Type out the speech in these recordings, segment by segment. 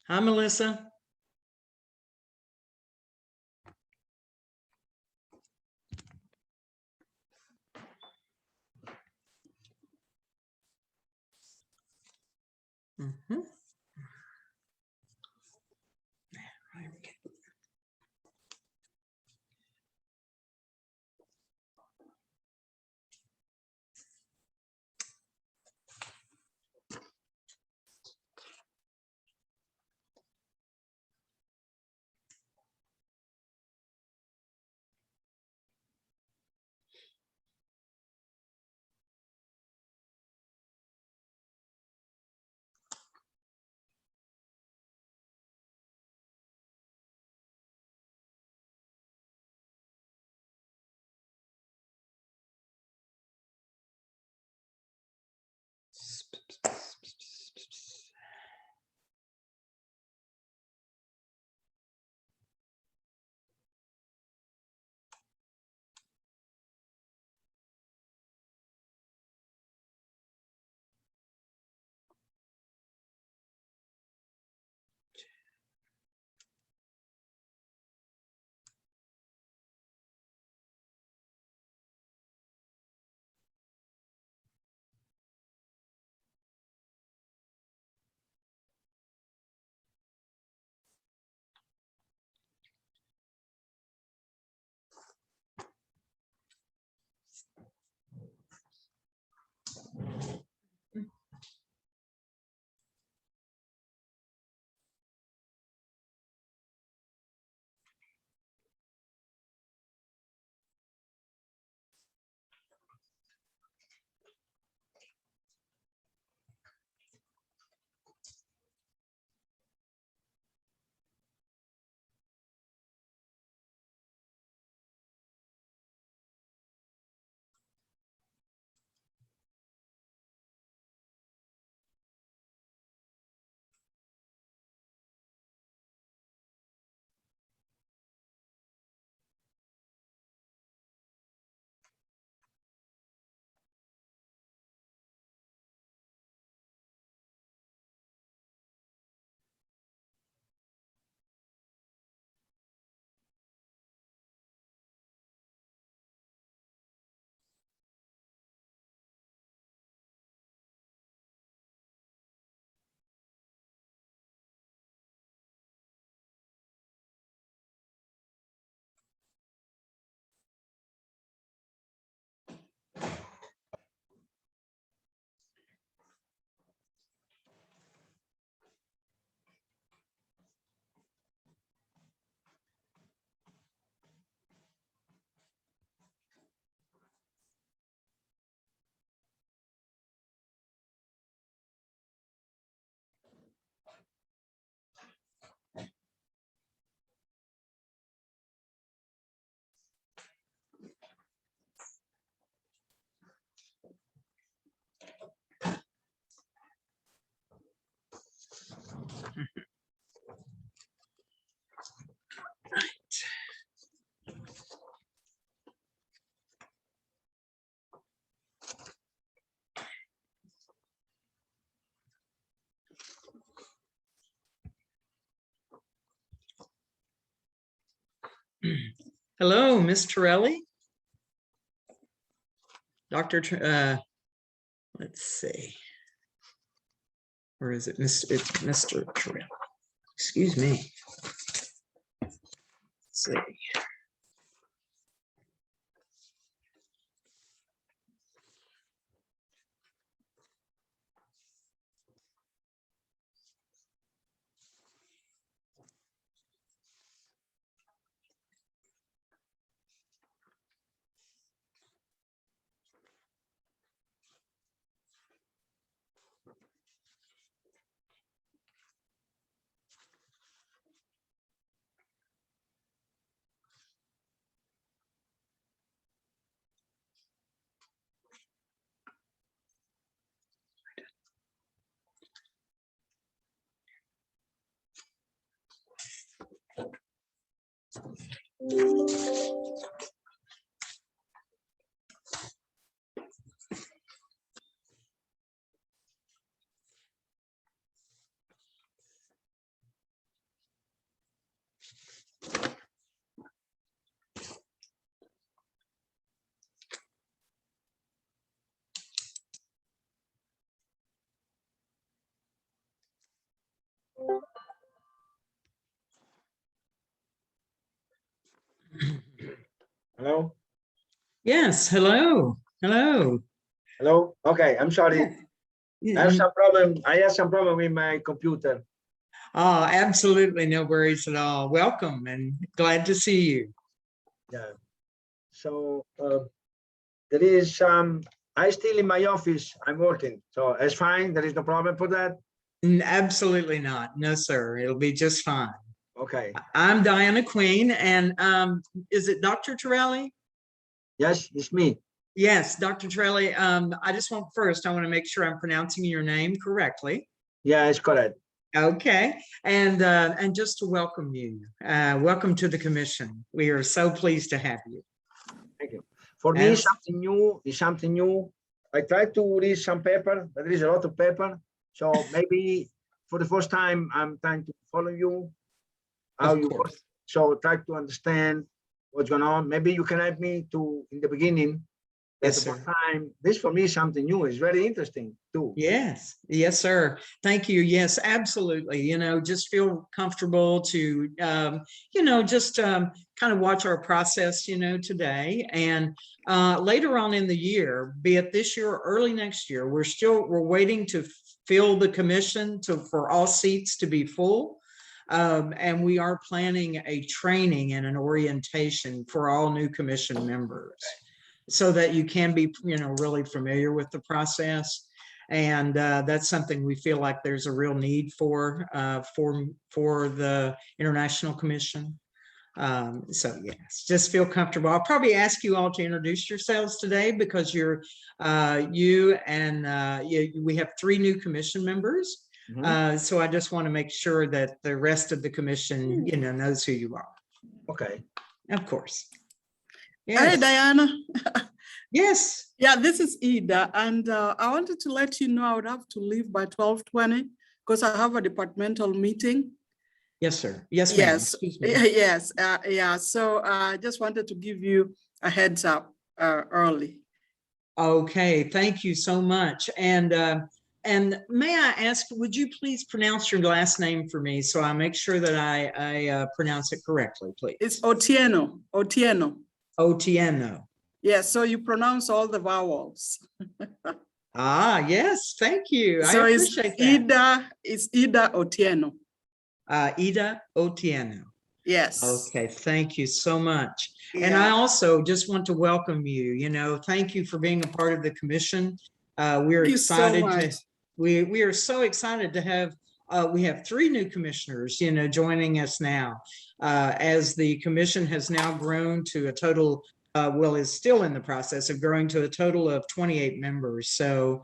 Hi, Melissa. Mm-hmm. Hello, Miss Torelli. Let's see. Or is it Mr. It's Mr. Torelli? Excuse me. Let's see. Hello? Yes, hello, hello. Hello? Okay, I'm sorry. Yeah. I have some problem. I have some problem with my computer. Oh, absolutely no worries at all. Welcome and glad to see you. Yeah. So there is I still in my office. I'm working. So it's fine. There is no problem for that. Absolutely not. No, sir. It'll be just fine. Okay. I'm Diana Queen, and is it Dr. Torelli? Yes, it's me. Yes, Dr. Torelli. I just want I want to make sure I'm pronouncing your name correctly. Yeah, it's correct. Okay, and just to welcome you, welcome to the commission. We are so pleased to have you. Thank you. For me, something new is something new. I tried to read some paper, but there is a lot of paper. So maybe for the first time, I'm trying to follow you, how you work. So try to understand what's going on. Maybe you can help me to in the beginning. Yes, sir. sir. This for me is something new. It's very interesting too. Yes, yes, sir. Thank you. Yes, absolutely. You know, just feel comfortable to, you know, just kind of watch our process, you know, today and later on in the year, be it this year or early next year, we're waiting to fill the commission for all seats to be full. And we are planning a training and an orientation for all new commission members, so that you can be, you know, really familiar with the process. And that's something we feel like there's a real need for the International Commission. So yes, just feel comfortable. I'll probably ask you all to introduce yourselves today because we have 3 new commission members. So I just want to make sure that the rest of the commission, you know, knows who you are. Okay. Of course. Yes. Hey, Diana. Yes. Yeah, this is Ida. And I wanted to let you know I would have to leave by 12:20 because I have a departmental meeting. Yes, sir. Yes, yes. Yes. Yeah. So I just wanted to give you a heads up early. Okay. Thank you so much. And may I ask, would you please pronounce your last name for me so I make sure that I pronounce it correctly, please? It's Otieno. Otieno. Otieno. Yes, so you pronounce all the vowels. Yes, thank you. So I appreciate that. It's Ida Otieno. Ida Otieno. Yes. Okay, thank you so much. Yeah. And I also just want to welcome you. You know, thank you for being a part of the commission. We're excited we are so excited to have we have 3 new commissioners, you know, joining us now as the commission has now grown to a total is still in the process of growing to a total of 28 members. So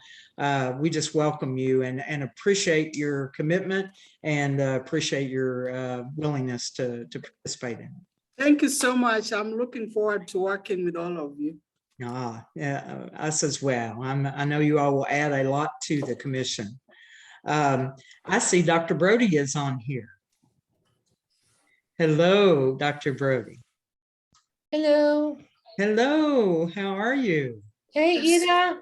we just welcome you and appreciate your commitment and appreciate your willingness to participate in it. Thank you so much. I'm looking forward to working with all of you. Yeah, us as well. I know you all will add a lot to the commission. I see Dr. Brody is on here. Hello, Dr. Brody. Hello. Hello, how are you? Hey, Ida.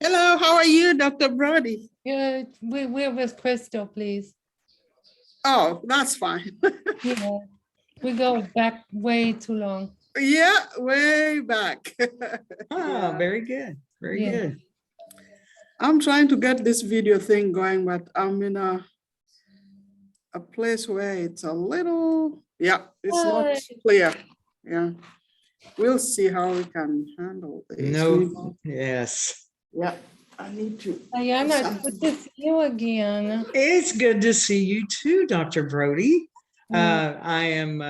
Hello, how are you, Dr. Brody? Good. We're with Crystal, please. Oh, that's fine. Yeah, we go back way too long. Yeah, way back. Yeah. Very good. Very good. I'm trying to get this video thing going, but I'm in a place where it's a little, it's not clear. Yeah. We'll see how we can handle this. No, yes. Yeah, I need to. Diana, good to see you again. It's good to see you too, Dr. Brody. I am,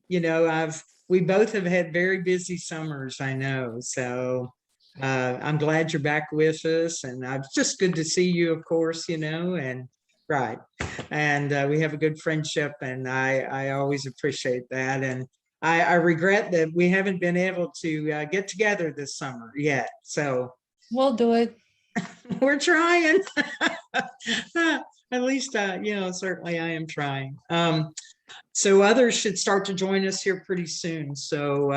you know, we both have had very busy summers, I know. So I'm glad you're back with us, and it's just good to see you, of course, you know, and right. And we have a good friendship, and I always appreciate that. And I regret that we haven't been able to get together this summer yet. So we'll do it. We're trying. At least, you know, certainly I am trying. So others should start to join us here pretty soon. So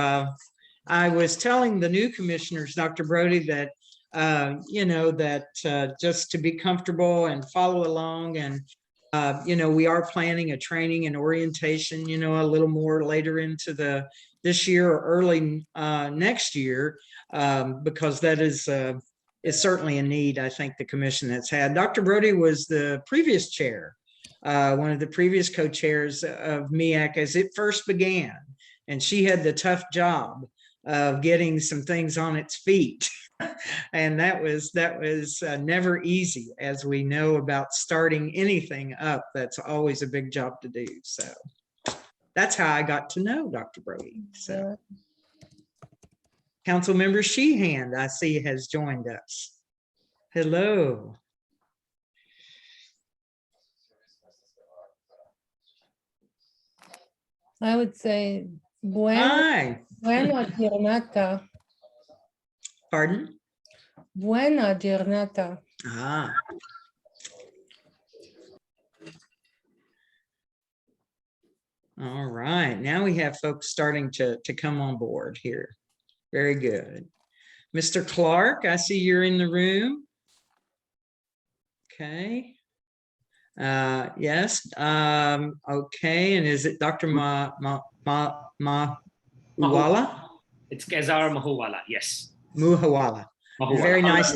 I was telling the new commissioners, Dr. Brody, that, you know, that just to be comfortable and follow along. And, you know, we are planning a training and orientation, you know, a little more later into the this year or early next year, because that is certainly a need, I think, the commission has had. Dr. Brody was the previous chair, one of the previous co-chairs of MEAC as it first began, and she had the tough job of getting some things on its feet. And that was never easy, as we know about starting anything up. That's always a big job to do. So that's how I got to know Dr. Brody. So Councilmember Sheehan, I see, has joined us. Hello. I would say, Hi. buena giornata. Pardon? Buena giornata. Ah. All right. Now we have folks starting to come on board here. Very good. Mr. Clark, I see you're in the room. Okay. Yes. Okay. And is it Dr. Uwala? It's Kezar Mahuwala, yes. Muhawala. Mahuwala. Very nice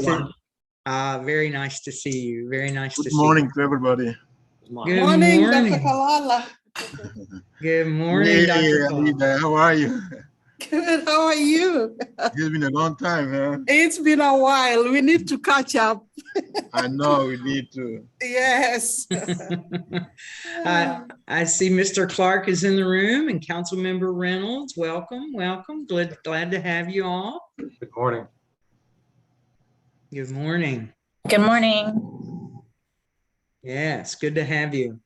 very nice to see you. Very nice to see you. Good morning to everybody. Good Morning, Dr. morning. Kalala. Good morning, Dr. Clark. Alida, how are you? Good, how are you? It's been a long time, huh? It's been a while. We need to catch up. I know we need to. Yes. I see Mr. Clark is in the room, and Councilmember Reynolds. Welcome, welcome. Glad to have you all. Good morning. Good morning. Good morning. Yes, good to have you.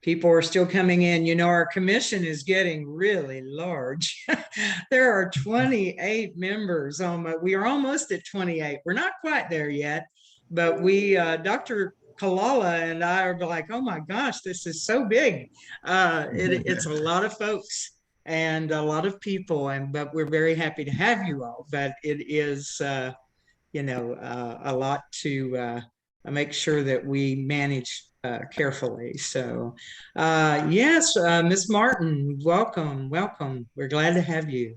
People are still coming in. You know, our commission is getting really large. There are 28 members. We are almost at 28. We're not quite there yet, but we, Dr. Kalala and I are like, oh my gosh, this is so big. It's a lot of folks and a lot of people, but we're very happy to have you all. But it is, you know, a lot to make sure that we manage carefully. So yes, Ms. Martin, welcome. We're glad to have you.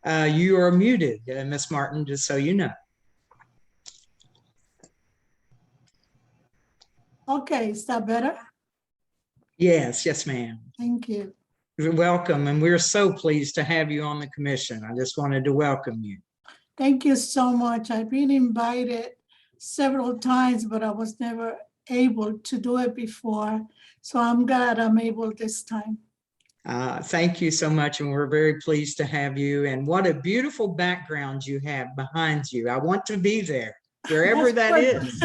You are muted, Ms. Martin, just so you know. Okay, is that better? Yes, ma'am. Thank you. You're welcome, and we're so pleased to have you on the commission. I just wanted to welcome you. Thank you so much. I've been invited several times, but I was never able to do it before. So I'm glad I'm able this time. Thank you so much, and we're very pleased to have you. And what a beautiful background you have behind you. I want to be there, wherever that is.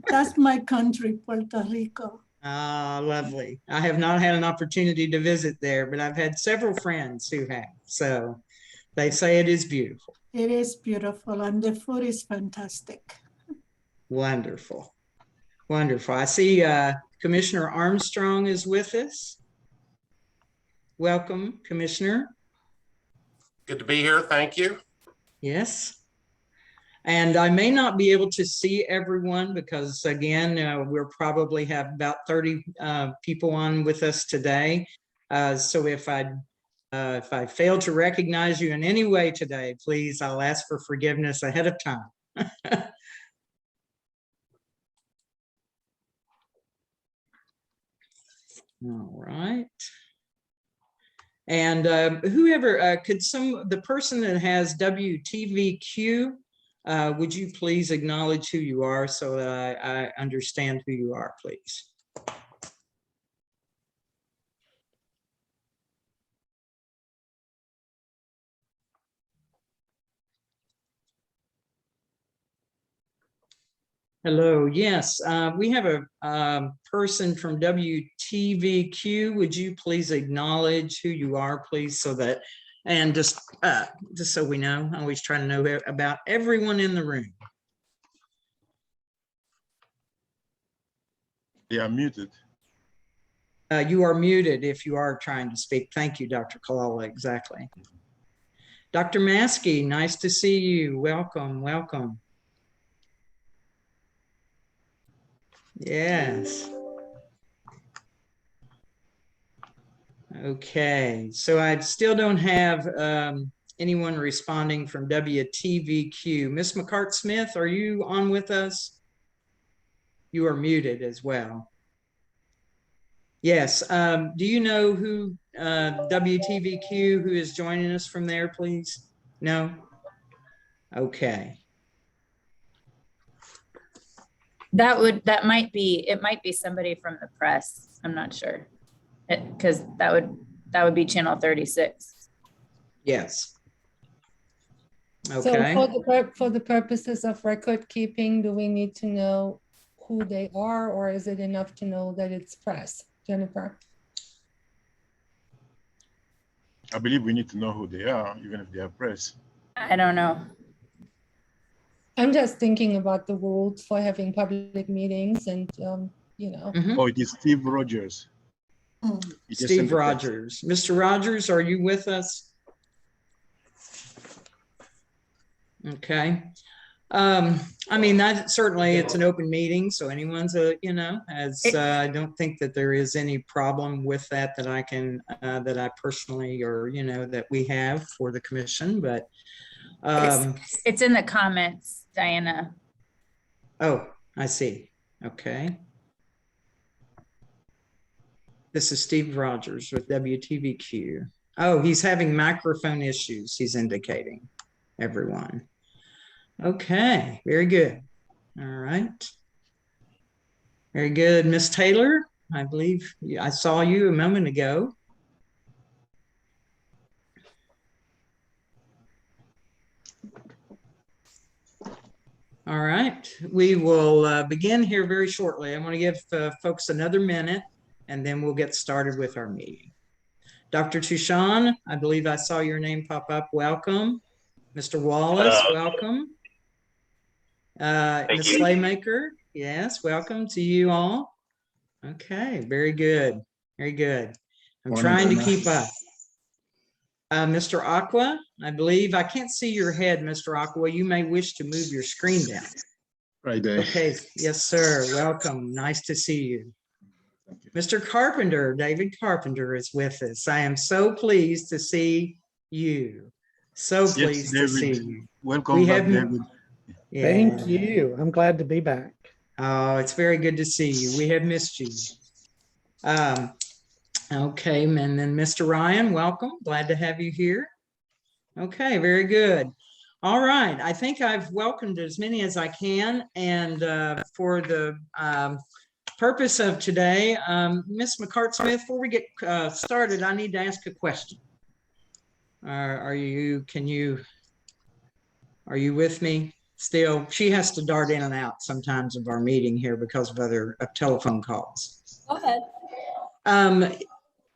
That's my country, Puerto Rico. Lovely. I have not had an opportunity to visit there, but I've had several friends who have. So they say it is beautiful. It is beautiful, and the food is fantastic. Wonderful. Wonderful. I see Commissioner Armstrong is with us. Welcome, Commissioner. Good to be here. Thank you. Yes. And I may not be able to see everyone because, again, we'll probably have about 30 people on with us today. So if I fail to recognize you in any way today, please, I'll ask for forgiveness ahead of time. All right. And whoever could the person that has WTVQ, would you please acknowledge who you are so that I understand who you are, please? Hello, yes, we have a person from WTVQ. Would you please acknowledge who you are, please, so that, and just so we know, I always try to know about everyone in the room. They are muted. You are muted if you are trying to speak. Thank you, Dr. Kalala, exactly. Dr. Maskey, nice to see you. Welcome, welcome. Yes. Okay, so I still don't have anyone responding from WTVQ. Miss McCart-Smith, are you on with us? You are muted as well. Yes, do you know who WTVQ, who is joining us from there, please? No? Okay. That might be somebody from the press. I'm not sure. Because that would be channel 36. Yes. So Okay. for the purposes of record keeping, do we need to know who they are, or is it enough to know that it's press? Jennifer? I believe we need to know who they are, even if they are press. I don't know. I'm just thinking about the rules for having public meetings and, you know. Mhm. Oh, it is Steve Rogers. He just Steve sent a text. Rogers. Mr. Rogers, are you with us? Okay. I mean, that certainly it's an open meeting, so anyone's you know, I don't think that there is any problem with that I can, that I personally, or, you know, that we have for the commission, but. It's in the comments, Diana. Oh, I see. Okay. This is Steve Rogers with WTVQ. Oh, he's having microphone issues, he's indicating, everyone. Okay, very good. All right. Very good. Miss Taylor, I believe I saw you a moment ago. All right, we will begin here very shortly. I want to give folks another minute and then we'll get started with our meeting. Dr. Tushan, I believe I saw your name pop up. Welcome. Mr. Wallace, welcome. Ms. Slaymaker, yes, welcome to you all. Okay, very good. Very good. I'm trying to keep up. Mr. Aqua, I believe, I can't see your head, Mr. Aqua. You may wish to move your screen down. Right there. Okay, yes, sir. Welcome. Nice to see you. Mr. Carpenter, David Carpenter is with us. I am so pleased to see you. So pleased to see you. Welcome back, David. Yeah. Thank you. I'm glad to be back. Oh, it's very good to see you. We have missed you. Okay, and then Mr. Ryan, welcome. Glad to have you here. Okay, very good. All right, I think I've welcomed as many as I can, and for the purpose of today, Ms. McCart-Smith, before we get started, I need to ask a question. Are you with me still? She has to dart in and out sometimes of our meeting here because of other telephone calls. Go ahead.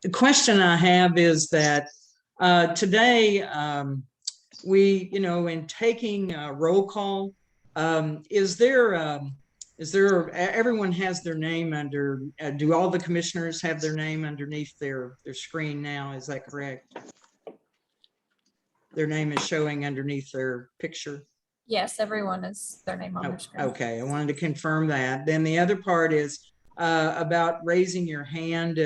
The question I have is that today we, you know, in taking a roll call, is there everyone has their name under, do all the commissioners have their name underneath their screen now? Is that correct? Their name is showing underneath their picture? Yes, everyone is their name on their screen. Okay, I wanted to confirm that. Then the other part is about raising your hand.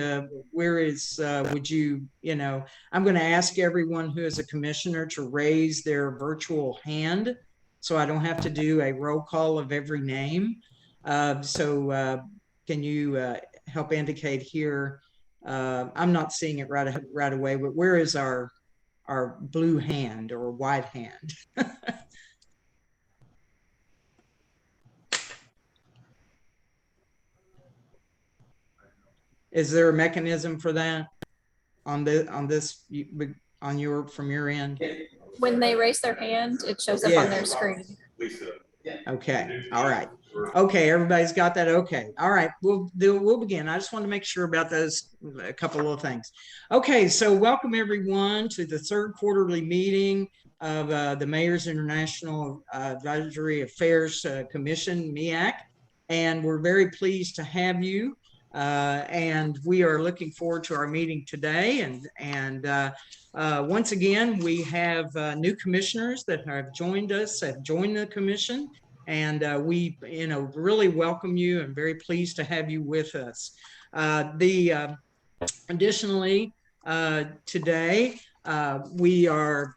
Where is, would you, you know, I'm going to ask everyone who is a commissioner to raise their virtual hand so I don't have to do a roll call of every name. So can you help indicate here? I'm not seeing it right away, but where is our blue hand or white hand? Is there a mechanism for that from your end? When they raise their hand, it shows up on their screen. Okay. All right. Okay. Everybody's got that. Okay. All right. We'll begin. I just want to make sure about those, a couple of things. Okay. So welcome everyone to the third quarterly meeting of the Mayor's International Advisory Affairs Commission, MEAC. And we're very pleased to have you. And we are looking forward to our meeting today. And once again, we have new commissioners that have joined us, have joined the commission. And we, you know, really welcome you and very pleased to have you with us. Additionally, today. We are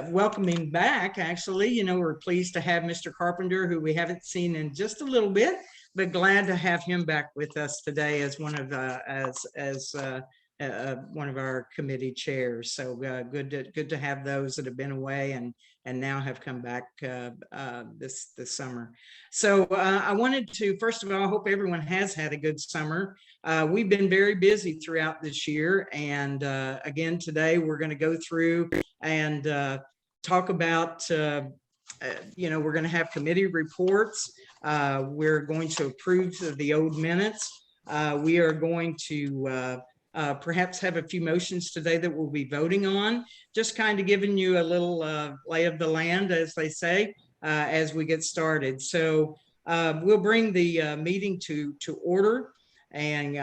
welcoming back, actually, we're pleased to have Mr. Carpenter, who we haven't seen in just a little bit, but glad to have him back with us today as one of one of our committee chairs. So good to have those that have been away and now have come back this summer. So I wanted to, first of all, I hope everyone has had a good summer. We've been very busy throughout this year, and again today we're going to go through and talk about we're going to have committee reports. We're going to approve the old minutes. We are going to perhaps have a few motions today that we'll be voting on, just kind of giving you a little lay of the land, as they say, as we get started. So we'll bring the meeting to order. And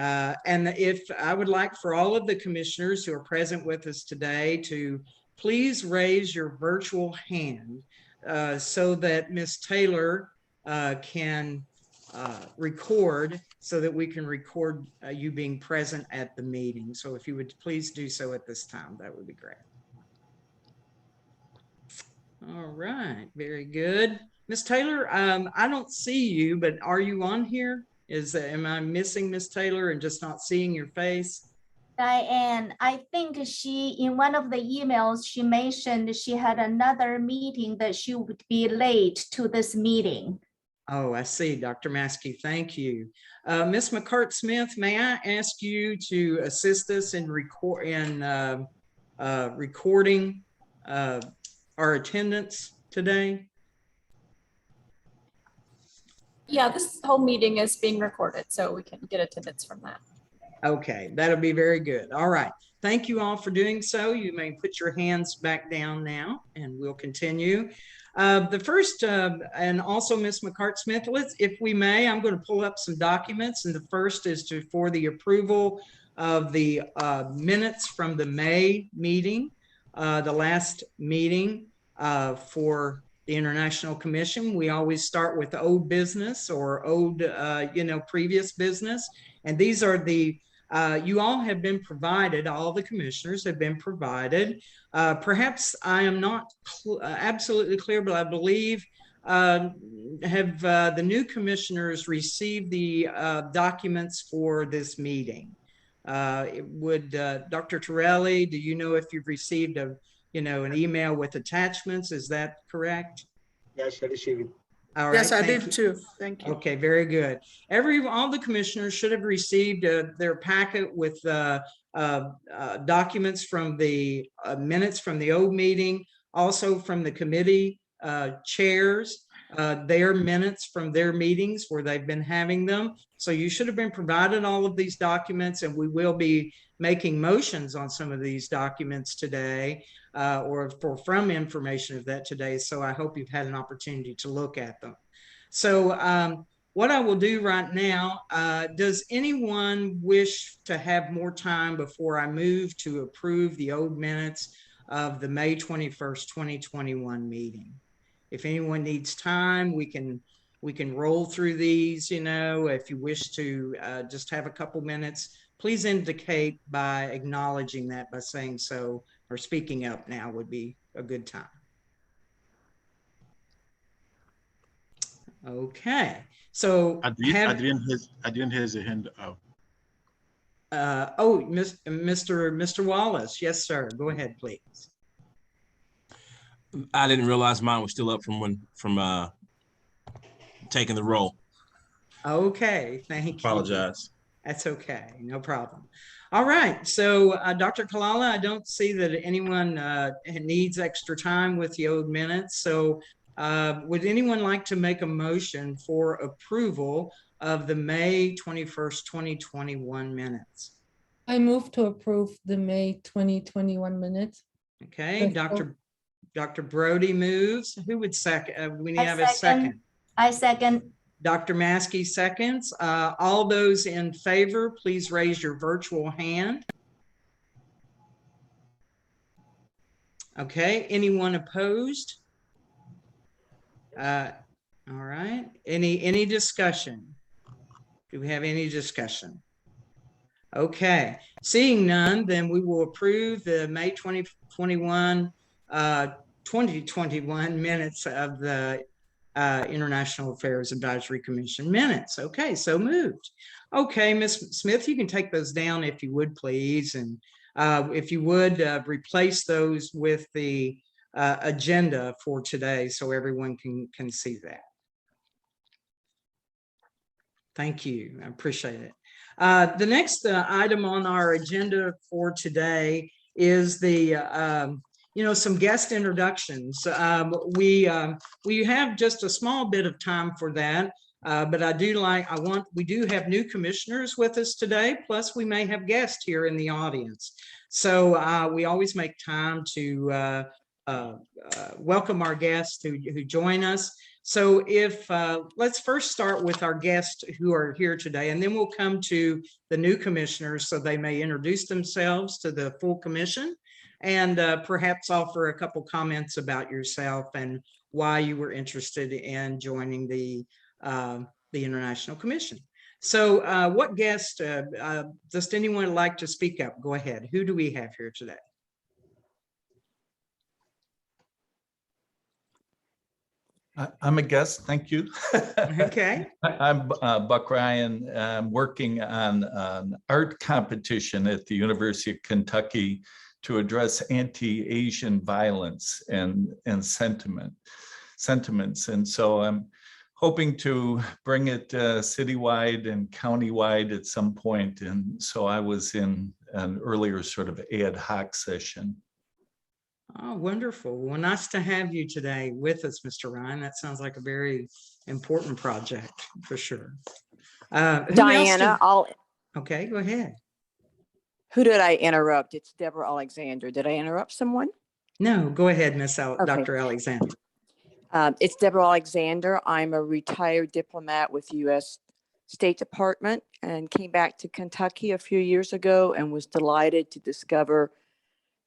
if I would like for all of the commissioners who are present with us today to please raise your virtual hand so that Ms. Taylor can record, so that we can record you being present at the meeting. So if you would please do so at this time, that would be great. All right, very good. Ms. Taylor, I don't see you, but are you on here? Am I missing Ms. Taylor and just not seeing your face? Diane, I think in one of the emails, she mentioned she had another meeting that she would be late to this meeting. Oh, I see, Dr. Maskey, thank you. Ms. McCart-Smith, may I ask you to assist us in recording our attendance today? Yeah, this whole meeting is being recorded, so we can get attendance from that. Okay, that'll be very good. All right. Thank you all for doing so. You may put your hands back down now, and we'll continue. The first, and also Ms. McCart-Smith, if we may, I'm going to pull up some documents, and the first is for the approval of the minutes from the May meeting, the last meeting for the International Commission. We always start with old business or old, previous business, and these are the you all have been provided, all the commissioners have been provided. Perhaps I am not absolutely clear, but I believe have the new commissioners received the documents for this meeting? Would Dr. Torelli, do you know if you've received an email with attachments? Is that correct? Yes, I received it. All right, Yes, I did too. Thank you. Okay, very good. All the commissioners should have received their packet with documents from the minutes from the old meeting, also from the committee chairs, their minutes from their meetings where they've been having them. So you should have been provided all of these documents, and we will be making motions on some of these documents today, or from information of that today. So I hope you've had an opportunity to look at them. So what I will do right now, does anyone wish to have more time before I move to approve the old minutes of the May 21st, 2021 meeting? If anyone needs time, we can roll through these, if you wish to just have a couple minutes, please indicate by acknowledging that by saying so, or speaking up now would be a good time. Okay, so Adrian has a hand up. Mr. Wallace, yes, sir. Go ahead, please. I didn't realize mine was still up from taking the roll. Okay, thank you. Apologize. That's okay, no problem. All right, so Dr. Kalala, I don't see that anyone needs extra time with the old minutes. So would anyone like to make a motion for approval of the May 21st, 2021 minutes? I move to approve the May 2021 minutes. Okay, Dr. Brody moves. Who would second? We need to have a second. I second. Dr. Maskey seconds. All those in favor, please raise your virtual hand. Okay, anyone opposed? All right, any discussion? Do we have any discussion? Okay, seeing none, then we will approve the May 2021 minutes of the International Affairs Advisory Commission minutes. Okay, so moved. Okay, Ms. Smith, you can take those down if you would, please. And if you would replace those with the agenda for today so everyone can see that. Thank you. I appreciate it. The next item on our agenda for today is the some guest introductions. We have just a small bit of time for that, but we do have new commissioners with us today, plus we may have guests here in the audience. So we always make time to welcome our guests who join us. So let's first start with our guests who are here today, and then we'll come to the new commissioners so they may introduce themselves to the full commission and perhaps offer a couple comments about yourself and why you were interested in joining the International Commission. So what guest, does anyone like to speak up? Go ahead. Who do we have here today? I'm a guest, thank you. Okay. I'm Buck Ryan. I'm working on an art competition at the University of Kentucky to address anti-Asian violence and sentiments. And so I'm hoping to bring it citywide and countywide at some point. And so I was in an earlier sort of ad hoc session. Oh, wonderful. Well, nice to have you today with us, Mr. Ryan. That sounds like a very important project for sure. Diana, Okay, go ahead. Who did I interrupt? It's Deborah Alexander. Did I interrupt someone? No, go ahead, Okay. Dr. Alexander. It's Deborah Alexander. I'm a retired diplomat with the U.S. State Department and came back to Kentucky a few years ago and was delighted to discover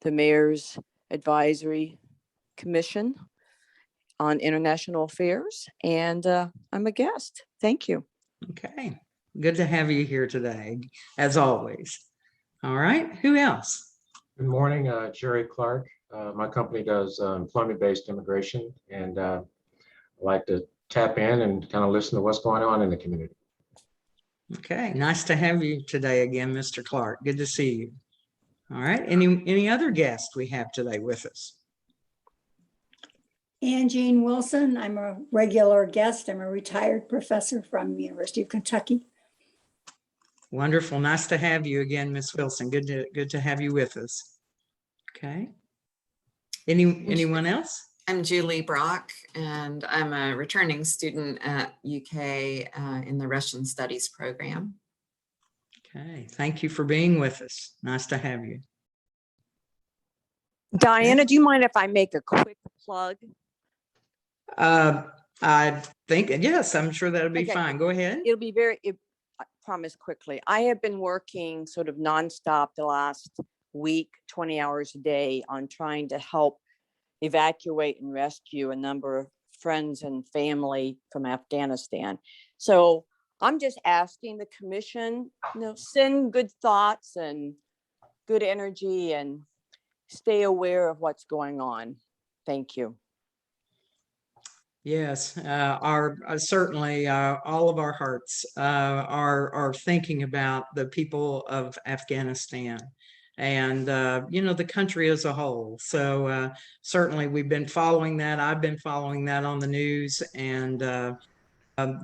the Mayor's Advisory Commission on International Affairs. And I'm a guest. Thank you. Okay, good to have you here today, as always. All right, who else? Good morning, Jerry Clark. My company does employment-based immigration, and I like to tap in and kind of listen to what's going on in the community. Okay, nice to have you today again, Mr. Clark. Good to see you. All right, any other guests we have today with us? Ann Jean Wilson. I'm a regular guest. I'm a retired professor from the University of Kentucky. Wonderful. Nice to have you again, Ms. Wilson. Good to have you with us. Okay. Anyone else? I'm Julie Brock, and I'm a returning student at UK in the Russian Studies program. Okay. Thank you for being with us. Nice to have you. Diana, do you mind if I make a quick plug? I think, yes, I'm sure that'll be Okay. fine. Go ahead. It'll be I promise quickly. I have been working sort of nonstop the last week, 20 hours a day on trying to help evacuate and rescue a number of friends and family from Afghanistan. So I'm just asking the commission, send good thoughts and good energy and stay aware of what's going on. Thank you. Yes, certainly all of our hearts are thinking about the people of Afghanistan and the country as a whole. So certainly we've been following that. I've been following that on the news, and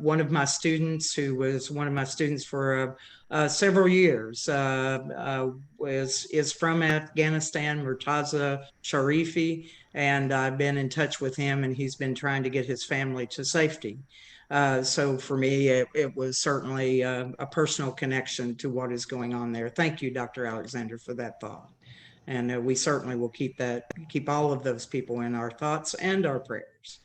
one of my students, who was one of my students for several years, is from Afghanistan, Murtaza Sharifi, and I've been in touch with him, and he's been trying to get his family to safety. So for me, it was certainly a personal connection to what is going on there. Thank you, Dr. Alexander, for that thought. And we certainly will keep all of those people in our thoughts and our prayers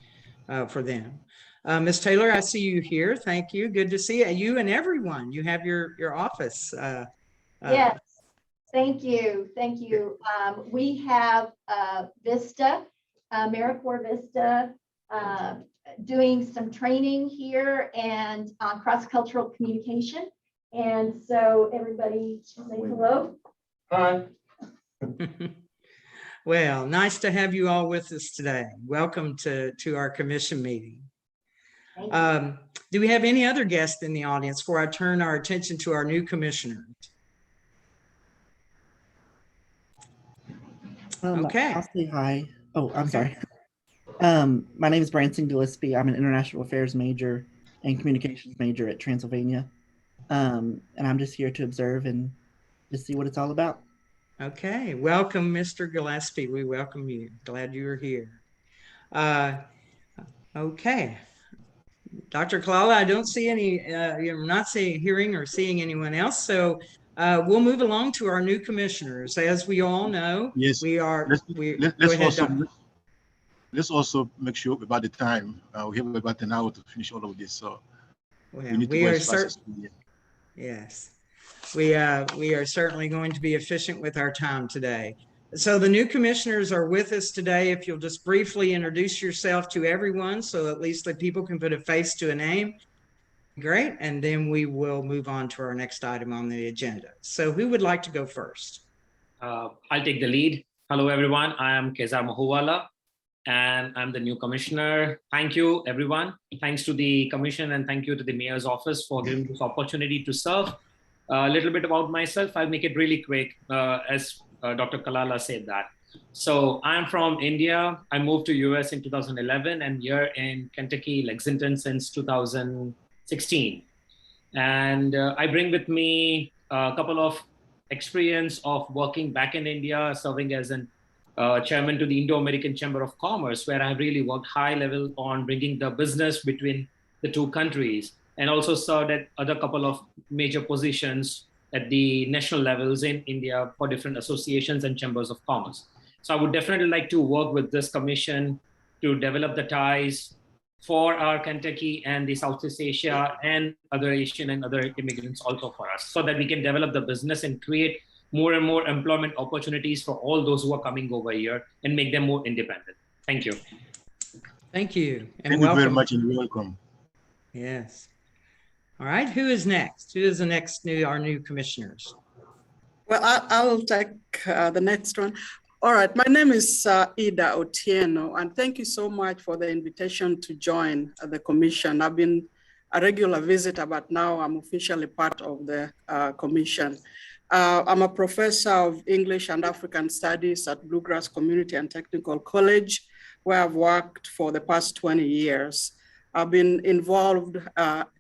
for them. Ms. Taylor, I see you here. Thank you. Good to see you. You and everyone. You have your office. Yes. Thank you. Thank you. We have Vista, AmeriCorps Vista, doing some training here and on cross-cultural communication. And so everybody say hello. Hi. Well, nice to have you all with us today. Welcome to our commission meeting. Do we have any other guests in the audience before I turn our attention to our new commissioners? Okay. I'll say hi. Oh, I'm sorry. My name is Branson Gillespie. I'm an international affairs major and communications major at Transylvania. And I'm just here to observe and just see what it's all about. Okay, welcome, Mr. Gillespie. We welcome you. Glad you are here. Okay. Dr. Kalala, I don't see any, you're not hearing or seeing anyone else. So we'll move along to our new commissioners. As we all know, yes, we are, let's also make sure about the time. We have about an hour to finish all of this. So we need to go as fast as we can. Yes, we are certainly going to be efficient with our time today. So the new commissioners are with us today. If you'll just briefly introduce yourself to everyone, so at least that people can put a face to a name. Great, and then we will move on to our next item on the agenda. So who would like to go first? I'll take the lead. Hello, everyone. I am Kezar Mahuwala, and I'm the new commissioner. Thank you, everyone. Thanks to the commission and thank you to the mayor's office for giving this opportunity to serve. A little bit about myself. I'll make it really quick, as Dr. Kalala said that. So I'm from India. I moved to US in 2011 and here in Kentucky, Lexington since 2016. And I bring with me a couple of experience of working back in India, serving as an chairman to the Indo-American Chamber of Commerce, where I really worked high level on bringing the business between the two countries, and also served at other couple of major positions at the national levels in India for different associations and chambers of commerce. So I would definitely like to work with this commission to develop the ties for our Kentucky and the Southeast Asia and other Asian and other immigrants also for us, so that we can develop the business and create more and more employment opportunities for all those who are coming over here and make them more independent. Thank you. Thank you. And thank you very much and welcome. Yes. All right, who is next? Who is the next our new commissioners? Well, I'll take the next one. All right, my name is Ida Otieno, and thank you so much for the invitation to join the commission. I've been a regular visitor, but now I'm officially part of the commission. I'm a professor of English and African Studies at Bluegrass Community and Technical College, where I've worked for the past 20 years. I've been involved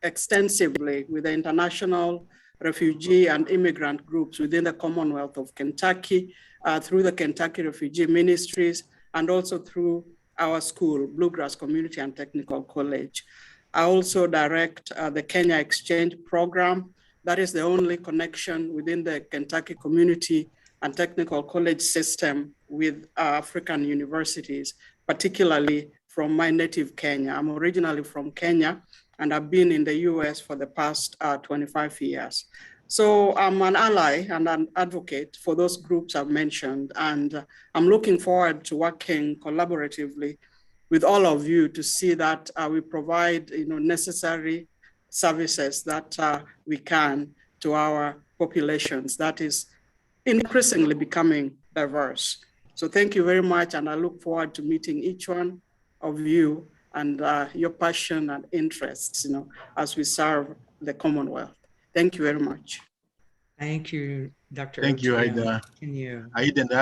extensively with the international refugee and immigrant groups within the Commonwealth of Kentucky, through the Kentucky Refugee Ministries, and also through our school, Bluegrass Community and Technical College. I also direct the Kenya Exchange Program. That is the only connection within the Kentucky Community and Technical College system with African universities, particularly from my native Kenya. I'm originally from Kenya, and I've been in the US for the past 25 years. So I'm an ally and an advocate for those groups I've mentioned, and I'm looking forward to working collaboratively with all of you to see that we provide necessary services that we can to our populations that is increasingly becoming diverse. So thank you very much, and I look forward to meeting each one of you and your passion and interests, as we serve the Commonwealth. Thank you very much. Thank you, Dr. Thank you, Otieno. Ida. Ida and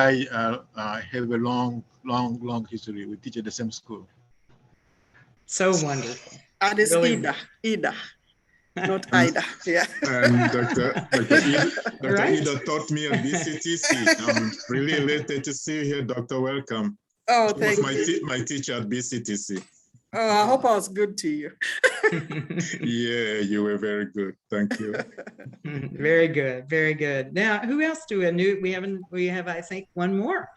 I have a long history. We teach at the same school. So wonderful. And it's really? Ida, not Ida. Yeah. Dr. Ida taught me at BCTC. I'm really elated to see you here, Doctor. Welcome. Oh, she thank was you. My teacher at BCTC. Oh, I hope I was good to you. Yeah, you were very good. Thank you. Very good, very good. Now, who else do we have, I think, one more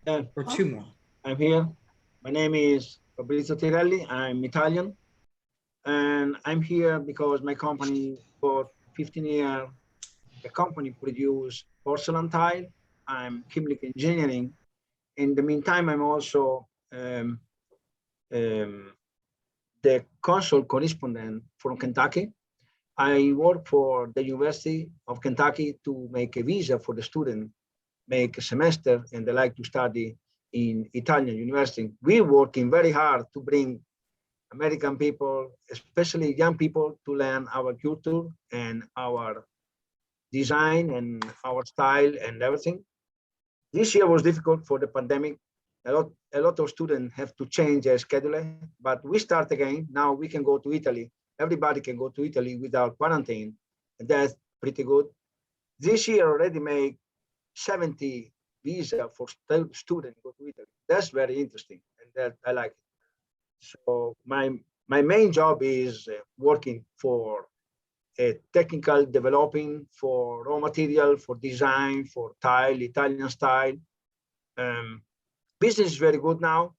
or two more. I'm here. My name is Fabrizio Tirelli. I'm Italian. And I'm here because my company for 15 years, the company produced porcelain tile. I'm chemical engineering. In the meantime, I'm also the consul correspondent from Kentucky. I work for the University of Kentucky to make a visa for the student, make a semester, and they like to study in Italian university. We're working very hard to bring American people, especially young people, to learn our culture and our design and our style and everything. This year was difficult for the pandemic. A lot of students have to change their schedule, but we start again. Now we can go to Italy. Everybody can go to Italy without quarantine, and that's pretty good. This year already made 70 visa for students go to Italy. That's very interesting, and that I like it. So my main job is working for technical developing, for raw material, for design, for tile, Italian style. Business is very good now.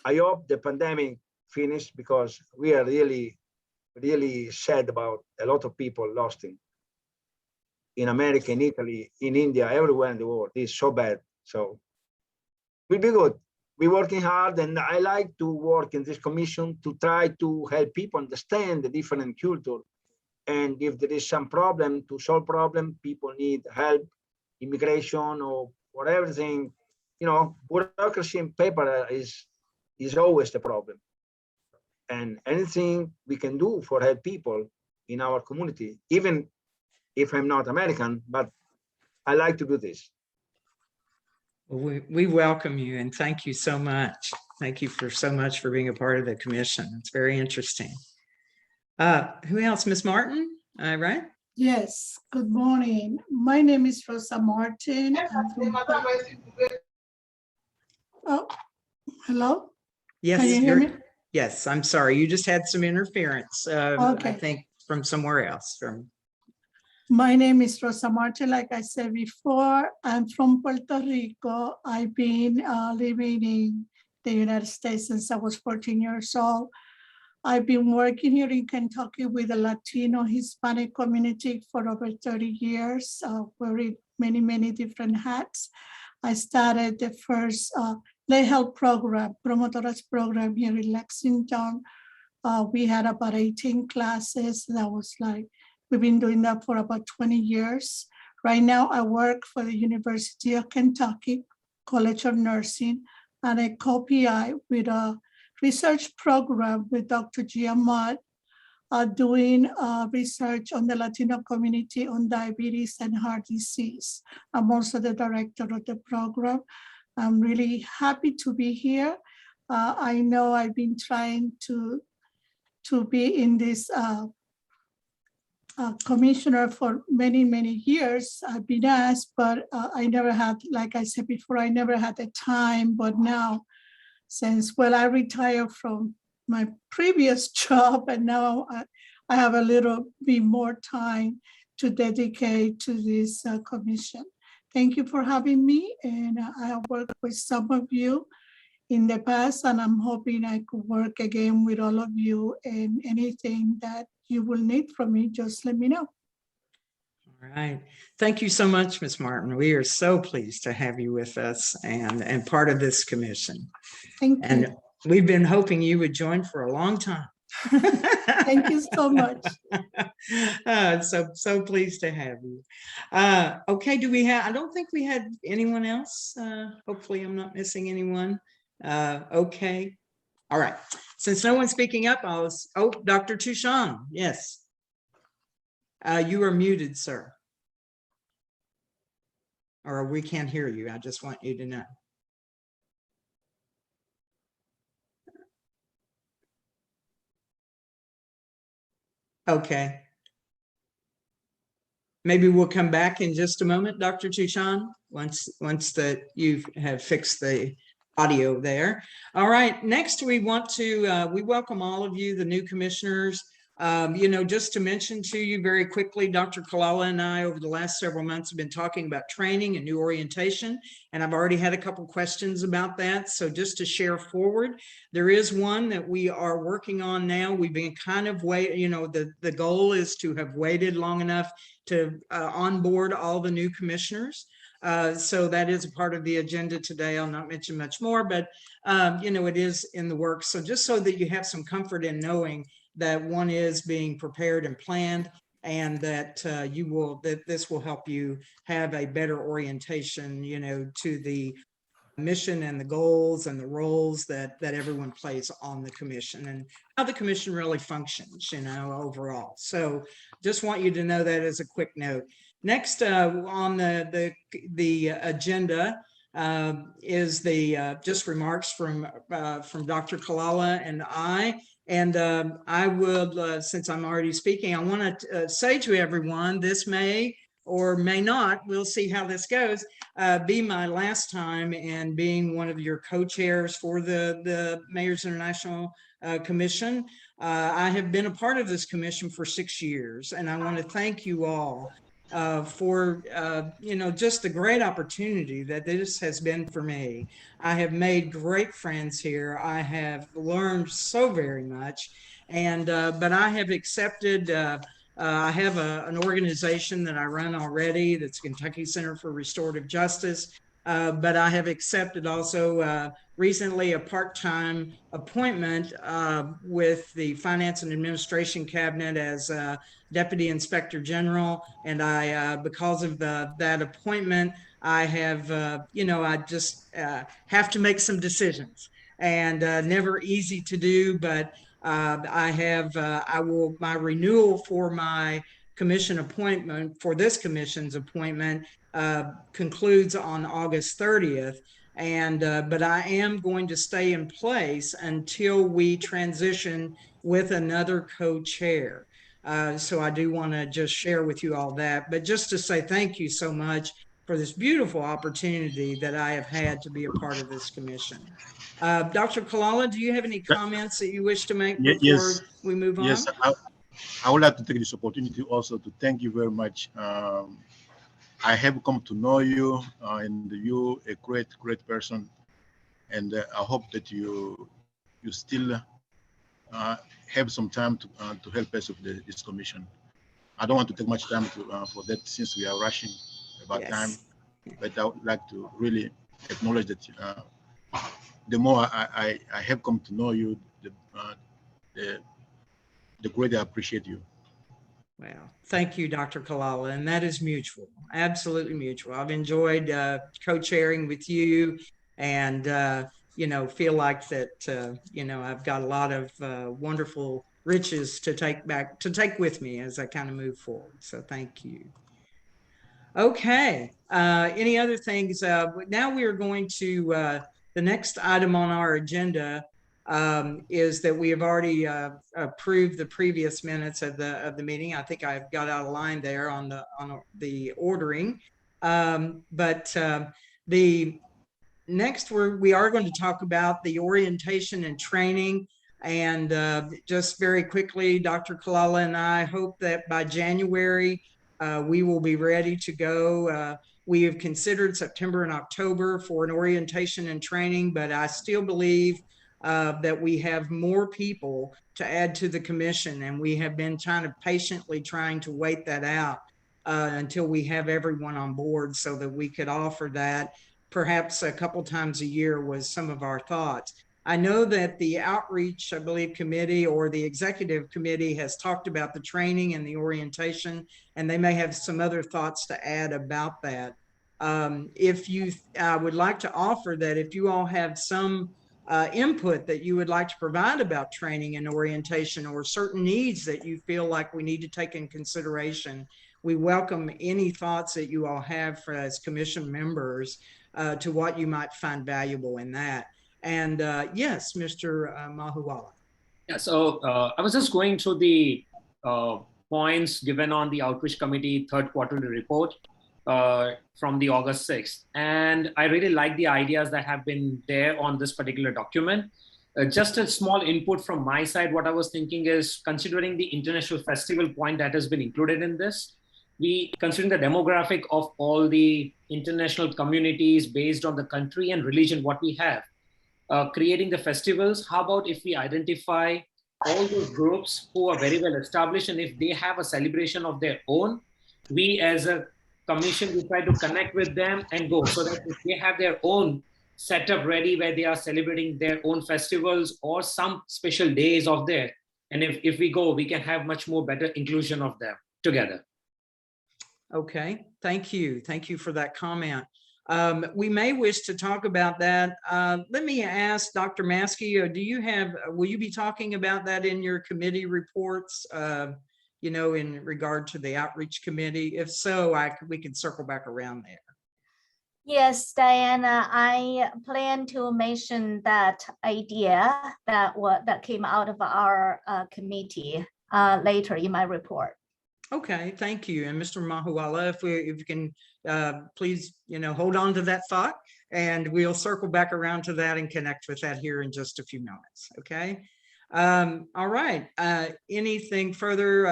I hope the pandemic finished because we are really, really sad about a lot of people lost in America, in Italy, in India, everywhere in the world. It's so bad. So we'll be good. We're working hard, and I like to work in this commission to try to help people understand the different culture. And if there is some problem, to solve problem, people need help, immigration or everything. You know, bureaucracy and paper is always the problem. And anything we can do for help people in our community, even if I'm not American, but I like to do this. We welcome you and thank you so much. Thank you so much for being a part of the commission. It's very interesting. Who else? Miss Martin, right? Yes, good morning. My name is Rosa Martin. Oh, hello? Yes, can you hear me? Yes, I'm sorry. You just had some interference, Okay. I think from somewhere else. My name is Rosa Martin. Like I said before, I'm from Puerto Rico. I've been living in the United States since I was 14 years old. I've been working here in Kentucky with the Latino Hispanic community for over 30 years, wearing many, many different hats. I started the first lay health program, promotoras program here in Lexington. We had about 18 classes. That was like, we've been doing that for about 20 years. Right now, I work for the University of Kentucky College of Nursing and a co-PI with a research program with Dr. GMT, doing research on the Latino community on diabetes and heart disease. I'm also the director of the program. I'm really happy to be here. I know I've been trying to be in this commissioner for many, many years. I've been asked, but I never had, like I said before, I never had the time, but now, since, well, I retired from my previous job and now I have a little bit more time to dedicate to this commission. Thank you for having me, and I have worked with some of you in the past, and I'm hoping I could work again with all of you, and anything that you will need from me, just let me know. All right. Thank you so much, Ms. Martin. We are so pleased to have you with us and part of this commission. Thank you. And we've been hoping you would join for a long time. Thank you so much. So pleased to have you. Okay, I don't think we had anyone else. Hopefully I'm not missing anyone. Okay. All right. Since no one's speaking up, Dr. Tucson, yes. You are muted, sir. Or we can't hear you. I just want you to know. Okay. Maybe we'll come back in just a moment, Dr. Tucson, once that you have fixed the audio there. All right, next we welcome all of you, the new commissioners. Just to mention to you very quickly, Dr. Kalala and I over the last several months have been talking about training and new orientation, and I've already had a couple questions about that. So just to share forward, there is one that we are working on now. We've been kind of the goal is to have waited long enough to onboard all the new commissioners. So that is a part of the agenda today. I'll not mention much more, but it is in the works. So just so that you have some comfort in knowing that one is being prepared and planned. and that that this will help you have a better orientation, to the mission and the goals and the roles that everyone plays on the commission and how the commission really functions, overall. So just want you to know that as a quick note. Next on the agenda is the just remarks from Dr. Kalala and I. And I would, since I'm already speaking, I want to say to everyone, this may or may not, we'll see how this goes, be my last time in being one of your co-chairs for the Mayor's International Commission. I have been a part of this commission for 6 years, and I want to thank you all for, just the great opportunity that this has been for me. I have made great friends here. I have learned so very much, and but I have accepted I have an organization that I run already, that's Kentucky Center for Restorative Justice, but I have accepted also recently a part-time appointment with the Finance and Administration Cabinet as Deputy Inspector General, and I, because of that appointment, I have, I just have to make some decisions, and never easy to do, but my renewal for my commission appointment, for this commission's appointment, concludes on August 30th. And, but I am going to stay in place until we transition with another co-chair. So I do want to just share with you all that, but just to say thank you so much for this beautiful opportunity that I have had to be a part of this commission. Dr. Kalala, do you have any comments that you wish to make before we move on? Yes, I would like to take this opportunity also to thank you very much. I have come to know you, and you a great person, and I hope that you still have some time to help us with this commission. I don't want to take much time for that, since we are rushing about time, but I would like to really acknowledge that the more I have come to know you, the greater I appreciate you. Well, thank you, Dr. Kalala, and that is mutual, absolutely mutual. I've enjoyed co-chairing with you, and feel like that I've got a lot of wonderful riches to take with me as I kind of move forward. So thank you. Okay, any other things? Now we are going to the next item on our agenda is that we have already approved the previous minutes of the meeting. I think I've got out of line there on the ordering, but the next we are going to talk about the orientation and training. And just very quickly, Dr. Kalala and I hope that by January we will be ready to go. We have considered September and October for an orientation and training, but I still believe that we have more people to add to the commission, and we have been patiently trying to wait that out until we have everyone on board so that we could offer that perhaps a couple times a year was some of our thoughts. I know that the outreach, I believe, committee or the executive committee has talked about the training and the orientation, and they may have some other thoughts to add about that. If you would like to offer that, if you all have some input that you would like to provide about training and orientation, or certain needs that you feel like we need to take in consideration, we welcome any thoughts that you all have as commission members to what you might find valuable in that. And yes, Mr. Mahuwala. Yeah, so I was just going through the points given on the Outreach Committee third quarterly report from the August 6th. And I really like the ideas that have been there on this particular document. Just a small input from my side, what I was thinking is, considering the international festival point that has been included in this, considering the demographic of all the international communities based on the country and religion, what we have, creating the festivals, how about if we identify all those groups who are very well established, and if they have a celebration of their own, we as a commission, we try to connect with them and go, so that if they have their own setup ready where they are celebrating their own festivals or some special days of there, and if we go, we can have much more better inclusion of them. together. Okay, thank you. Thank you for that comment. We may wish to talk about that. Let me ask Dr. Maskey, will you be talking about that in your committee reports, in regard to the outreach committee? If so, we can circle back around there. Yes, Diana, I plan to mention that idea that came out of our committee later in my report. Okay, thank you. And Mr. Mahuala, if you can please, hold on to that thought, and we'll circle back around to that and connect with that here in just a few moments. Okay. All right. Anything further,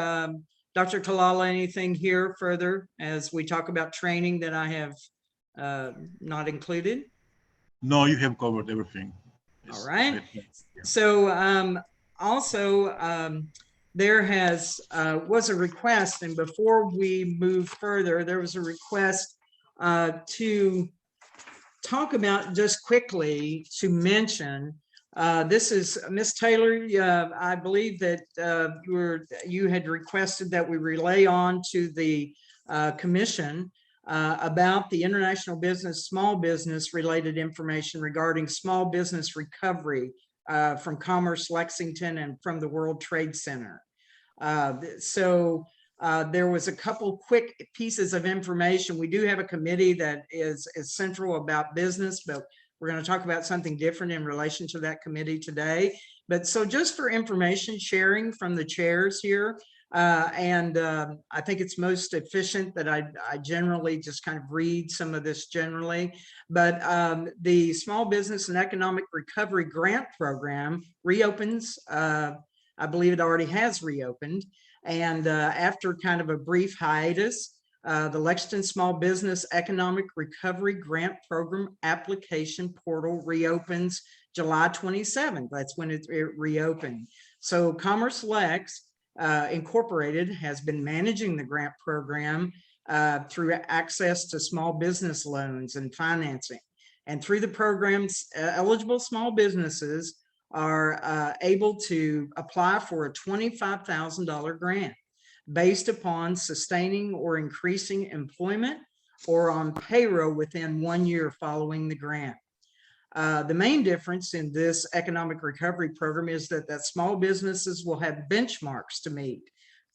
Dr. Kalala, anything here further as we talk about training that I have not included? No, you have covered everything. All right. So also, there was a request, and before we move further, there was a request to talk about, just quickly to mention, this is Ms. Taylor. I believe that you had requested that we relay on to the commission about the international business, small business related information regarding small business recovery from Commerce Lexington and from the World Trade Center. There was a couple quick pieces of information. We do have a committee that is central about business, but we're going to talk about something different in relation to that committee today. But so just for information sharing from the chairs here, I think it's most efficient that I generally just kind of read some of this generally, but the Small Business and Economic Recovery Grant Program reopens. I believe it already has reopened. And after kind of a brief hiatus, the Lexington Small Business Economic Recovery Grant Program application portal reopens July 27th. That's when it reopened. So Commerce Lex Incorporated has been managing the grant program through access to small business loans and financing. And through the programs, eligible small businesses are able to apply for a $25,000 grant based upon sustaining or increasing employment or on payroll within 1 year following the grant. The main difference in this economic recovery program is that small businesses will have benchmarks to meet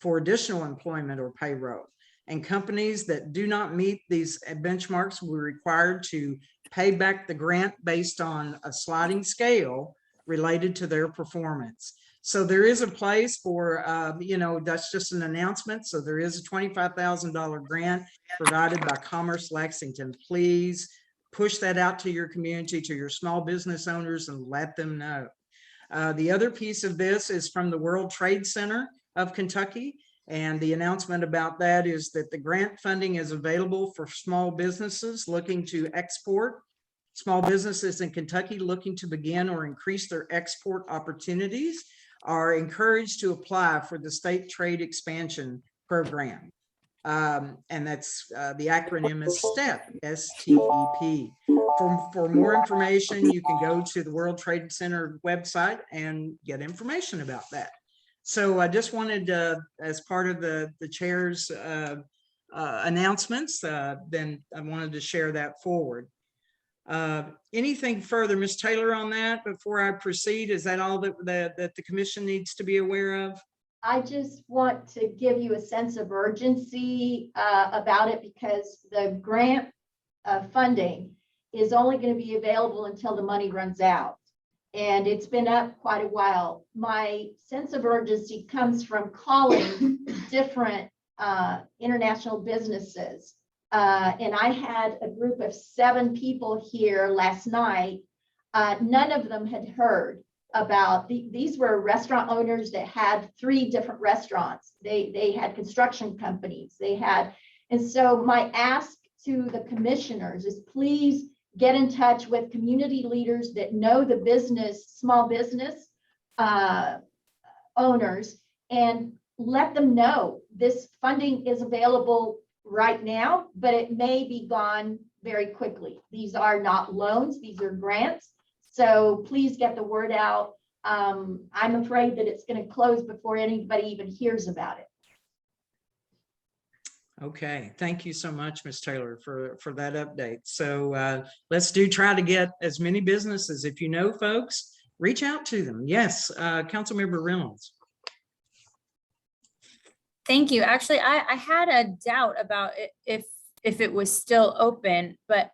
for additional employment or payroll. And companies that do not meet these benchmarks will be required to pay back the grant based on a sliding scale related to their performance. So there is a place for, that's just an announcement. So there is a $25,000 grant provided by Commerce Lexington. Please push that out to your community, to your small business owners, and let them know. The other piece of this is from the World Trade Center of Kentucky. And the announcement about that is that the grant funding is available for small businesses looking to export. Small businesses in Kentucky looking to begin or increase their export opportunities are encouraged to apply for the State Trade Expansion Program. And that's the acronym is STEP, S-T-E-P. For more information, you can go to the World Trade Center website and get information about that. So I just wanted to, as part of the chair's announcements, then I wanted to share that forward. Anything further, Ms. Taylor, on that before I proceed? Is that all that the commission needs to be aware of? I just want to give you a sense of urgency about it, because the grant funding is only going to be available until the money runs out. And it's been up quite a while. My sense of urgency comes from calling different international businesses. And I had a group of 7 people here last night. None of them had heard about these were restaurant owners that had 3 different restaurants. They had construction companies. And so my ask to the commissioners is, please get in touch with community leaders that know the business, small business owners, and let them know this funding is available right now, but it may be gone very quickly. These are not loans, these are grants. So please get the word out. I'm afraid that it's going to close before anybody even hears about it. Okay, thank you so much, Ms. Taylor, for that update. So let's try to get as many businesses. If you know folks, reach out to them. Yes, Councilmember Reynolds. Thank you. Actually, I had a doubt about it, if it was still open, but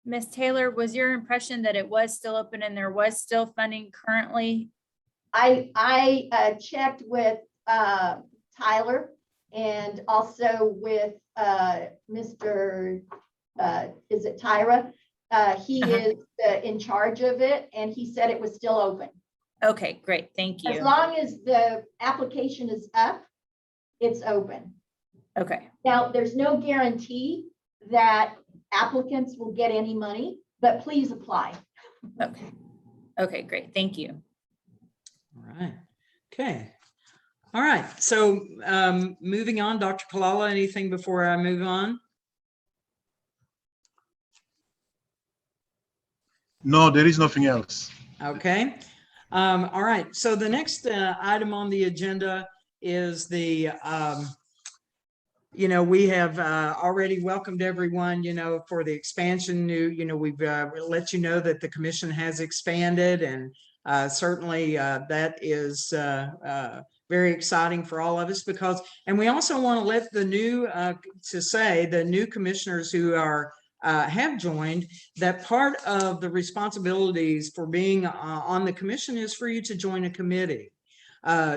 Ms. Taylor, was your impression that it was still open and there was still funding currently? I checked with Tyler and also with Mr. Is it Tyra? He is in charge of it, and he said it was still open. Okay, great. Thank you. As long as the application is up, it's open. Okay. Now, there's no guarantee that applicants will get any money, but please apply. Okay. Okay, great. Thank you. All right. Okay. All right. So moving on, Dr. Kalala, anything before I move on? No, there is nothing else. Okay. All right. So the next item on the agenda is the, we have already welcomed everyone, for the expansion. We've let you know that the commission has expanded, and certainly that is very exciting for all of us and we also want to let the new commissioners who are have joined, that part of the responsibilities for being on the commission is for you to join a committee.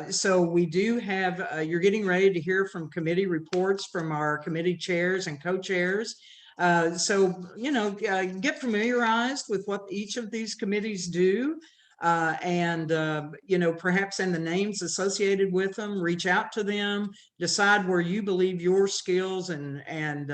So we do have, you're getting ready to hear from committee reports from our committee chairs and co-chairs. So, get familiarized with what each of these committees do. Perhaps in the names associated with them, reach out to them, decide where you believe your skills and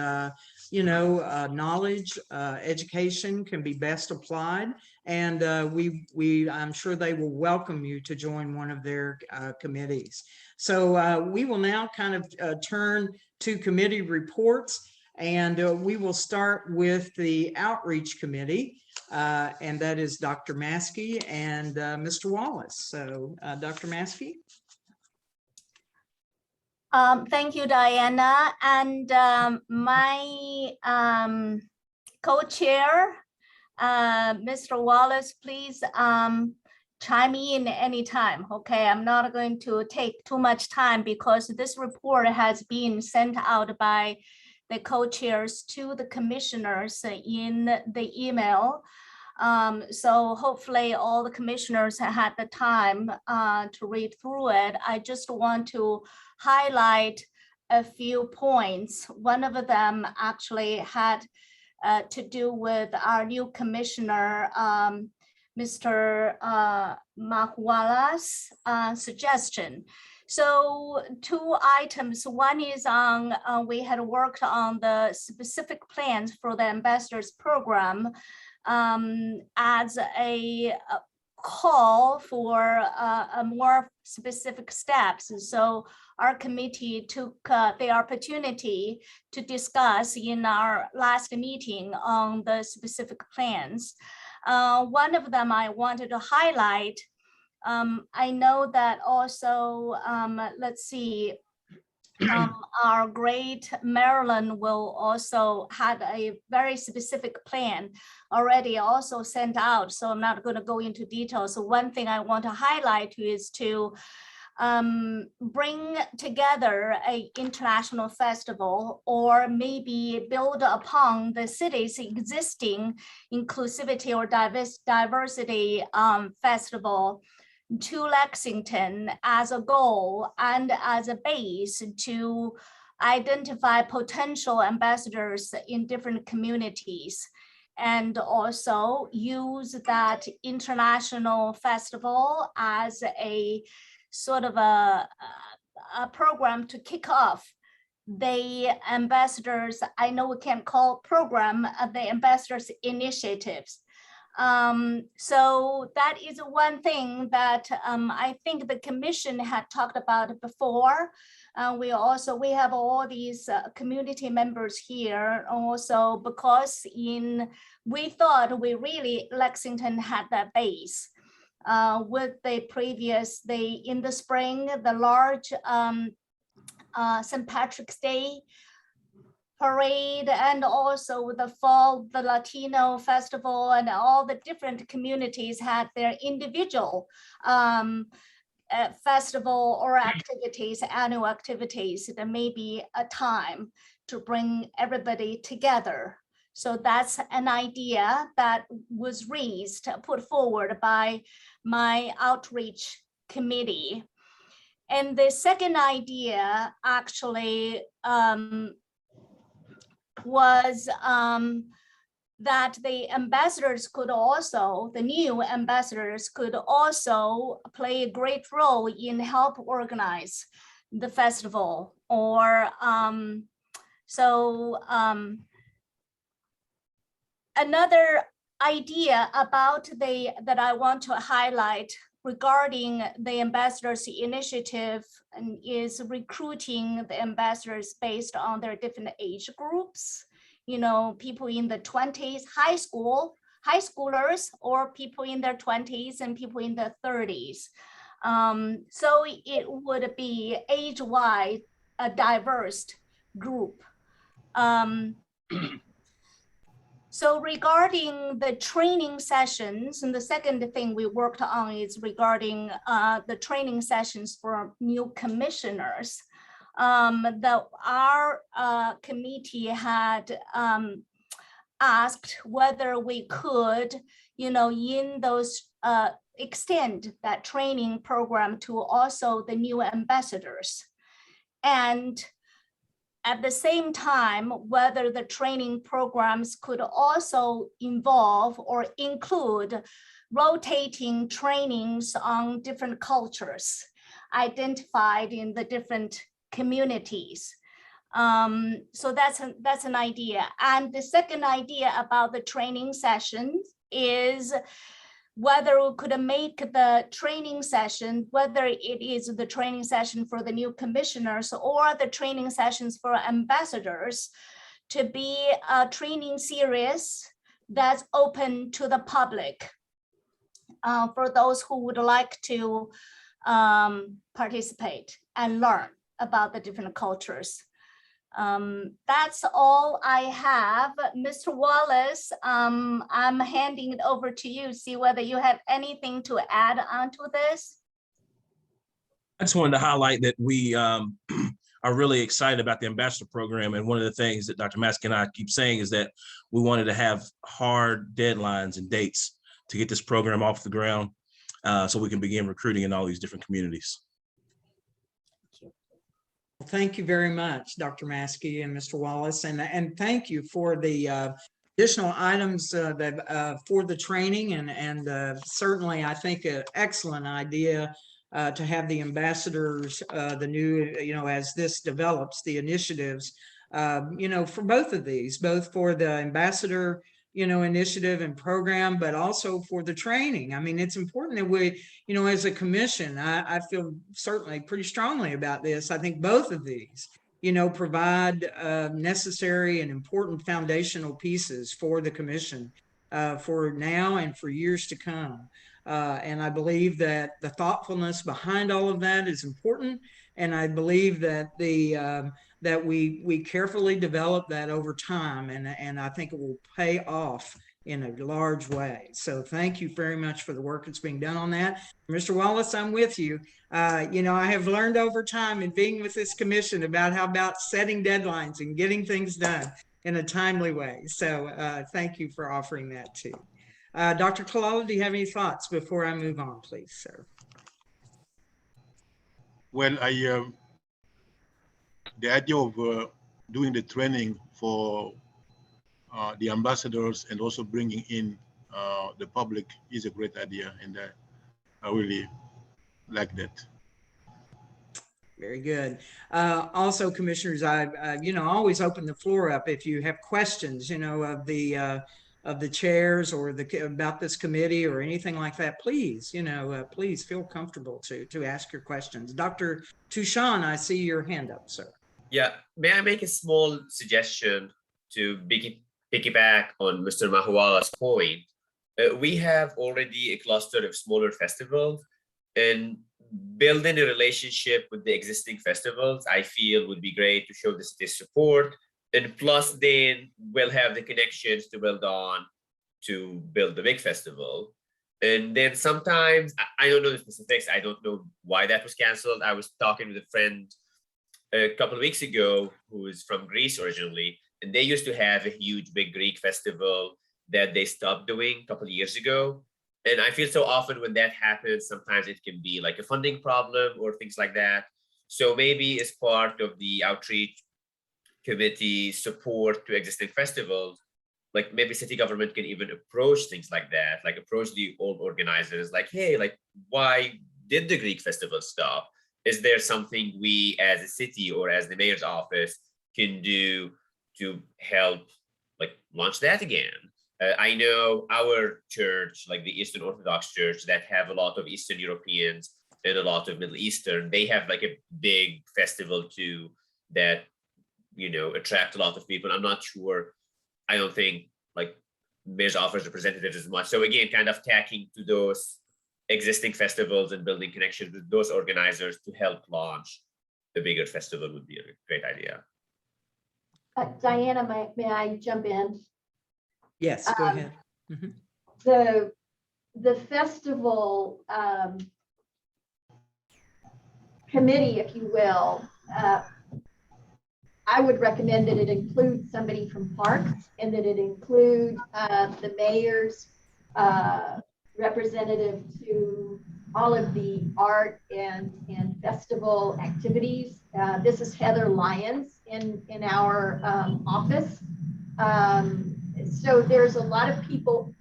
knowledge, education can be best applied. And I'm sure they will welcome you to join one of their committees. So we will now kind of turn to committee reports, and we will start with the Outreach Committee. And that is Dr. Maskey and Mr. Wallace. So Dr. Maskey. Thank you, Diana. And my co-chair, Mr. Wallace, please chime in anytime. Okay, I'm not going to take too much time because this report has been sent out by the co-chairs to the commissioners in the email. So hopefully all the commissioners had the time to read through it. I just want to highlight a few points. One of them actually had to do with our new commissioner, Mr. Mahuala's suggestion. So 2 items. One is on, we had worked on the specific plans for the ambassadors program as a call for a more specific steps. And so our committee took the opportunity to discuss in our last meeting on the specific plans. One of them I wanted to highlight. I know that also, let's see, our great Maryland will also have a very specific plan already also sent out. So I'm not going to go into details. So one thing I want to highlight is to bring together an international festival, or maybe build upon the city's existing inclusivity or diversity festival to Lexington as a goal and as a base to identify potential ambassadors in different communities, and also use that international festival as a sort of a program to kick off the ambassadors. I know we can't call program the ambassadors initiatives. So that is one thing that I think the commission had talked about before. We have all these community members here also, because we thought Lexington had that base with the previous, in the spring, the large St. Patrick's Day parade, and also the Latino festival, and all the different communities had their individual festival or activities, annual activities. There may be a time to bring everybody together. So that's an idea that was raised, put forward by my outreach committee. And the second idea actually was that the ambassadors could also, the new ambassadors could also play a great role in help organize the festival. Or another idea about that I want to highlight regarding the ambassadors initiative is recruiting the ambassadors based on their different age groups. You know, people in the 20s, high schoolers, or people in their 20s and people in their 30s. So it would be age-wide, a diverse group. So regarding the training sessions, and the second thing we worked on is regarding the training sessions for new commissioners. Our committee had asked whether we could, you know, in those extend that training program to also the new ambassadors. And at the same time, whether the training programs could also involve or include rotating trainings on different cultures identified in the different communities. So that's an idea. And the second idea about the training sessions is whether we could make the training session, whether it is the training session for the new commissioners or the training sessions for ambassadors, to be a training series that's open to the public for those who would like to participate and learn about the different cultures. That's all I have. Mr. Wallace, I'm handing it over to you. See whether you have anything to add onto this. I just wanted to highlight that we are really excited about the ambassador program. And one of the things that Dr. Maskey and I keep saying is that we wanted to have hard deadlines and dates to get this program off the ground so we can begin recruiting in all these different communities. Thank you very much, Dr. Maskey and Mr. Wallace, and thank you for the additional items for the training, and certainly I think an excellent idea to have the ambassadors, the new, you know, as this develops, the initiatives, you know, for both of these, both for the ambassador, you know, initiative and program, but also for the training. I mean, it's important that we, you know, as a commission, I feel certainly pretty strongly about this. I think both of these, you know, provide necessary and important foundational pieces for the commission for now and for years to come. And I believe that the thoughtfulness behind all of that is important. And I believe that that we carefully develop that over time, and I think it will pay off in a large way. So thank you very much for the work that's being done on that. Mr. Wallace, I'm with you. You know, I have learned over time in being with this commission about setting deadlines and getting things done in a timely way. So thank you for offering that too. Dr. Kalala, do you have any thoughts before I move on, please, sir? Well, the idea of doing the training for the ambassadors and also bringing in the public is a great idea, and I really like that. Very good. Also, commissioners, I you know, always open the floor up if you have questions, you know, of the chairs or about this committee or anything like that. Please, you know, please feel comfortable to ask your questions. Dr. Tushan, I see your hand up, sir. Yeah, may I make a small suggestion to piggyback on Mr. Mahuala's point? We have already a cluster of smaller festivals, and building a relationship with the existing festivals, I feel would be great to show this support. And plus then we'll have the connections to build on to build the big festival. And then sometimes, I don't know the specifics, I don't know why that was canceled. I was talking with a friend a couple of weeks ago who is from Greece originally, and they used to have a huge big Greek festival that they stopped doing a couple of years ago. And I feel so often when that happens, sometimes it can be like a funding problem or things like that. So maybe as part of the outreach committee support to existing festivals, like maybe city government can even approach things like that, like approach the old organizers, like, hey, like, why did the Greek festival stop? Is there something we as a city or as the mayor's office can do to help like launch that again? I know our church, like the Eastern Orthodox Church, that have a lot of Eastern Europeans and a lot of Middle Eastern, they have like a big festival too that, you know, attract a lot of people. I'm not sure, I don't think like mayor's office representatives as much. So again, kind of tacking to those existing festivals and building connections with those organizers to help launch the bigger festival would be a great idea. Diana, may I jump in? Yes, go ahead. Mhm. The festival committee, if you will, I would recommend that it include somebody from Parks and that it include the mayor's representative to all of the art and festival activities. This is Heather Lyons in our office. So there's a lot of people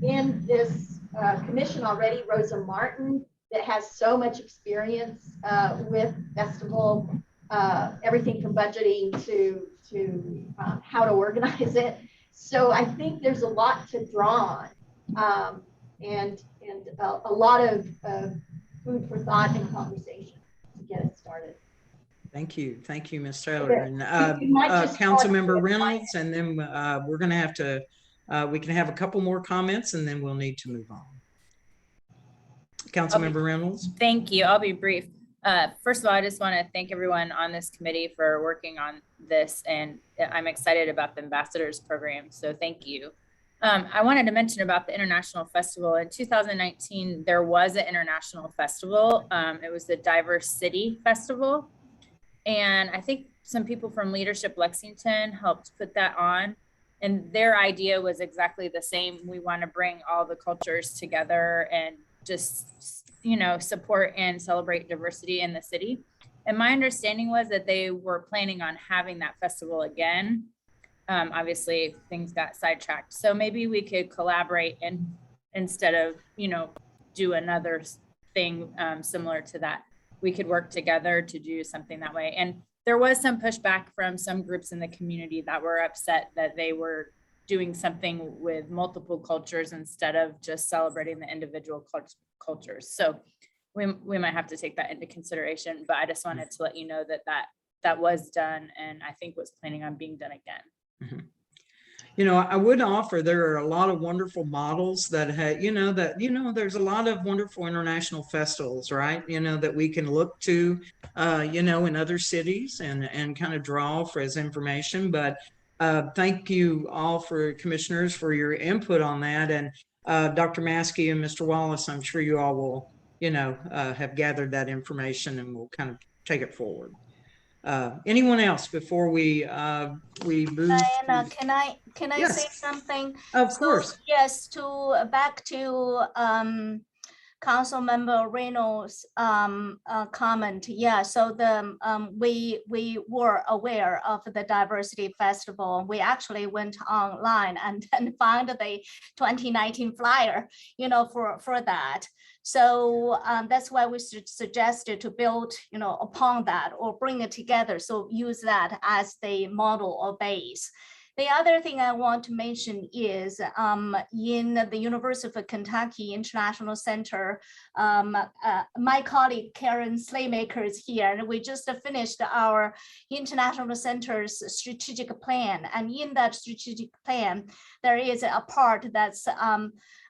in this commission already. Rosa Martin, that has so much experience with festival, everything from budgeting to how to organize it. So I think there's a lot to draw on, and a lot of food for thought and conversation to get it started. Thank you, Ms. Taylor. And just Councilmember Reynolds, and then we're going to have to, we can have a couple more comments and then we'll need to move on. Councilmember Reynolds. Thank you. I'll be brief. First of all, I just want to thank everyone on this committee for working on this, and I'm excited about the ambassadors program. So thank you. I wanted to mention about the International Festival. In 2019, there was an international festival. It was the Diverse City Festival. And I think some people from Leadership Lexington helped put that on. And their idea was exactly the same. We want to bring all the cultures together and just, you know, support and celebrate diversity in the city. And my understanding was that they were planning on having that festival again. Obviously things got sidetracked. So maybe we could collaborate and instead of, you know, do another thing similar to that, we could work together to do something that way. And there was some pushback from some groups in the community that were upset that they were doing something with multiple cultures instead of just celebrating the individual cultures. So we might have to take that into consideration, but I just wanted to let you know that that was done, and I think was planning on being done again. Mm-hmm. You know, I would offer, there are a lot of wonderful models that have, there's a lot of wonderful international festivals, right? You know, that we can look to, in other cities and kind of draw for as information. But thank you all commissioners for your input on that. And Dr. Maskey and Mr. Wallace, I'm sure you all will, have gathered that information and we'll kind of take it forward. Anyone else before we move? Diana, can I Yes. say something? Of course. Yes, back to Councilmember Reynolds' comment. Yeah, so we were aware of the Diversity Festival. We actually went online and found the 2019 flyer, for that. So that's why we suggested to build, upon that or bring it together. So use that as the model or base. The other thing I want to mention is in the University of Kentucky International Center, my colleague Karen Slaymaker is here, and we just finished our International Center's strategic plan. And in that strategic plan, there is a part that's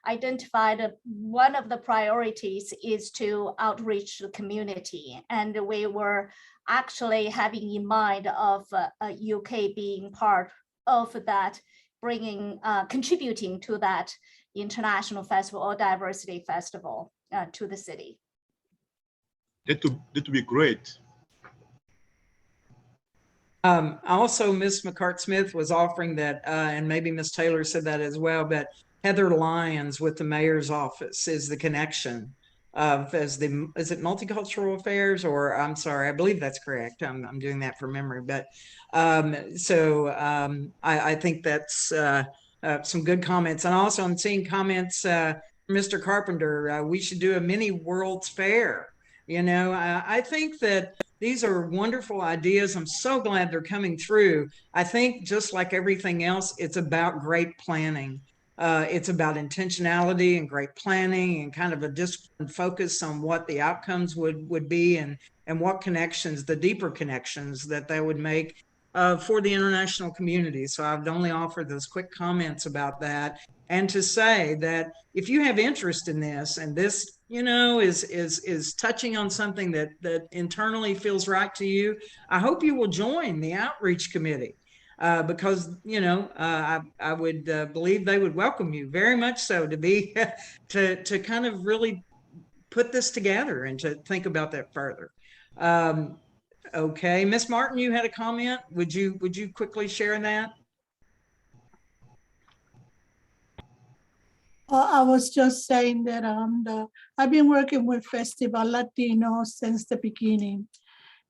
identified. One of the priorities is to outreach the community. And we were actually having in mind of UK being part of that, bringing, contributing to that international festival or diversity festival to the city. That would be great. Also, Ms. McCart-Smith was offering that, and maybe Ms. Taylor said that as well, but Heather Lyons with the mayor's office is the connection of, is it multicultural affairs, or I'm sorry, I believe that's correct. I'm doing that from memory, but I think that's some good comments. And also I'm seeing comments, Mr. Carpenter, we should do a mini World's Fair. You know, I think that these are wonderful ideas. I'm so glad they're coming through. I think just like everything else, it's about great planning. It's about intentionality and great planning and kind of a disciplined focus on what the outcomes would be and what connections, the deeper connections that would make for the international community. So I've only offered those quick comments about that, and to say that if you have interest in this, and this, you know, is touching on something that internally feels right to you, I hope you will join the outreach committee. Because, you know, I would believe they would welcome you very much so to be to kind of really put this together and to think about that further. Okay, Ms. Martin, you had a comment. Would you quickly share that? I was just saying that I've been working with Festival Latino since the beginning.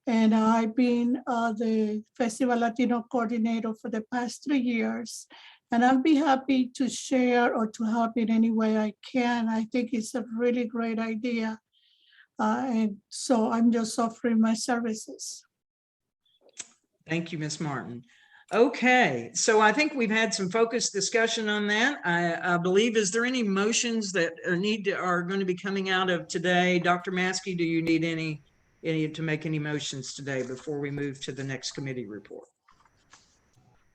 And I've been the Festival Latino coordinator for the past 3 years. And I'll be happy to share or to help in any way I can. I think it's a really great idea. And so I'm just offering my services. Thank you, Ms. Martin. Okay, so I think we've had some focused discussion on that. I believe, is there any motions that are going to be coming out of today? Dr. Maskey, do you need any to make any motions today before we move to the next committee report?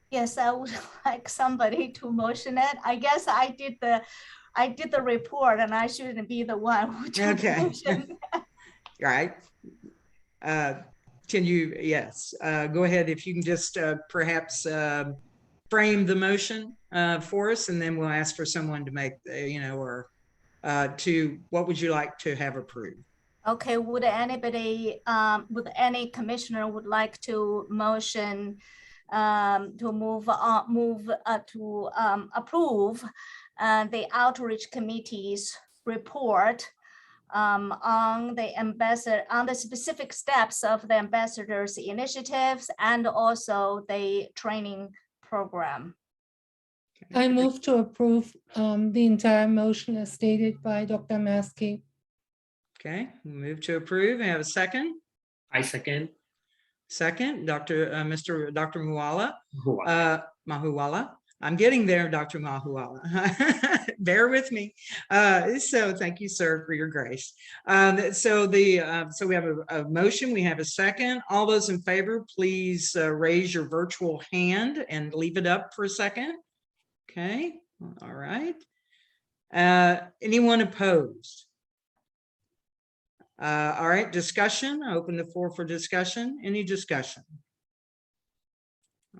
Yes, I would like somebody to motion it. I guess I did the report, and I shouldn't be the one who took the motion. Right. Can you, yes, go ahead. If you can just perhaps frame the motion for us, and then we'll ask for someone to make, you know, or what would you like to have approved? Okay, would anybody, would any commissioner would like to motion to approve the outreach committee's report on the specific steps of the ambassadors' initiatives and also the training program? I move to approve the entire motion as stated by Dr. Maskey. Okay, move to approve. I have a second. I second. Second, Dr. Mahuwala. Mahuwala. I'm getting there, Dr. Mahuwala. Bear with me. So thank you, sir, for your grace. So we have a motion. We have a second. All those in favor, please raise your virtual hand and leave it up for a second. Okay. All right. Anyone opposed? All right, discussion. I open the floor for discussion. Any discussion?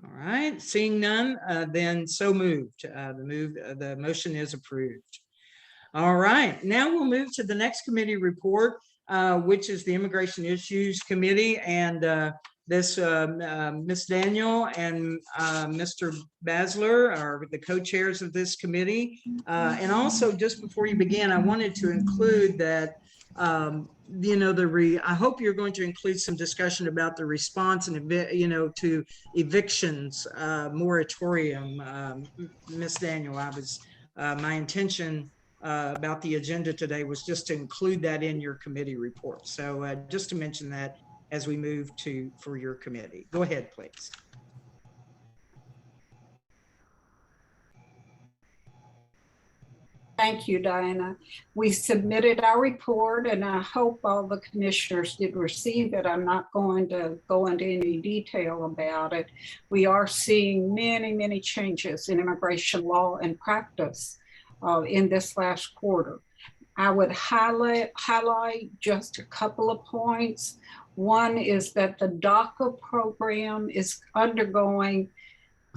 All right, seeing none, then so moved. The motion is approved. All right, now we'll move to the next committee report, which is the Immigration Issues Committee, and this Ms. Daniel and Mr. Basler are the co-chairs of this committee. And also, just before you begin, I wanted to include that you know, I hope you're going to include some discussion about the response and, you know, to evictions moratorium. Ms. Daniel, my intention about the agenda today was just to include that in your committee report. So just to mention that as we move for your committee. Go ahead, please. Thank you, Diana. We submitted our report and I hope all the commissioners did receive it. I'm not going to go into any detail about it. We are seeing many, many changes in immigration law and practice in this last quarter. I would highlight just a couple of points. One is that the DACA program is undergoing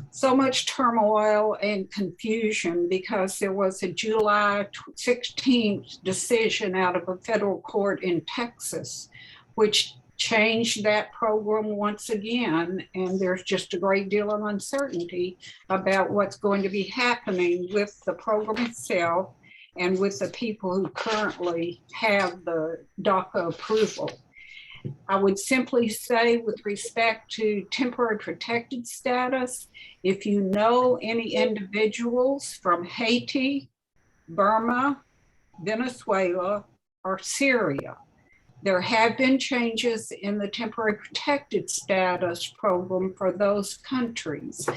so much turmoil and confusion because there was a July 16th decision out of a federal court in Texas, which changed that program once again. And there's just a great deal of uncertainty about what's going to be happening with the program itself and with the people who currently have the DACA approval. I would simply say with respect to temporary protected status, if you know any individuals from Haiti, Burma, Venezuela, or Syria, there have been changes in the temporary protected status program for those countries.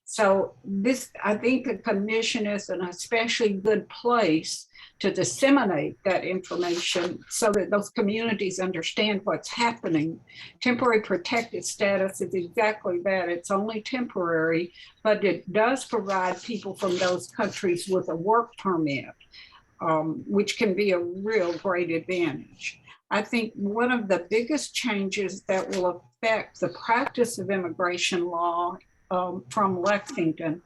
So this, I think the commission is an especially good place to disseminate that information so that those communities understand what's happening. Temporary protected status is exactly that. It's only temporary, but it does provide people from those countries with a work permit, which can be a real great advantage. I think one of the biggest changes that will affect the practice of immigration law from Lexington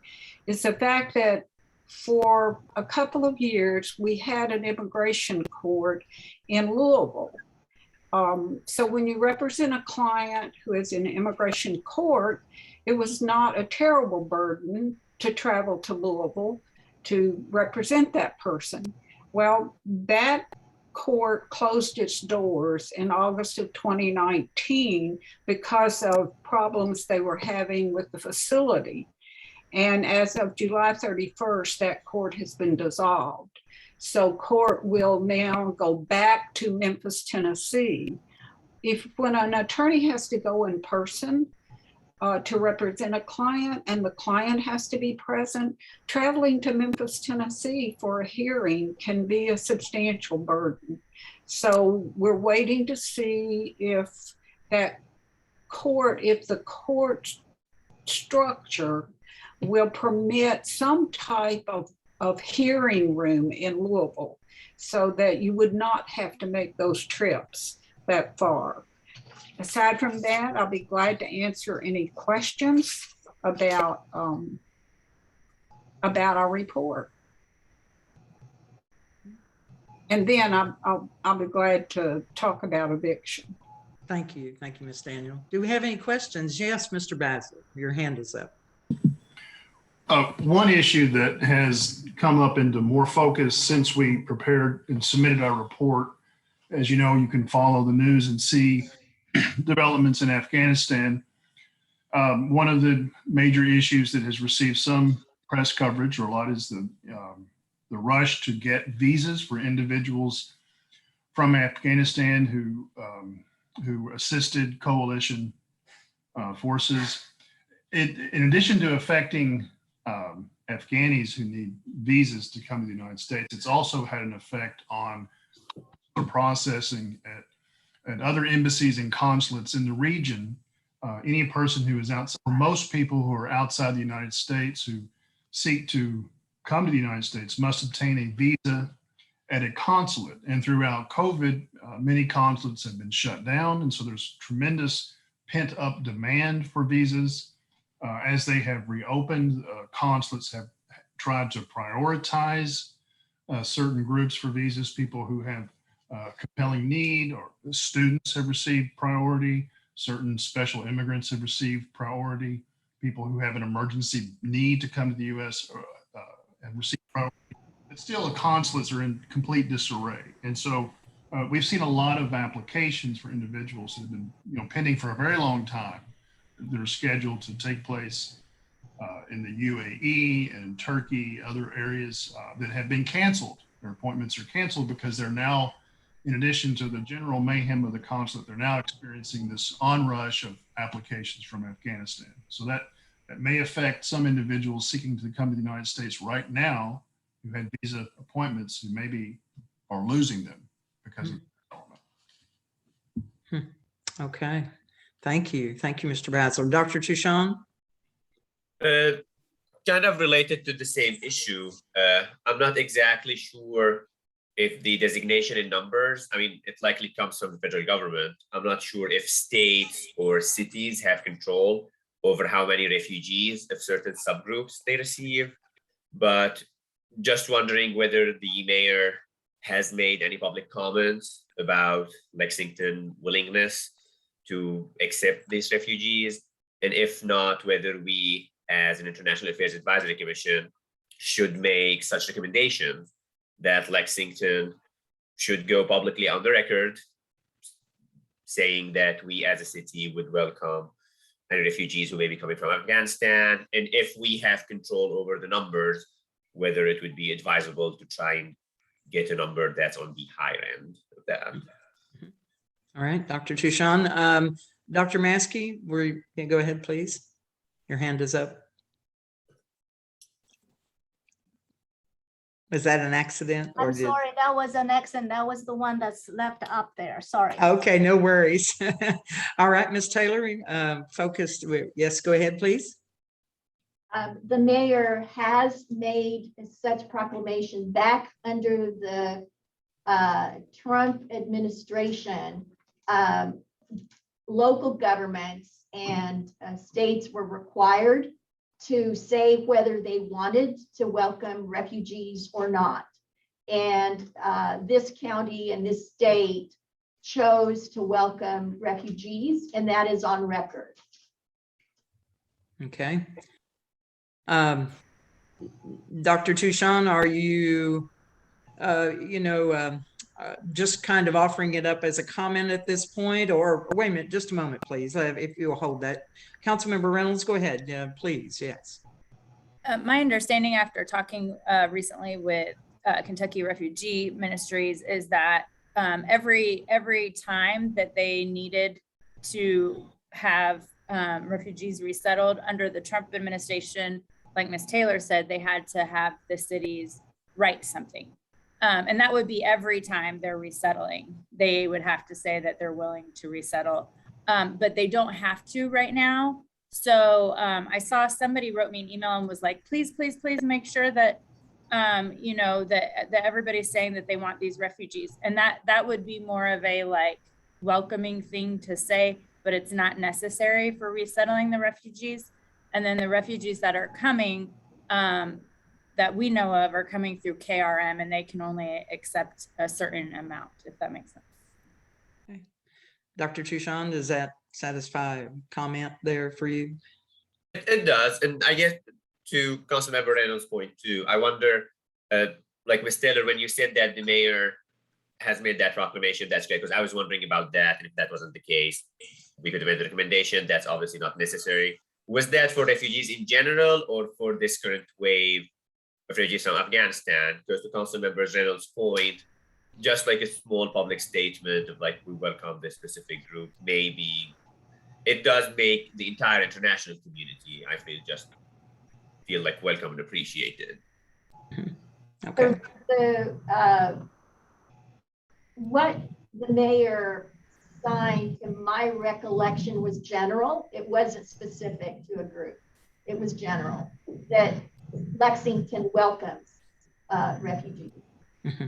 is the fact that for a couple of years, we had an immigration court in Louisville. So when you represent a client who is in immigration court, it was not a terrible burden to travel to Louisville to represent that person. Well, that court closed its doors in August of 2019 because of problems they were having with the facility. And as of July 31st, that court has been dissolved. So court will now go back to Memphis, Tennessee. When an attorney has to go in person to represent a client and the client has to be present, traveling to Memphis, Tennessee for a hearing can be a substantial burden. So we're waiting to see if the court structure will permit some type of hearing room in Louisville so that you would not have to make those trips that far. Aside from that, I'll be glad to answer any questions about our report. And then I'll be glad to talk about eviction. Thank you, Ms. Daniel. Do we have any questions? Yes, Mr. Bassett, your hand is up. One issue that has come up into more focus since we prepared and submitted our report, as you know, you can follow the news and see developments in Afghanistan. One of the major issues that has received some press coverage or a lot is the rush to get visas for individuals from Afghanistan who assisted coalition forces. In addition to affecting Afghanis who need visas to come to the United States, it's also had an effect on the processing at other embassies and consulates in the region. Any person who is outside, or most people who are outside the United States who seek to come to the United States must obtain a visa at a consulate. And throughout COVID, many consulates have been shut down. And so there's tremendous pent up demand for visas. As they have reopened, consulates have tried to prioritize certain groups for visas. People who have compelling need, or students have received priority. Certain special immigrants have received priority. People who have an emergency need to come to the U.S. Have received priority. But still, the consulates are in complete disarray. And so we've seen a lot of applications for individuals that have been pending for a very long time. That are scheduled to take place in the UAE and Turkey, other areas that have been canceled. Their appointments are canceled because they're now, in addition to the general mayhem of the consulate, they're now experiencing this onrush of applications from Afghanistan. So that may affect some individuals seeking to come to the United States right now who had visa appointments who maybe are losing them because of development. Okay. Thank you. Thank you, Mr. Basil. Dr. Tushon? Kind of related to the same issue. I'm not exactly sure if the designation in numbers, I mean, it likely comes from the federal government. I'm not sure if states or cities have control over how many refugees of certain subgroups they receive, but just wondering whether the mayor has made any public comments about Lexington willingness to accept these refugees, and if not, whether we as an International Affairs Advisory Commission should make such recommendations that Lexington should go publicly on the record saying that we as a city would welcome any refugees who may be coming from Afghanistan, and if we have control over the numbers, whether it would be advisable to try and get a number that's on the higher end of that. All right, Dr. Tushon. Dr. Maskey, go ahead, please. Your hand is up. Was that an accident? I'm sorry, that was an accident. That was the one that's left up there. Sorry. Okay, no worries. All right, Ms. Taylor, focused. Yes, go ahead, please. The mayor has made such proclamation back under the Trump administration. Local governments and states were required to say whether they wanted to welcome refugees or not. And this county and this state chose to welcome refugees, and that is on record. Okay. Dr. Tushon, are you, just kind of offering it up as a comment at this point, or wait a minute, just a moment, please, if you'll hold that. Councilmember Reynolds, go ahead, please, yes. My understanding after talking recently with Kentucky Refugee Ministries is that every time that they needed to have refugees resettled under the Trump administration, like Ms. Taylor said, they had to have the cities write something. And that would be every time they're resettling. They would have to say that they're willing to resettle, but they don't have to right now. So I saw somebody wrote me an email and was like, please, please, please make sure that, that everybody's saying that they want these refugees. And that would be more of a like welcoming thing to say, but it's not necessary for resettling the refugees. And then the refugees that are coming, that we know of, are coming through KRM, and they can only accept a certain amount, if that makes sense. Okay. Dr. Tushon, does that satisfy a comment there for you? It does. And I guess to Councilmember Reynolds' point too, I wonder, like Ms. Taylor, when you said that the mayor has made that proclamation, that's great, because I was wondering about that. And if that wasn't the case, we could have made the recommendation. That's obviously not necessary. Was that for refugees in general or for this current wave of refugees from Afghanistan? Because to Councilmember Reynolds' point, just like a small public statement of like, we welcome this specific group, maybe it does make the entire international community, I feel like welcome and appreciated. Okay. What the mayor signed, to my recollection, was general. It wasn't specific to a group. It was general, that Lexington welcomes refugees. Mm-hmm.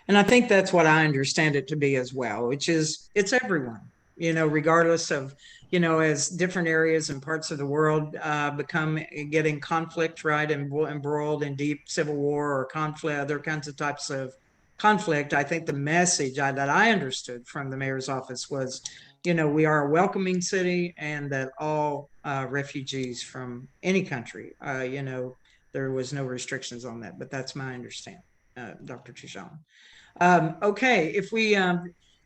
And I think that's what I understand it to be as well, which is it's everyone, regardless of, as different areas and parts of the world get in conflict, right, and embroiled in deep civil war or conflict, other kinds of types of conflict. I think the message that I understood from the mayor's office was, we are a welcoming city, and that all refugees from any country, there was no restrictions on that, but that's my understanding, Dr. Tushon. Okay, if we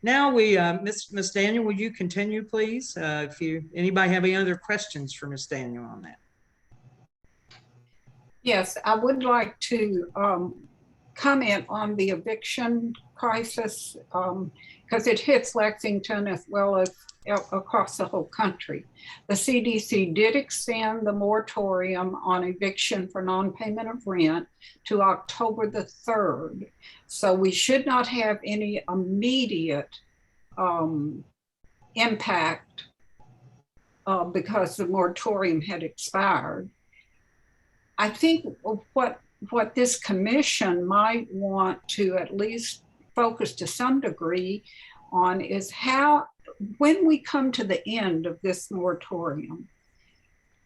now Ms. Daniel, would you continue, please? If anybody have any other questions for Ms. Daniel on that? Yes, I would like to comment on the eviction crisis because it hits Lexington as well as across the whole country. The CDC did extend the moratorium on eviction for non-payment of rent to October the 3rd. So we should not have any immediate impact because the moratorium had expired. I think what this commission might want to at least focus to some degree on is how, when we come to the end of this moratorium,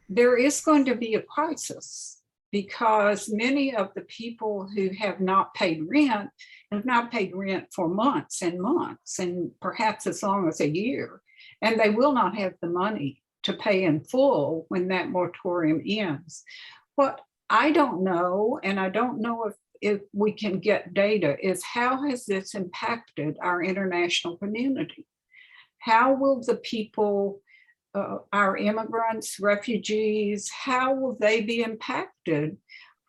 there is going to be a crisis because many of the people who have not paid rent have not paid rent for months and months and perhaps as long as a year, and they will not have the money to pay in full when that moratorium ends. What I don't know, and I don't know if we can get data, is how has this impacted our international community? How will the people, our immigrants, refugees, how will they be impacted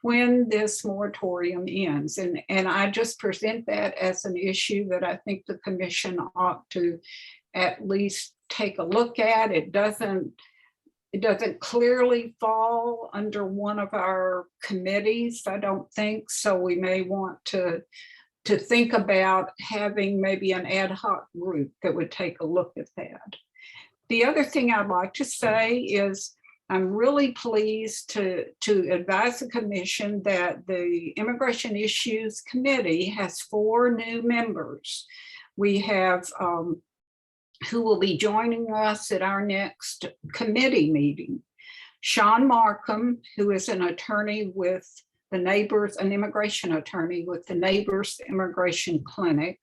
when this moratorium ends? And I just present that as an issue that I think the commission ought to at least take a look at. It doesn't clearly fall under one of our committees, I don't think. So we may want to think about having maybe an ad hoc group that would take a look at that. The other thing I'd like to say is I'm really pleased to advise the commission that the Immigration Issues Committee has 4 new members. We have who will be joining us at our next committee meeting. Sean Markham, who is an attorney with the Neighbors, an immigration attorney with the Neighbors Immigration Clinic.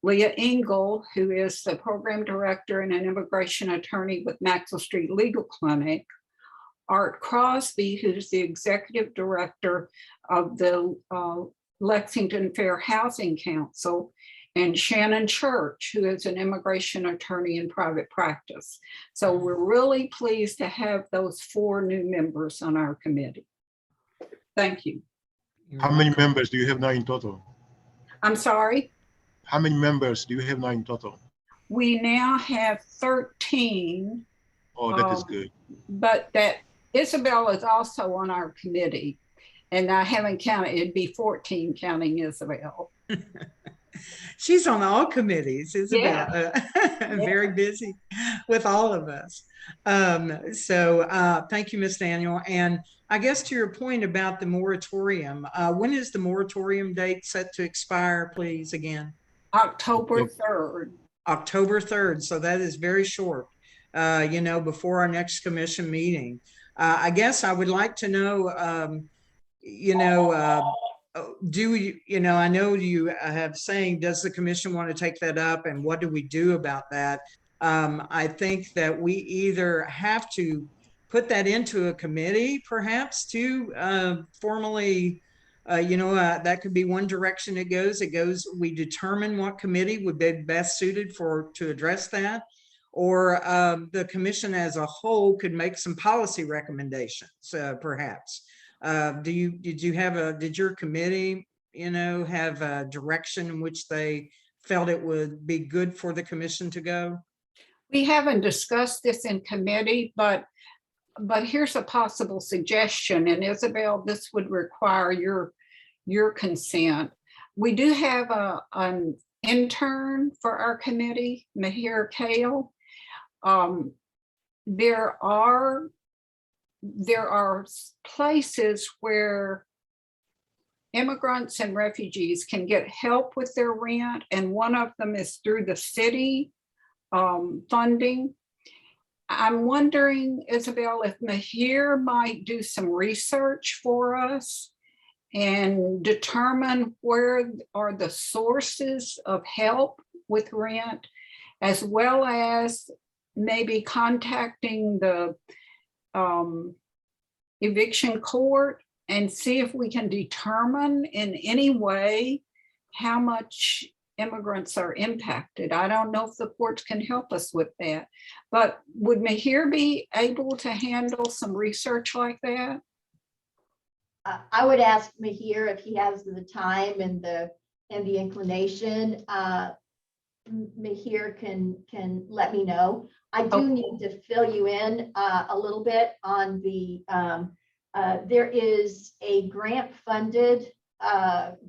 Leah Engel, who is the program director and an immigration attorney with Maxwell Street Legal Clinic. Art Crosby, who's the executive director of the Lexington Fair Housing Council, and Shannon Church, who is an immigration attorney in private practice. So we're really pleased to have those 4 new members on our committee. Thank you. How many members do you have now in total? I'm sorry? How many members do you have now in total? We now have 13. Oh, that is good. But that Isabel is also on our committee, and I haven't counted, it'd be 14 counting Isabel. She's on all committees, Isabel. Yeah. Very busy with all of us. Thank you, Ms. Daniel. And I guess to your point about the moratorium, when is the moratorium date set to expire, please, again? October 3rd. October 3rd. So that is very short, before our next commission meeting. I guess I would like to know, I know you have saying, does the commission want to take that up and what do we do about that? I think that we either have to put that into a committee, perhaps to formally, that could be one direction it goes. We determine what committee would be best suited to address that, or the commission as a whole could make some policy recommendations, perhaps. Did your committee, have a direction in which they felt it would be good for the commission to go? We haven't discussed this in committee, but here's a possible suggestion. And Isabel, this would require your consent. We do have an intern for our committee, Mahir Kale. There are places where immigrants and refugees can get help with their rent, and one of them is through the city funding. I'm wondering, Isabel, if Mahir might do some research for us and determine where are the sources of help with rent, as well as maybe contacting the eviction court and see if we can determine in any way how much immigrants are impacted. I don't know if the courts can help us with that, but would Mahir be able to handle some research like that? I would ask Mahir if he has the time and the inclination. Mahir can let me know. I do need to fill you in a little bit on the, there is a grant-funded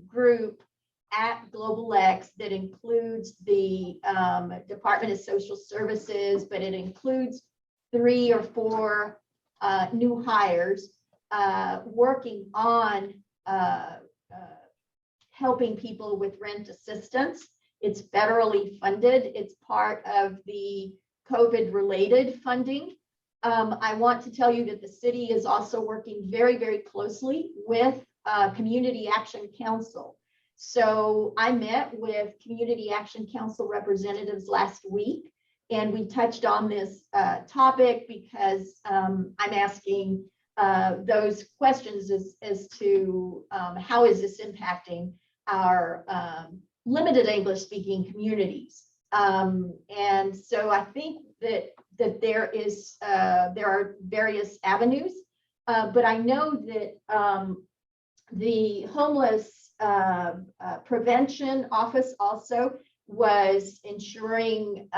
group at Global X that includes the Department of Social Services, but it includes 3 or 4 new hires working on helping people with rent assistance. It's federally funded. It's part of the COVID-related funding. I want to tell you that the city is also working very, very closely with Community Action Council. So I met with Community Action Council representatives last week, and we touched on this topic because I'm asking those questions as to how is this impacting our limited English speaking communities. And so I think that there are various avenues, but I know that the homeless prevention office also was ensuring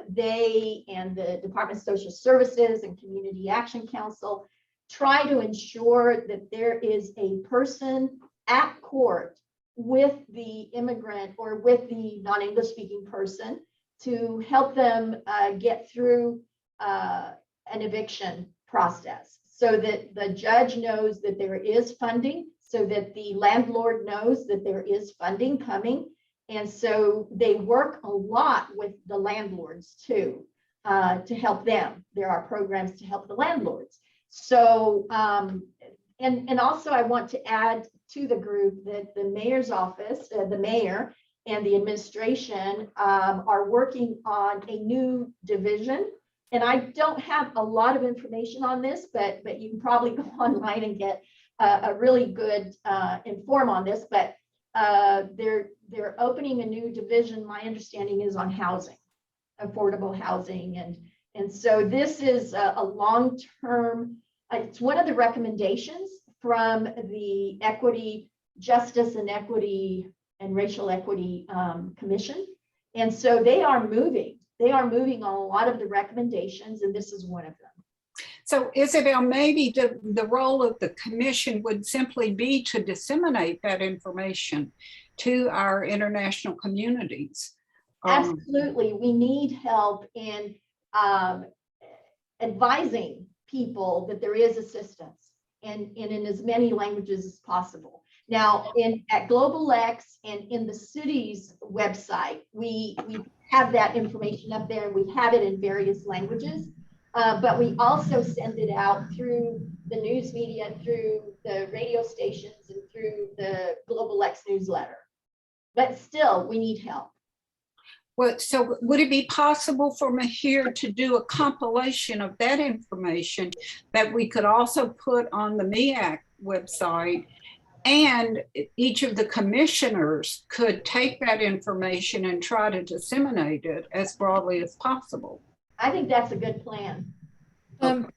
they and the Department of Social Services and Community Action Council try to ensure that there is a person at court with the immigrant or with the non-English speaking person to help them get through an eviction process, so that the judge knows that there is funding, so that the landlord knows that there is funding coming. And so they work a lot with the landlords too, to help them. There are programs to help the landlords. So, and also I want to add to the group that the mayor's office, the mayor and the administration are working on a new division. And I don't have a lot of information on this, but you can probably go online and get a really good inform on this. But they're opening a new division. My understanding is on housing, affordable housing, and so this is a long-term. It's one of the recommendations from the Equity, Justice and Equity and Racial Equity Commission. And so they are moving on a lot of the recommendations, and this is one of them. So Isabel, maybe the role of the commission would simply be to disseminate that information to our international communities. Absolutely, we need help in advising people that there is assistance and in as many languages as possible. Now, at Global X and in the city's website, we have that information up there, and we have it in various languages, but we also send it out through the news media, through the radio stations, and through the Global X newsletter. But still, we need help. Well, so would it be possible for Mahir to do a compilation of that information that we could also put on the MEAC website, and each of the commissioners could take that information and try to disseminate it as broadly as possible? I think that's a good plan.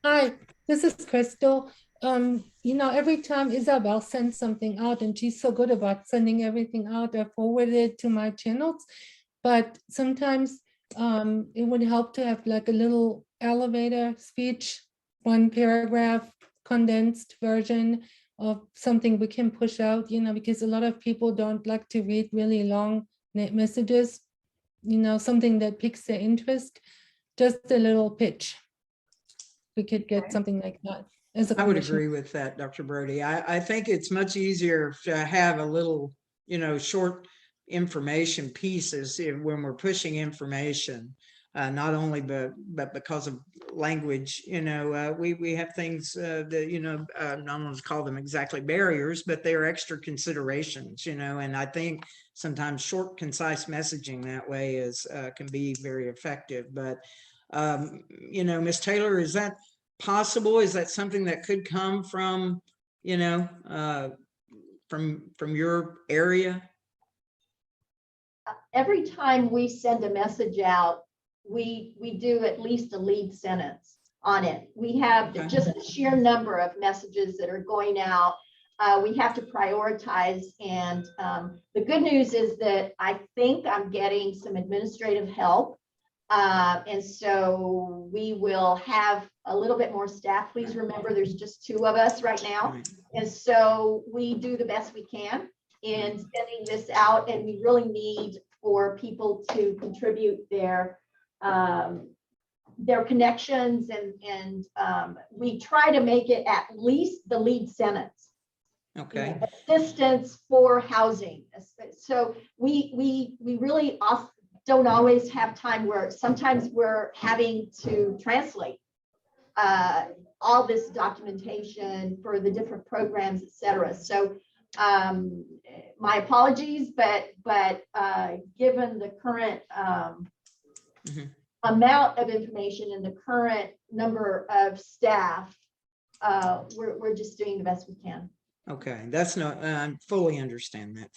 Hi, this is Crystal. You know, every time Isabel sends something out, and she's so good about sending everything out, I forward it to my channels. But sometimes it would help to have like a little elevator speech, 1 paragraph, condensed version of something we can push out, you know, because a lot of people don't like to read really long messages, you know, something that piques their interest, just a little pitch. We could get something like that. I would agree with that, Dr. Brody. I think it's much easier to have a little, you know, short information pieces when we're pushing information, not only but because of language. You know, we have things that, you know, I don't want to call them exactly barriers, but they're extra considerations, you know, and I think sometimes short, concise messaging that way is can be very effective. But you know, Ms. Taylor, is that possible? Is that something that could come from, you know, from your area? Every time we send a message out, we do at least a lead sentence on it. We have just the sheer number of messages that are going out. we have to prioritize. And the good news is that I think I'm getting some administrative help. And so we will have a little bit more staff. Please remember, there's just 2 of us right now. And so we do the best we can in sending this out. And we really need for people to contribute their connections. And we try to make it at least the lead sentence. Okay. Assistance for housing. So we really don't always have time, where sometimes we're having to translate all this documentation for the different programs, et cetera. So my apologies, but given the current amount of information and the current number of staff, we're just doing the best we can. Okay, that's not, I fully understand that.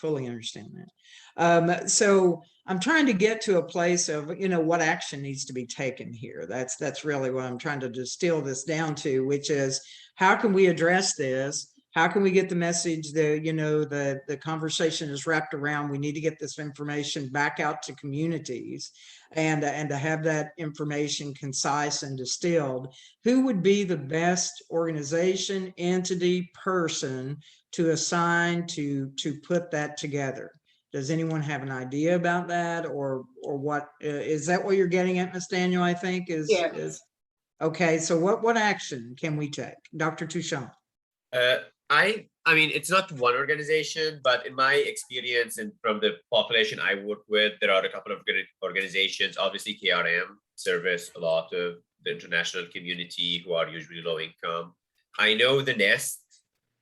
So I'm trying to get to a place of, you know, what action needs to be taken here. That's really what I'm trying to distill this down to, which is how can we address this? How can we get the message that, you know, the conversation is wrapped around, we need to get this information back out to communities and to have that information concise and distilled. Who would be the best organization, entity, person to assign to put that together? Does anyone have an idea about that, or what? Is that what you're getting at, Ms. Daniel, I think is? Yes. Is okay, so what action can we take? Dr. Touchon. I mean, it's not one organization, but in my experience and from the population I work with, there are a couple of good organizations. Obviously, KRM service a lot of the international community who are usually low income. I know the Nest,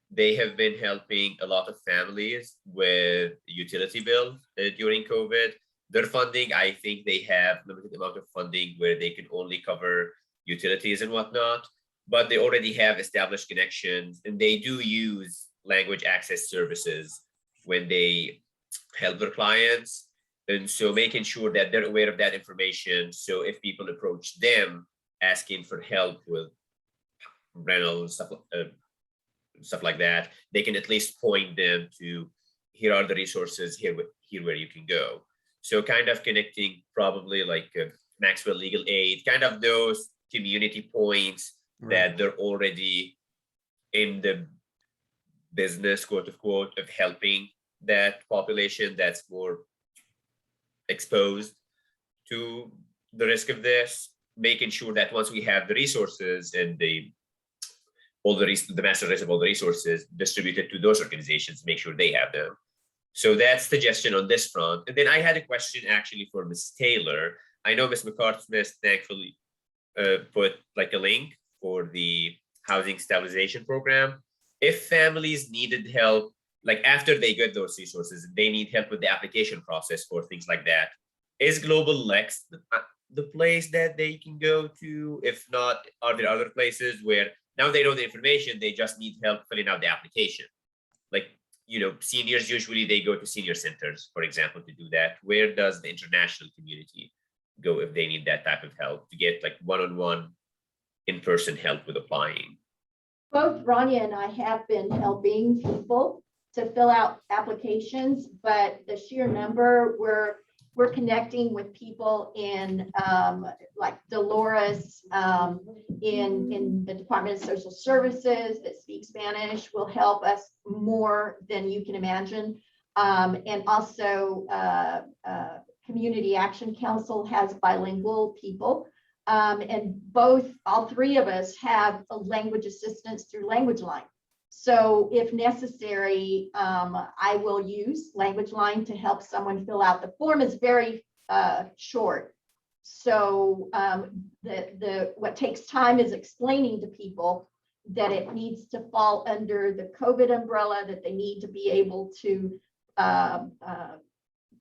they have been helping a lot of families with utility bill during COVID. Their funding, I think they have limited amount of funding where they can only cover utilities and whatnot, but they already have established connections and they do use language access services when they help their clients. And so making sure that they're aware of that information. So if people approach them asking for help with rental stuff like that, they can at least point them to, here are the resources, here where you can go. So kind of connecting probably like Maxwell Legal Aid, kind of those community points that they're already in the business, quote unquote, of helping that population that's more exposed to the risk of this, making sure that once we have the resources and the master list of all the resources distributed to those organizations, make sure they have them. So that's suggestion on this front. And then I had a question actually for Ms. Taylor. I know Ms. McCarthy-Smith thankfully put like a link for the housing stabilization program. If families needed help, like after they get those resources, they need help with the application process for things like that. Is Global Lex the place that they can go to? If not, are there other places where now they know the information, they just need help filling out the application? Like, you know, seniors, usually they go to senior centers, for example, to do that. Where does the international community go if they need that type of help to get like one-on-one in-person help with applying? Both Rania and I have been helping people to fill out applications, but the sheer number, we're connecting with people in like Dolores in the Department of Social Services that speak Spanish will help us more than you can imagine. And also Community Action Council has bilingual people. And all three of us have a language assistance through Language Line. So if necessary, I will use Language Line to help someone fill out. The form is very short. So what takes time is explaining to people that it needs to fall under the COVID umbrella, that they need to be able to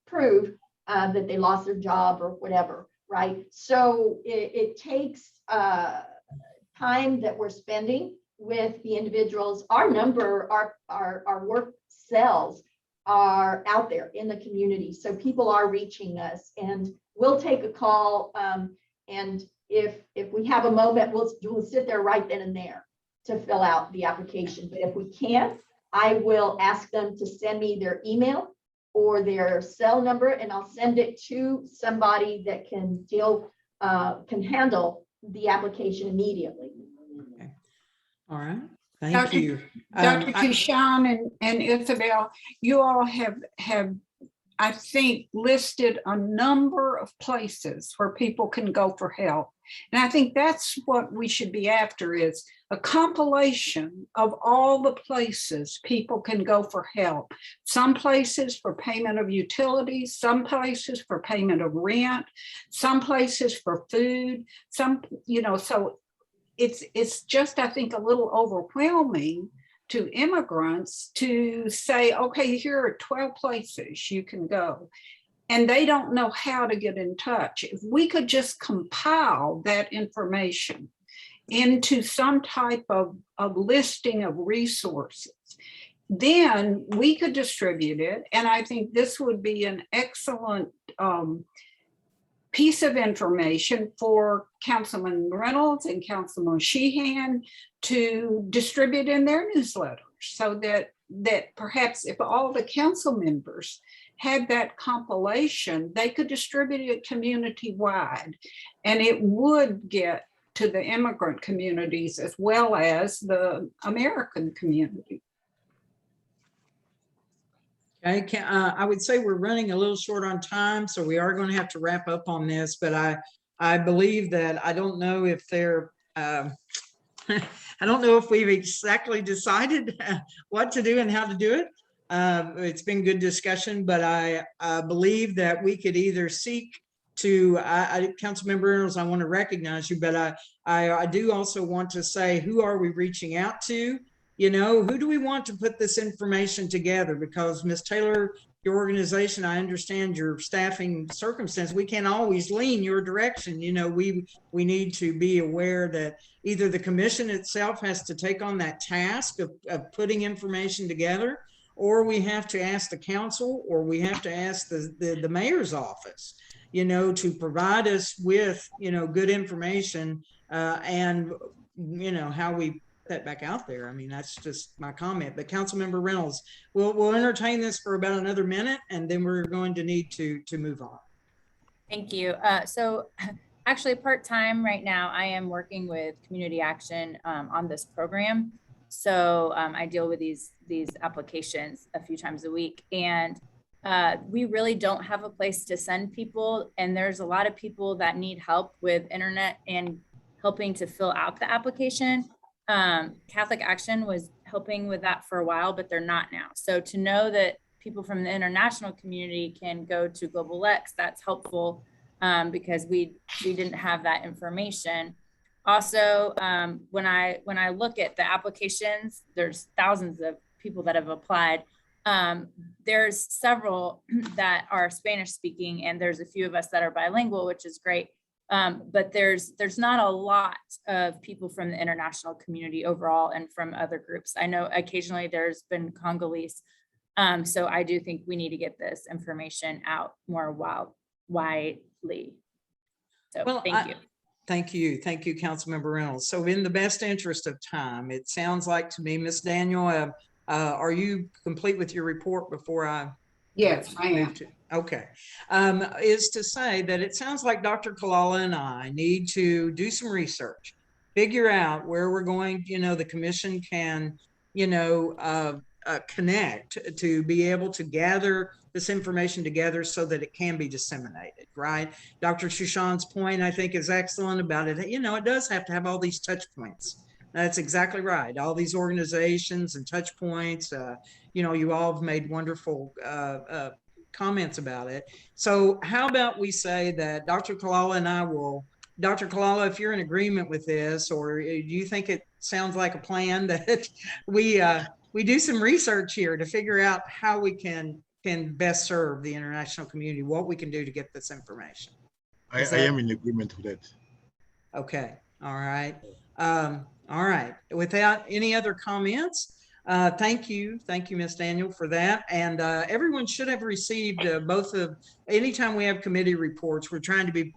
prove that they lost their job or whatever, right? So it takes time that we're spending with the individuals. Our work cells are out there in the community. So people are reaching us and we'll take a call. And if we have a moment, we'll sit there right then and there to fill out the application. But if we can't, I will ask them to send me their email or their cell number, and I'll send it to somebody that can handle the application immediately. Okay. All right. Thank Dr. you. Dr. Tushan and Isabel, you all have, I think, listed a number of places where people can go for help. And I think that's what we should be after, is a compilation of all the places people can go for help. Some places for payment of utilities, some places for payment of rent, some places for food, some, so it's just, I think, a little overwhelming to immigrants to say, okay, here are 12 places you can go, and they don't know how to get in touch. If we could just compile that information into some type of listing of resources, then we could distribute it. And I think this would be an excellent piece of information for Councilman Reynolds and Councilman Sheehan to distribute in their newsletters, so that perhaps if all the council members had that compilation, they could distribute it community-wide, and it would get to the immigrant communities as well as the American community. Okay, I would say we're running a little short on time, so we are going to have to wrap up on this, but I believe that, I don't know if they're, I don't know if we've exactly decided what to do and how to do it. It's been good discussion, but I believe that we could either seek to, Councilmember Reynolds, I want to recognize you, but I do also want to say, who are we reaching out to? Who do we want to put this information together? Because Ms. Taylor, your organization, I understand your staffing circumstance. We can't always lean your direction. We need to be aware that either the commission itself has to take on that task of putting information together, or we have to ask the council, or we have to ask the mayor's office, to provide us with, good information and, how we that back out there. I mean, that's just my comment. But Councilmember Reynolds, we'll entertain this for about another minute, and then we're going to need to move on. Thank you. So actually part-time right now, I am working with Community Action on this program. So I deal with these applications a few times a week, and we really don't have a place to send people. And there's a lot of people that need help with internet and helping to fill out the application. Catholic Action was helping with that for a while, but they're not now. So to know that people from the international community can go to Global Lex, that's helpful because we didn't have that information. Also, when I look at the applications, there's thousands of people that have applied. There's several that are Spanish speaking, and there's a few of us that are bilingual, which is great. But there's not a lot of people from the international community overall and from other groups. I know occasionally there's been Congolese. So I do think we need to get this information out more widely. So well, thank you. Thank you. Thank you, Councilmember Reynolds. So in the best interest of time, it sounds like to me, Ms. Daniel, are you complete with your report before I? Yes, I am. Okay. Is to say that it sounds like Dr. Kalala and I need to do some research, figure out where we're going, the commission can, connect to be able to gather this information together so that it can be disseminated, right? Dr. Shushan's point, I think, is excellent about it. It does have to have all these touch points. That's exactly right. All these organizations and touch points, you all have made wonderful comments about it. So how about we say that Dr. Kalala and I will, Dr. Kalala, if you're in agreement with this, or do you think it sounds like a plan that we do some research here to figure out how we can best serve the international community, what we can do to get this information? I am in agreement with that. Okay. All right. All right. Without any other comments, thank you, Ms. Daniel, for that. And everyone should have received both of, anytime we have committee reports, we're trying to be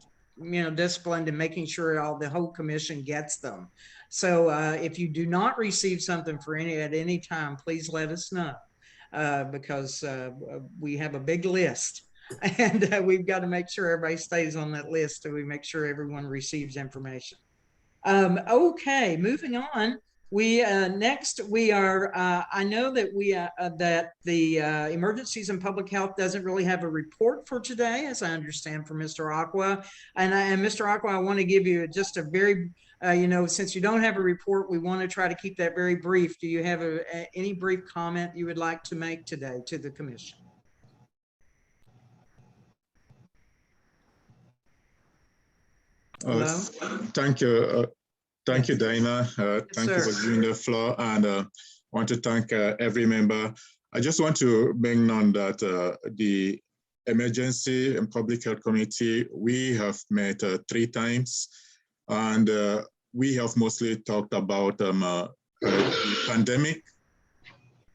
disciplined in making sure the whole commission gets them. So if you do not receive something at any time, please let us know, because we have a big list, and we've got to make sure everybody stays on that list, so we make sure everyone receives information. Okay, moving on. Next we are, I know that that the Emergencies and Public Health doesn't really have a report for today, as I understand from Mr. Aqua. And Mr. Aqua, I want to give you just a very, since you don't have a report, we want to try to keep that very brief. Do you have any brief comment you would like to make today to the commission? Hello? Thank you. Thank you, Dinah. Thank you for giving the floor, and want to thank every member. I just want to make known that the Emergency and Public Health Committee, we have met 3 times, and we have mostly talked about the pandemic,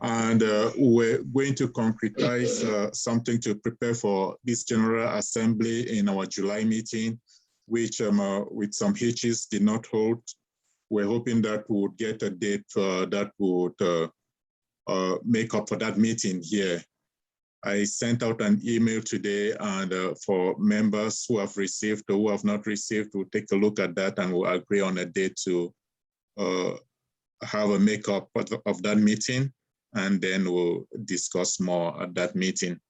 and we're going to concretize something to prepare for this General Assembly in our July meeting, which with some hitches did not hold. We're hoping that we would get a date that would make up for that meeting here. I sent out an email today, and for members who have received or who have not received, we'll take a look at that and we'll agree on a date to have a makeup of that meeting, and then we'll discuss more at that meeting.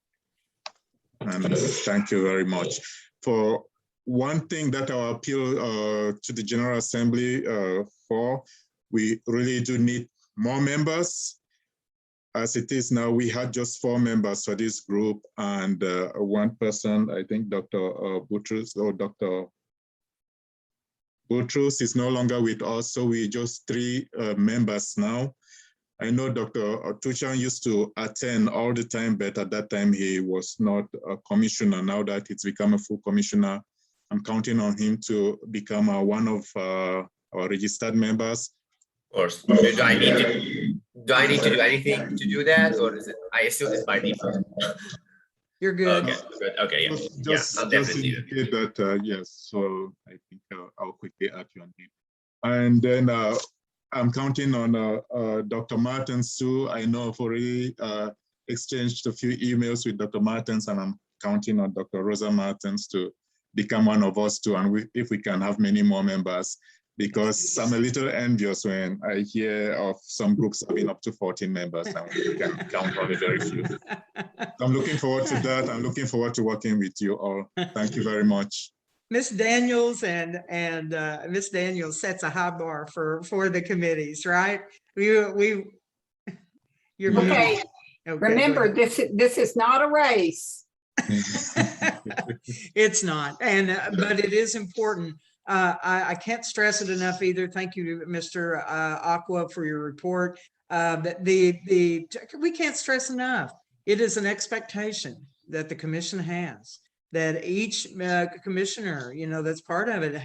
And thank you very much. For one thing that I'll appeal to the General Assembly for, we really do need more members. As it is now, we had just 4 members for this group, and one person, I think Dr. Boutrous or Dr. Boutrous is no longer with us, so we just 3 members now. I know Dr. Tuchan used to attend all the time, but at that time he was not a commissioner. Now that he's become a full commissioner, I'm counting on him to become one of our registered members. Of course. Do I need to do anything to do that, or is it? I assume it's by default. You're good. Okay, good. Okay, yeah. I'll definitely do that. Yes. So I think I'll quickly add you on him, and then I'm counting on Dr. Martins too. I know I've already exchanged a few emails with Dr. Martins, and I'm counting on Dr. Rosa Martins to become one of us too, and if we can have many more members, because I'm a little envious when I hear of some groups having up to 14 members, and we can count only very few. I'm looking forward to that. I'm looking forward to working with you all. Thank you very much. Miss Daniels and Miss Daniels sets a high bar for the committees, right? You're okay. Remember, this is not a race. It's not, but it is important. I can't stress it enough either. Thank you, Mr. Aqua, for your report. We can't stress enough. It is an expectation that the commission has, that each commissioner, that's part of it,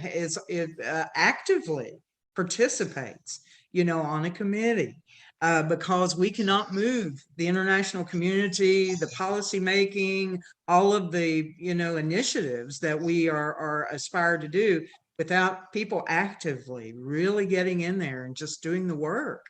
actively participates, on a committee. Because we cannot move the international community, the policy making, all of the initiatives that we are aspired to do without people actively really getting in there and just doing the work.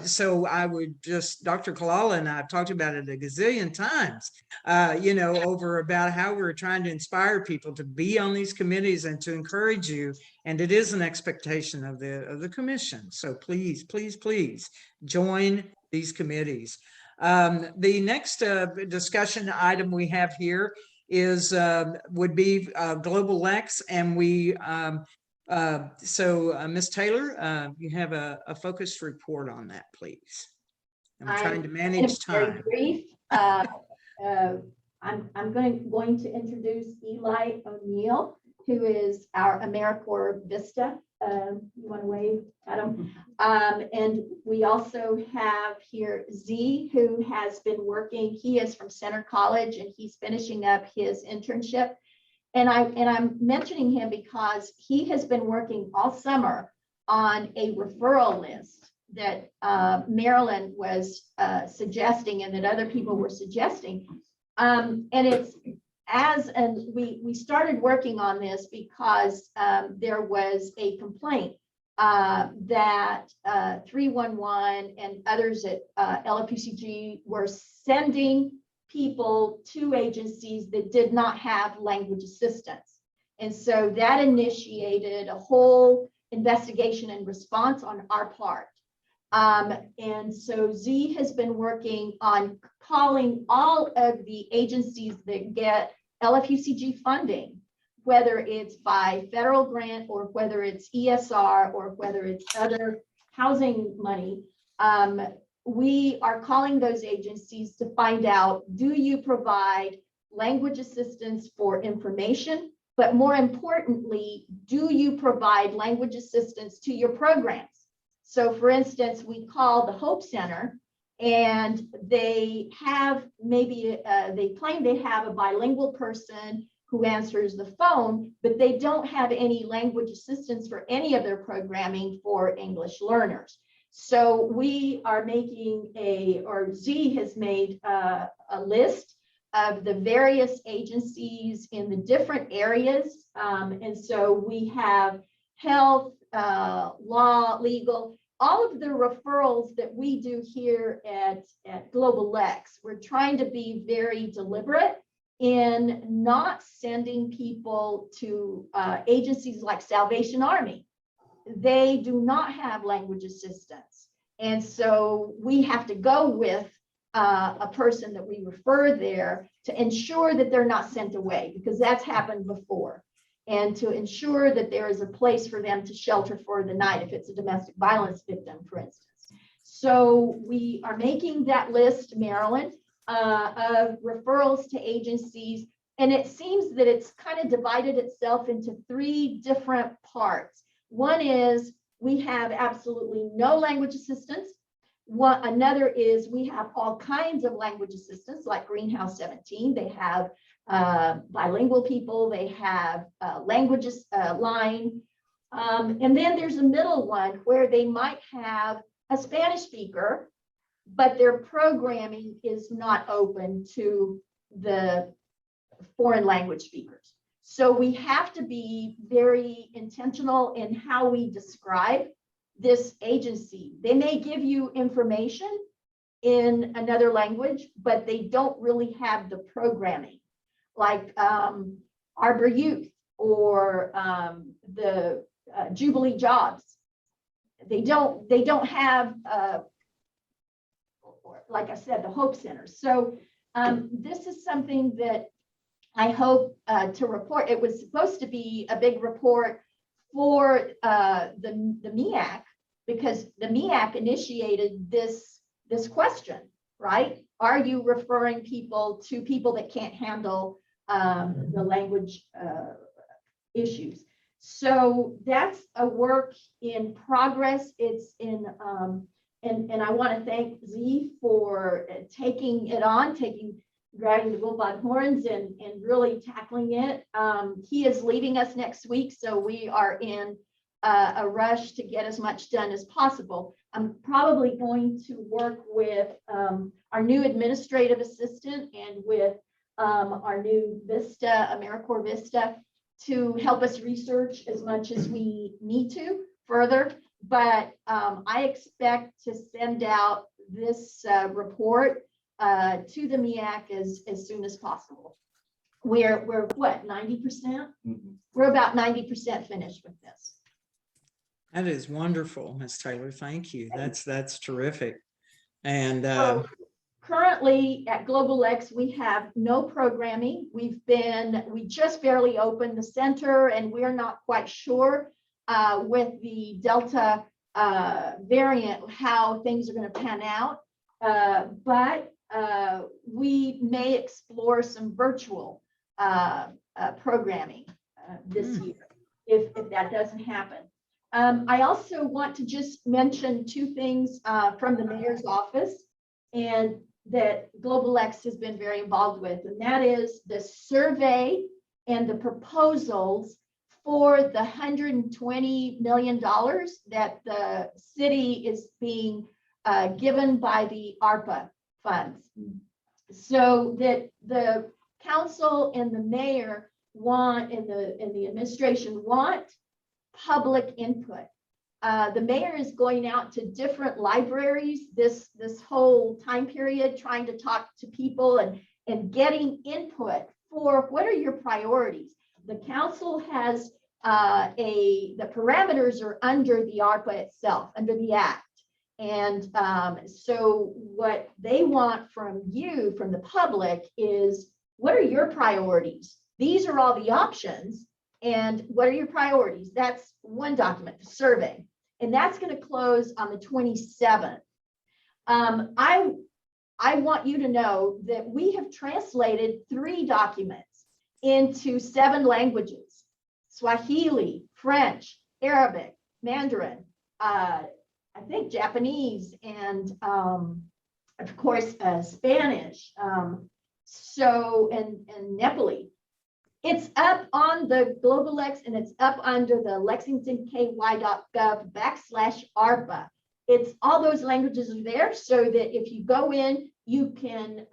So I would just, Dr. Kalala and I have talked about it a gazillion times, over about how we're trying to inspire people to be on these committees and to encourage you. And it is an expectation of the commission. So please, please, please join these committees. The next discussion item we have here is would be Global Lex, and we Ms. Taylor, you have a focused report on that, please. I'm trying to manage time. Very brief. I'm going to introduce Eli O'Neill, who is our AmeriCorps Vista. You want to wave at him? And we also have here Z, who has been working. He is from Center College, and he's finishing up his internship. And I'm mentioning him because he has been working all summer on a referral list that Marilyn was suggesting, and that other people were suggesting. And we started working on this because there was a complaint that 311 and others at LFUCG were sending people to agencies that did not have language assistance. And so that initiated a whole investigation and response on our part. And so Z has been working on calling all of the agencies that get LFUCG funding, whether it's by federal grant or whether it's ESR or whether it's other housing money. We are calling those agencies to find out, do you provide language assistance for information? But more importantly, do you provide language assistance to your programs? So for instance, we call the Hope Center and they have maybe, they claim they have a bilingual person who answers the phone, but they don't have any language assistance for any of their programming for English learners. So we are making or Z has made a list of the various agencies in the different areas. And so we have health, law, legal, all of the referrals that we do here at Global Lex. We're trying to be very deliberate in not sending people to agencies like Salvation Army. They do not have language assistance. And so we have to go with a person that we refer there to ensure that they're not sent away, because that's happened before. And to ensure that there is a place for them to shelter for the night if it's a domestic violence victim, for instance. So we are making that list, Marilyn, of referrals to agencies. And it seems that it's kind of divided itself into three different parts. One is we have absolutely no language assistance. Another is we have all kinds of language assistance, like Greenhouse 17. They have bilingual people, they have languages line. And then there's a middle one where they might have a Spanish speaker, but their programming is not open to the foreign language speakers. So we have to be very intentional in how we describe this agency. They may give you information in another language, but they don't really have the programming, like Arbor Youth or the Jubilee Jobs. They don't have, like I said, the Hope Center. So this is something that I hope to report. It was supposed to be a big report for the MEAC, because the MEAC initiated this question, right? Are you referring people to people that can't handle the language issues? So that's a work in progress. It's in, and I want to thank Z for taking it on, grabbing the bull by the horns and really tackling it. He is leaving us next week, so we are in a rush to get as much done as possible. I'm probably going to work with our new administrative assistant and with our new Vista, AmeriCorps Vista, to help us research as much as we need to further. But I expect to send out this report to the MEAC as soon as possible. We're what, 90%? Mm-hmm. We're about 90% finished with this. That is wonderful, Ms. Taylor. Thank you. That's terrific. And currently at Global Lex, we have no programming. We just barely opened the center, and we're not quite sure with the Delta variant how things are going to pan out. But we may explore some virtual programming this year if that doesn't happen. I also want to just mention two things from the mayor's office and that Global Lex has been very involved with, and that is the survey and the proposals for the $120 million that the city is being given by the ARPA funds. So that the council and the mayor want, and the administration want public input. The mayor is going out to different libraries this whole time period, trying to talk to people and getting input for what are your priorities. The council has the parameters are under the ARPA itself, under the act. And so what they want from you, from the public, is what are your priorities? These are all the options. And what are your priorities? That's one document, the survey. And that's going to close on the 27th. I want you to know that we have translated 3 documents into 7 languages: Swahili, French, Arabic, Mandarin, I think Japanese, and of course Spanish, and Nepali. It's up on the GlobalX, and it's up under the lexingtonky.gov/ARPA. It's all those languages are there, so that if you go in, you can,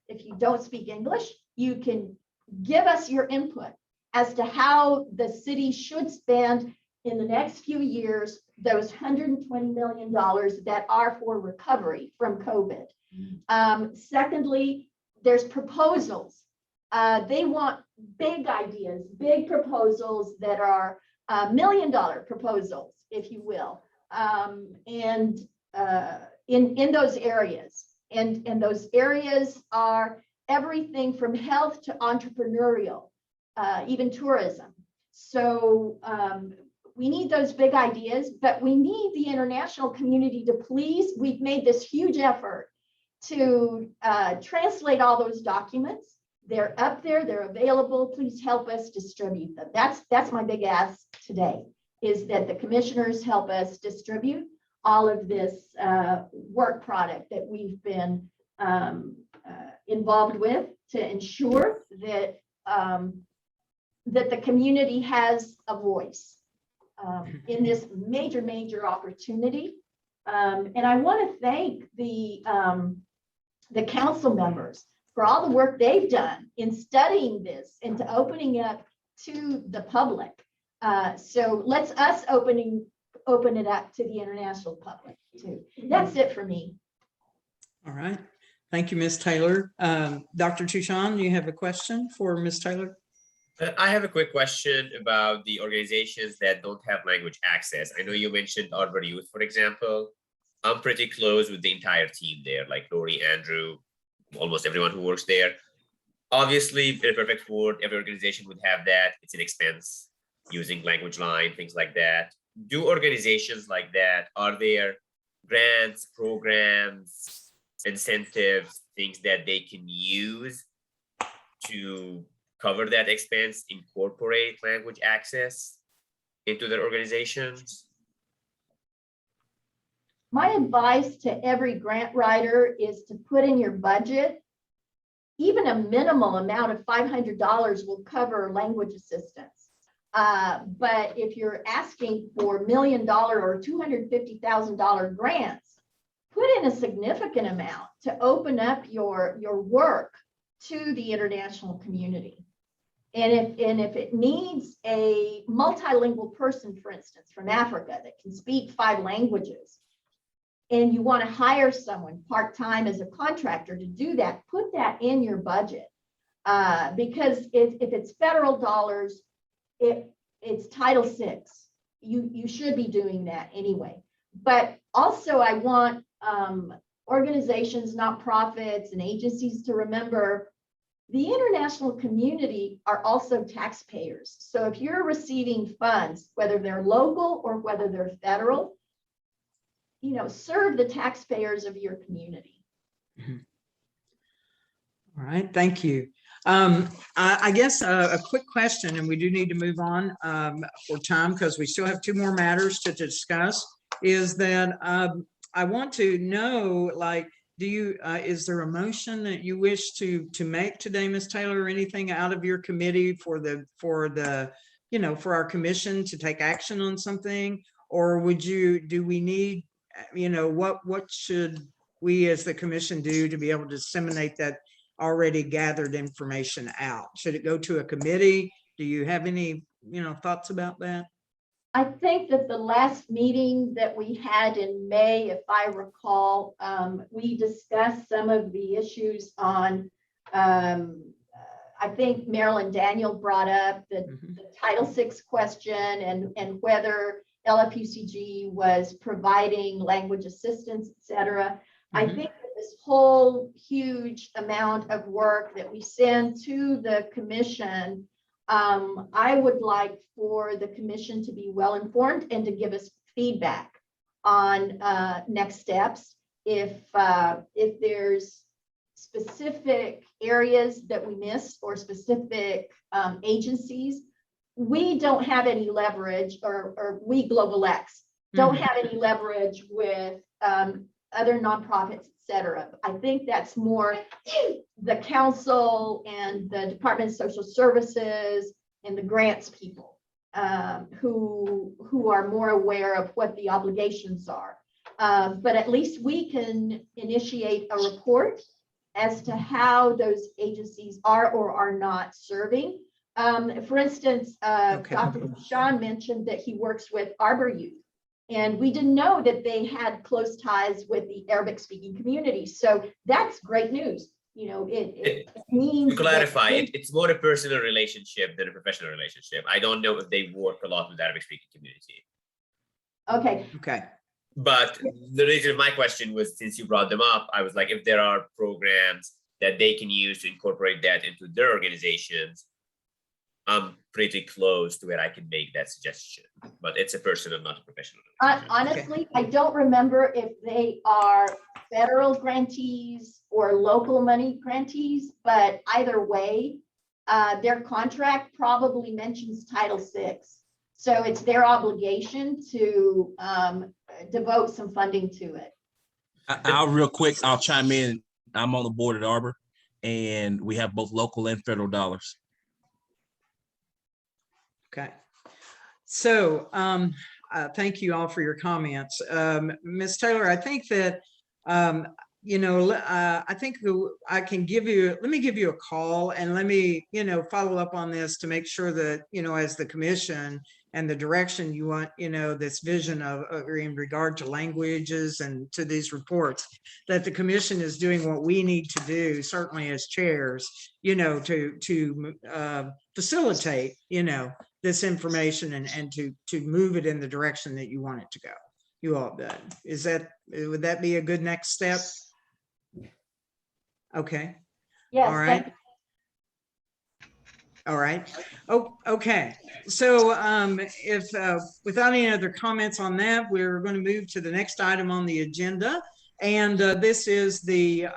if you don't speak English, you can give us your input as to how the city should spend in the next few years those $120 million that are for recovery from COVID. Secondly, there's proposals. They want big ideas, big proposals that are $1 million proposals, if you will, and in those areas. And those areas are everything from health to entrepreneurial, even tourism. So we need those big ideas, but we need the international community to please. We've made this huge effort to translate all those documents. They're up there, they're available. Please help us distribute them. That's my big ask today, is that the commissioners help us distribute all of this work product that we've been involved with to ensure that that the community has a voice in this major opportunity. And I want to thank the council members for all the work they've done in studying this and to opening up to the public. So let's us open it up to the international public too. That's it for me. All right. Thank you, Ms. Taylor. Dr. Tucson, you have a question for Ms. Taylor? I have a quick question about the organizations that don't have language access. I know you mentioned Arbor Youth, for example. I'm pretty close with the entire team there, like Lori, Andrew, almost everyone who works there. Obviously, in a perfect world, every organization would have that. It's an expense using language line, things like that. Do organizations like that, are there grants, programs, incentives, things that they can use to cover that expense, incorporate language access into their organizations? My advice to every grant writer is to put in your budget, even a minimal amount of $500 will cover language assistance. But if you're asking for $1 million or $250,000 grants, put in a significant amount to open up your work to the international community. And if it needs a multilingual person, for instance, from Africa that can speak 5 languages, and you want to hire someone part-time as a contractor to do that, put that in your budget. Because if it's federal dollars, it's Title VI. You should be doing that anyway. But also I want organizations, nonprofits, and agencies to remember the international community are also taxpayers. So if you're receiving funds, whether they're local or whether they're federal, you know, serve the taxpayers of your community. All right, thank you. I guess a quick question, and we do need to move on for time because we still have 2 more matters to discuss, is that I want to know, like, do you, is there a motion that you wish to make today, Ms. Taylor, or anything out of your committee for the, you know, for our commission to take action on something? Or would you, do we need, you know, what should we as the commission do to be able to disseminate that already gathered information out? Should it go to a committee? Do you have any, thoughts about that? I think that the last meeting that we had in May, if I recall, we discussed some of the issues on, I think Marilyn Daniel brought up the Title VI question and whether LFUCG was providing language assistance, et cetera. I think that this whole huge amount of work that we send to the commission, I would like for the commission to be well informed and to give us feedback on next steps. If there's specific areas that we missed or specific agencies, we don't have any leverage, or we Global X don't have any leverage with other nonprofits, et cetera. I think that's more the council and the Department of Social Services and the grants people who are more aware of what the obligations are. But at least we can initiate a report as to how those agencies are or are not serving. For instance, Dr. Sean mentioned that he works with Arbor Youth, and we didn't know that they had close ties with the Arabic speaking community. So that's great news. It means, to clarify, it's more a personal relationship than a professional relationship. I don't know if they work a lot with the Arabic speaking community. Okay. But the reason my question was, since you brought them up, I was like, if there are programs that they can use to incorporate that into their organizations, I'm pretty close to where I can make that suggestion, but it's a personal, not a professional. Honestly, I don't remember if they are federal grantees or local money grantees, but either way, their contract probably mentions Title VI. So it's their obligation to devote some funding to it. I'll chime in. I'm on the board at Arbor, and we have both local and federal dollars. Okay. So thank you all for your comments. Ms. Taylor, I think that, I think I can give you, let me give you a call and let me, follow up on this to make sure that, as the commission and the direction you want, this vision of in regard to languages and to these reports, that the commission is doing what we need to do, certainly as chairs, to facilitate, this information and to move it in the direction that you want it to go. You all done. Would that be a good next step? Okay. Yes. All right. All right. Oh, okay. So if without any other comments on that, we're going to move to the next item on the agenda. And this is the,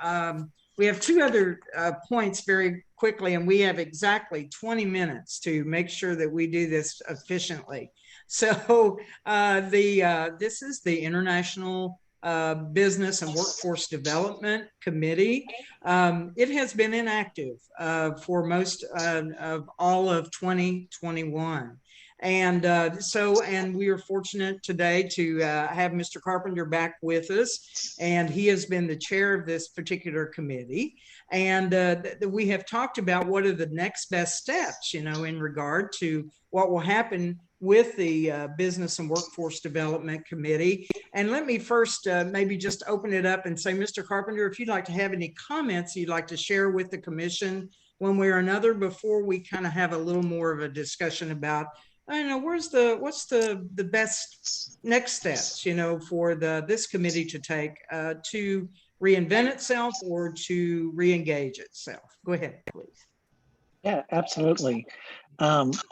we have two other points very quickly, and we have exactly 20 minutes to make sure that we do this efficiently. So this is the International Business and Workforce Development Committee. It has been inactive for most of all of 2021. And we are fortunate today to have Mr. Carpenter back with us, and he has been the chair of this particular committee. And we have talked about what are the next best steps, in regard to what will happen with the Business and Workforce Development Committee. And let me first maybe just open it up and say, Mr. Carpenter, if you'd like to have any comments you'd like to share with the commission one way or another before we kind of have a little more of a discussion about, I don't know, what's the best next steps, for this committee to take to reinvent itself or to re-engage itself. Go ahead, please. Yeah, absolutely.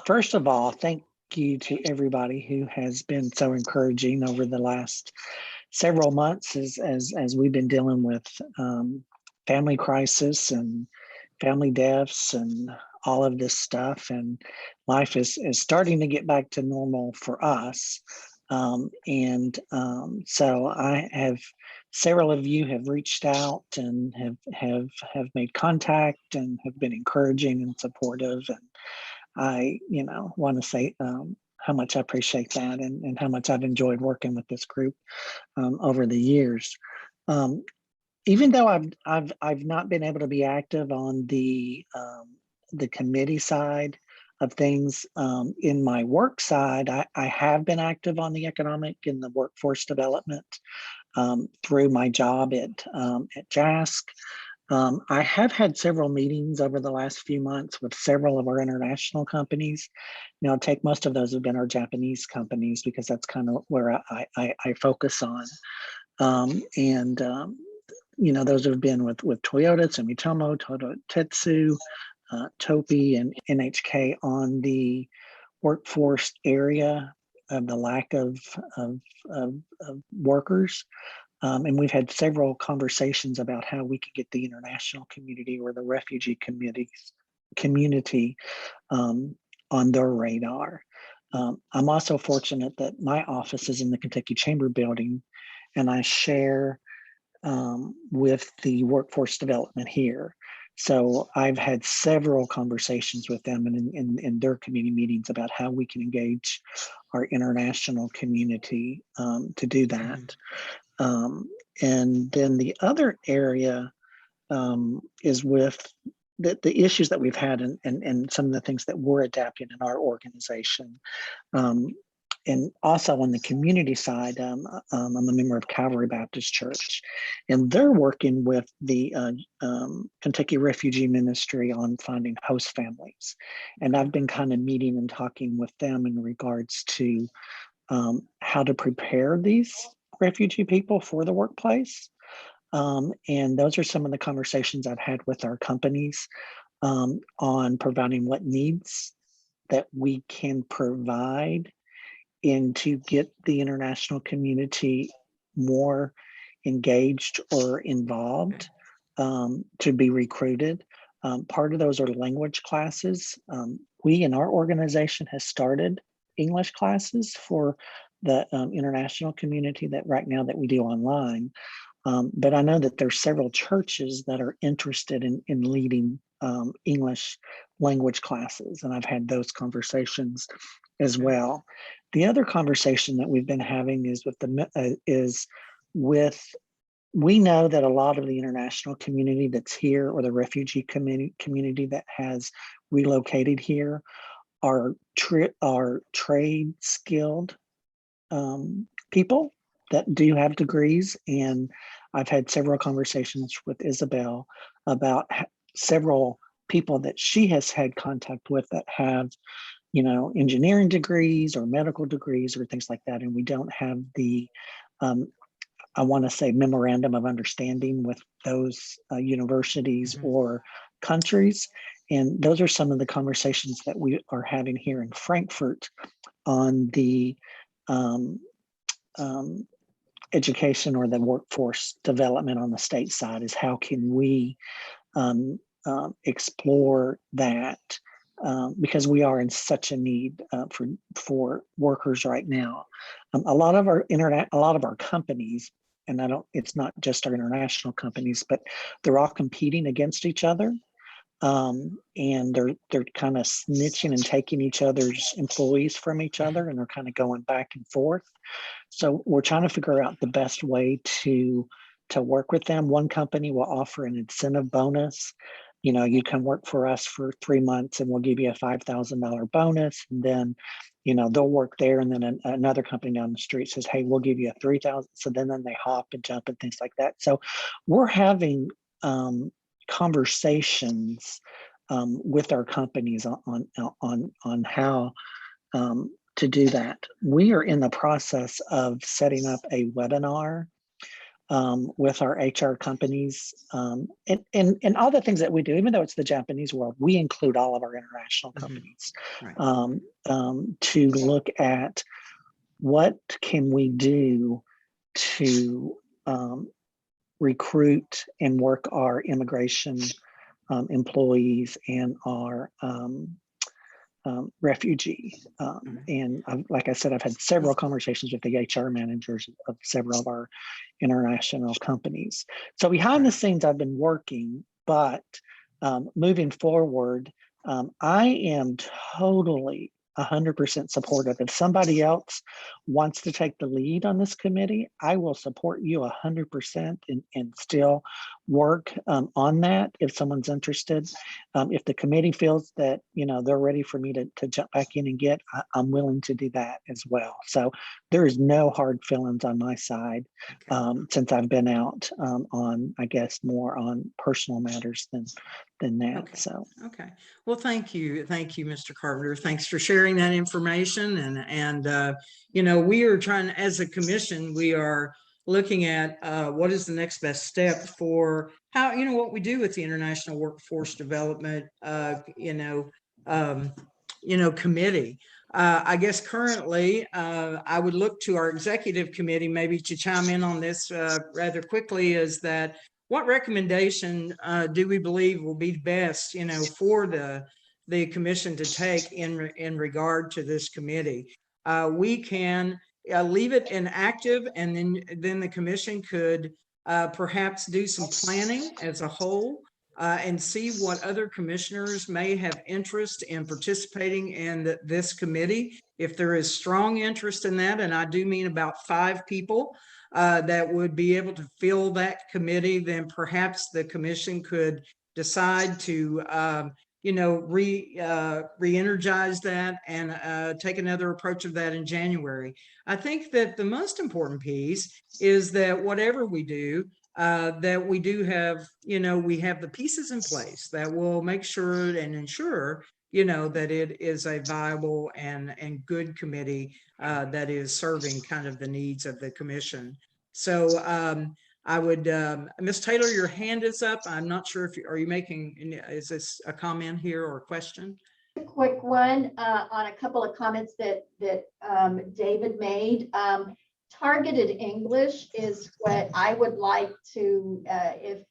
First of all, thank you to everybody who has been so encouraging over the last several months as we've been dealing with family crisis and family deaths and all of this stuff, and life is starting to get back to normal for us. So I have, several of you have reached out and have made contact and have been encouraging and supportive. And I, want to say how much I appreciate that and how much I've enjoyed working with this group over the years. even though I've not been able to be active on the committee side of things, in my work side, I have been active on the economic and the workforce development through my job at JASC. I have had several meetings over the last few months with several of our international companies. Now, take most of those have been our Japanese companies because that's kind of where I focus on. You know, those have been with Toyota, Sumitomo, Tetsu, Topi, and NHK on the workforce area of the lack of workers. And we've had several conversations about how we could get the international community or the refugee community on their radar. I'm also fortunate that my office is in the Kentucky Chamber building, and I share with the workforce development here. So I've had several conversations with them in their committee meetings about how we can engage our international community to do that. And then the other area is with the issues that we've had and some of the things that we're adapting in our organization. And also on the community side, I'm a member of Calvary Baptist Church, and they're working with the Kentucky Refugee Ministry on finding host families. And I've been kind of meeting and talking with them in regards to how to prepare these refugee people for the workplace. And those are some of the conversations I've had with our companies on providing what needs that we can provide and to get the international community more engaged or involved to be recruited. Part of those are language classes. We in our organization has started English classes for the international community that right now that we do online. But I know that there's several churches that are interested in leading English language classes, and I've had those conversations as well. The other conversation that we've been having is we know that a lot of the international community that's here or the refugee community that has relocated here are trade skilled people that do have degrees. And I've had several conversations with Isabel about several people that she has had contact with that have, you know, engineering degrees or medical degrees or things like that. And we don't have the, I want to say, memorandum of understanding with those universities or countries. And those are some of the conversations that we are having here in Frankfurt on the education or the workforce development on the state side, is how can we explore that, because we are in such a need for workers right now. A lot of our companies, and it's not just our international companies, but they're all competing against each other. And they're kind of snitching and taking each other's employees from each other, and they're kind of going back and forth. So we're trying to figure out the best way to work with them. One company will offer an incentive bonus. You know, you can work for us for 3 months and we'll give you a $5,000 bonus. And then, you know, they'll work there. And then another company down the street says, hey, we'll give you a $3,000. So then they hop and jump and things like that. So we're having conversations with our companies on how to do that. We are in the process of setting up a webinar with our HR companies, and all the things that we do. Even though it's the Japanese world, we include all of our international companies to look at what can we do to recruit and work our immigration employees and our refugee. And like I said, I've had several conversations with the HR managers of several of our international companies. So behind the scenes, I've been working, but moving forward, I am totally 100% supportive. If somebody else wants to take the lead on this committee, I will support you 100% and still work on that if someone's interested. If the committee feels that, you know, they're ready for me to jump back in and get, I'm willing to do that as well. So there is no hard feelings on my side since I've been out on, I guess, more on personal matters than that. Okay. So. Okay. Well, thank you, Mr. Carpenter. Thanks for sharing that information. And you know, we are trying, as a commission, we are looking at what is the next best step for how, you know, what we do with the International Workforce Development, committee. I guess currently, I would look to our executive committee maybe to chime in on this rather quickly. Is that what recommendation do we believe will be best, you know, for the commission to take in regard to this committee? We can leave it inactive, and then the commission could perhaps do some planning as a whole and see what other commissioners may have interest in participating in this committee. If there is strong interest in that, and I do mean about 5 people that would be able to fill that committee, then perhaps the commission could decide to re-energize that and take another approach of that in January. I think that the most important piece is that whatever we do, that we do have, you know, we have the pieces in place that will make sure and ensure, you know, that it is a viable and good committee that is serving kind of the needs of the commission. So I would, Ms. Taylor, your hand is up. I'm not sure if are you making, is this a comment here or a question? A quick one on a couple of comments that David made. Targeted English is what I would like to,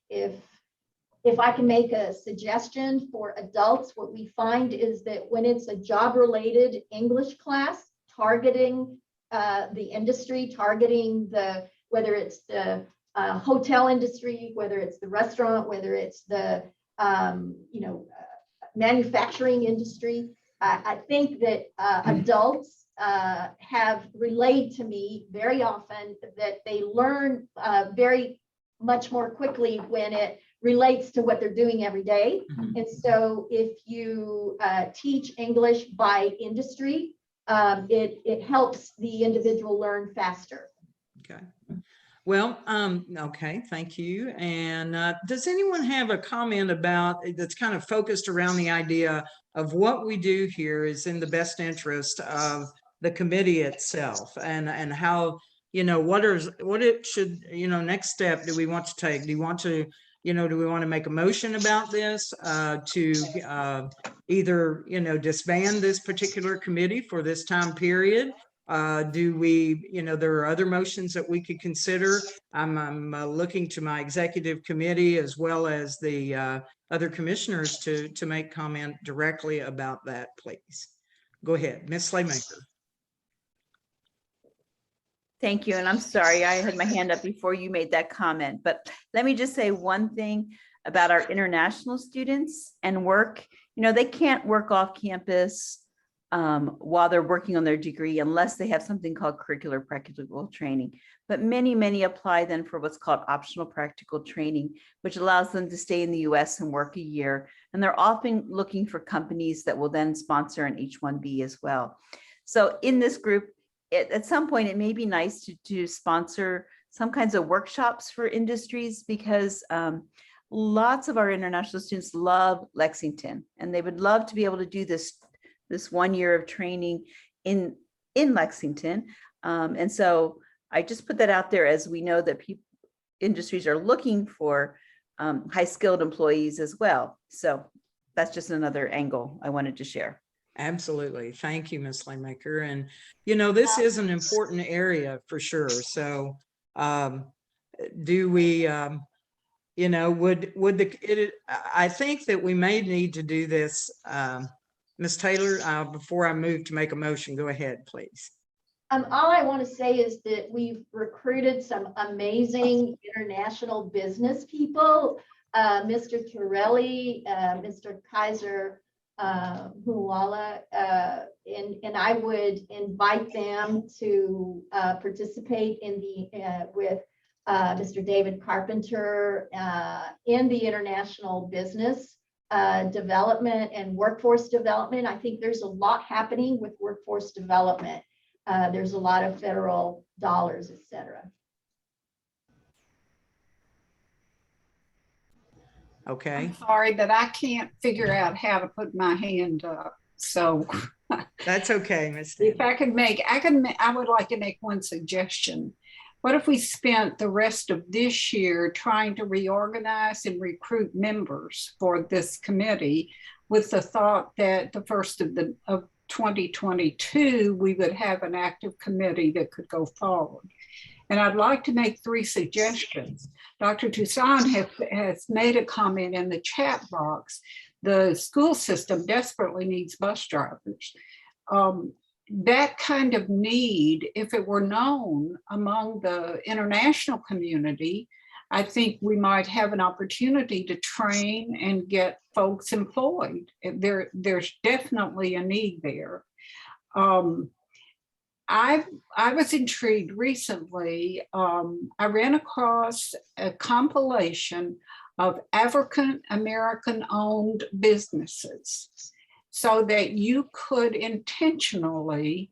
if I can make a suggestion for adults. What we find is that when it's a job-related English class, targeting the industry, targeting whether it's the hotel industry, whether it's the restaurant, whether it's the manufacturing industry, I think that adults have relayed to me very often that they learn very much more quickly when it relates to what they're doing every day. And so if you teach English by industry, it helps the individual learn faster. Okay. Well, okay, thank you. And does anyone have a comment about that's kind of focused around the idea of what we do here is in the best interest of the committee itself, and how, you know, what it should, you know, next step do we want to take? Do you want to, you know, do we want to make a motion about this to either, you know, disband this particular committee for this time period? Do we, you know, there are other motions that we could consider. I'm looking to my executive committee as well as the other commissioners to make comment directly about that, please. Go ahead, Ms. Slaymaker. Thank you. And I'm sorry, I had my hand up before you made that comment, but let me just say one thing about our international students and work. You know, they can't work off campus while they're working on their degree unless they have something called curricular practical training. But many apply then for what's called optional practical training, which allows them to stay in the US and work a year. And they're often looking for companies that will then sponsor an H-1B as well. So in this group, at some point, it may be nice to sponsor some kinds of workshops for industries, because lots of our international students love Lexington, and they would love to be able to do this 1 year of training in Lexington. And so I just put that out there, as we know that industries are looking for high skilled employees as well. So that's just another angle I wanted to share. Absolutely. Thank you, Ms. Slaymaker. And, you know, this is an important area for sure. So do we, you know, I think that we may need to do this. Ms. Taylor, before I move to make a motion, go ahead, please. All I want to say is that we've recruited some amazing international business people, Mr. Torelli, Mr. Kaiser Huala, and I would invite them to participate in the with Mr. David Carpenter in the international business development and workforce development. I think there's a lot happening with workforce development. There's a lot of federal dollars, et cetera. Okay. I'm sorry, but I can't figure out how to put my hand up. So that's okay, Ms. If I could I would like to make one suggestion. What if we spent the rest of this year trying to reorganize and recruit members for this committee with the thought that the first of 2022, we would have an active committee that could go forward. And I'd like to make 3 suggestions. Dr. Toussaint has made a comment in the chat box. The school system desperately needs bus drivers. That kind of need, if it were known among the international community, I think we might have an opportunity to train and get folks employed. There's definitely a need there. I was intrigued recently. I ran across a compilation of African American owned businesses so that you could intentionally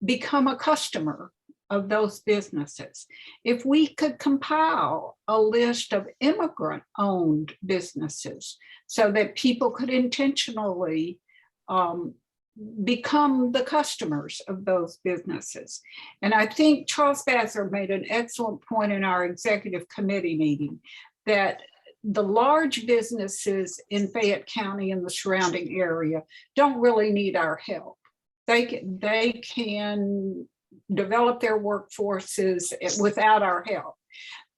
become a customer of those businesses. If we could compile a list of immigrant owned businesses so that people could intentionally become the customers of those businesses. And I think Charles Basser made an excellent point in our executive committee meeting that the large businesses in Fayette County and the surrounding area don't really need our help. They can develop their workforces without our help.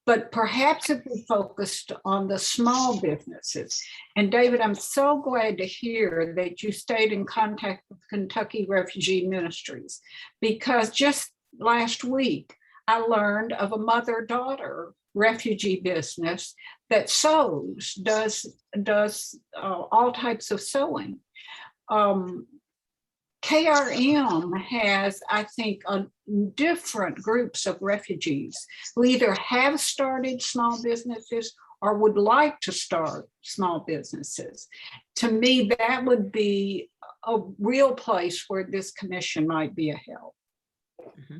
But perhaps if we focused on the small businesses, and David, I'm so glad to hear that you stayed in contact with Kentucky Refugee Ministries, because just last week, I learned of a mother-daughter refugee business that sews, does all types of sewing. KRM has, I think, different groups of refugees who either have started small businesses or would like to start small businesses. To me, that would be a real place where this commission might be a help. Mm-hmm.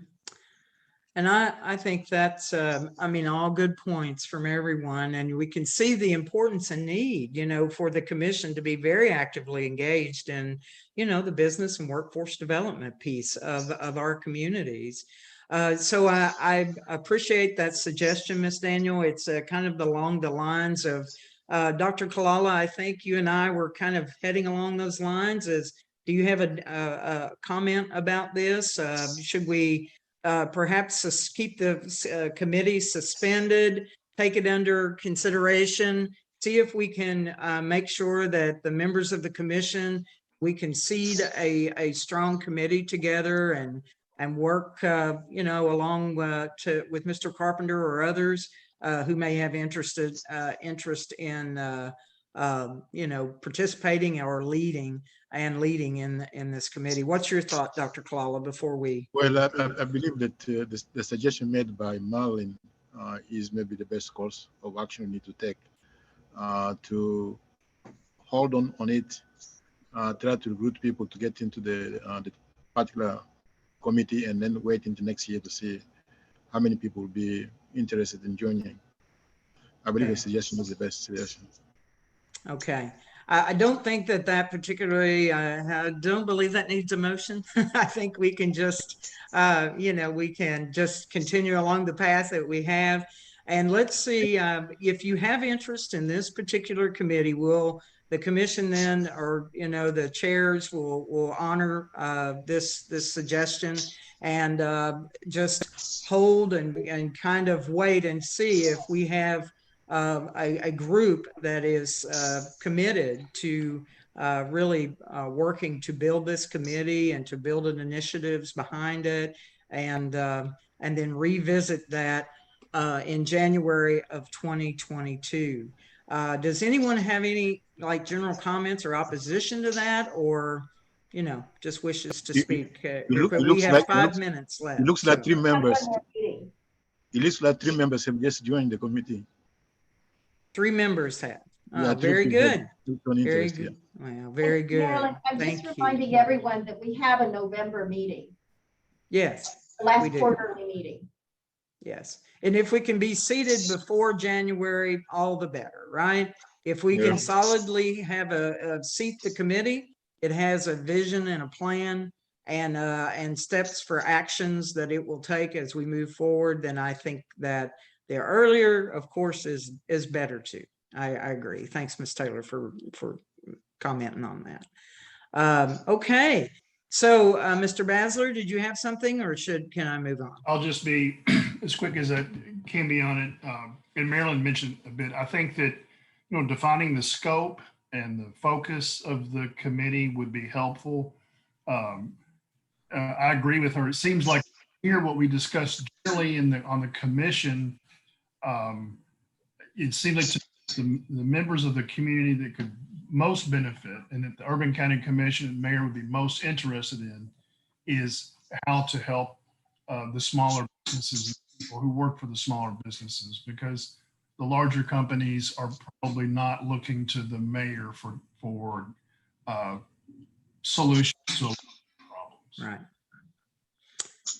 And I think that's, I mean, all good points from everyone. And we can see the importance and need, you know, for the commission to be very actively engaged in, you know, the business and workforce development piece of our communities. So I appreciate that suggestion, Ms. Daniel. It's kind of along the lines of Dr. Kalala. I think you and I were kind of heading along those lines. Do you have a comment about this? Should we perhaps keep the committee suspended, take it under consideration, see if we can make sure that the members of the commission, we can seed a strong committee together and work, you know, along with Mr. Carpenter or others who may have interest in, you know, participating or leading in this committee. What's your thought, Dr. Kalala, before we? Well, I believe that the suggestion made by Marlin is maybe the best course of action we need to take to hold on it, try to recruit people to get into the particular committee, and then wait into next year to see how many people will be interested in joining. I believe the suggestion is the best suggestion. Okay. I don't think that particularly, I don't believe that needs a motion. I think we can just, you know, we can just continue along the path that we have. And let's see, if you have interest in this particular committee, will the commission then, or, you know, the chairs will honor this suggestion and just hold and kind of wait and see if we have a group that is committed to really working to build this committee and to build initiatives behind it, and then revisit that in January of 2022. Does anyone have any like general comments or opposition to that, or, you know, just wishes to speak? We have 5 minutes left. It looks like so. 3 members. One more meeting. It looks like 3 members have just joined the committee. 3 members have. Yeah, Very good. Very good. Yeah. Well, very good. Marilyn, I'm Thank just you. reminding everyone that we have a November meeting, Yes, the we last do. quarterly meeting. Yes. And if we can be seated before January, all the better, right? If we can solidly have a seat the committee, it has a vision and a plan and steps for actions that it will take as we move forward, then I think that the earlier, of course, is better too. I agree. Thanks, Ms. Taylor, for commenting on that. Okay. So, Mr. Basler, did you have something, or can I move on? I'll just be as quick as I can be on it. And Marilyn mentioned a bit. I think that, you know, defining the scope and the focus of the committee would be helpful. I agree with her. It seems like here what we discussed generally on the commission, it seems like the members of the community that could most benefit and that the Urban County Commission and Mayor would be most interested in is how to help the smaller businesses, people who work for the smaller businesses, because the larger companies are probably not looking to the mayor for solutions to problems. Right.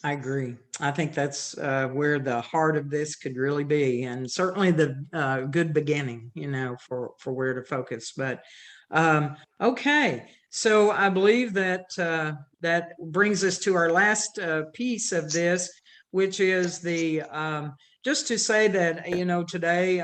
I agree. I think that's where the heart of this could really be, and certainly the good beginning, you know, for where to focus. But okay, so I believe that that brings us to our last piece of this, which is the just to say that, you know, today,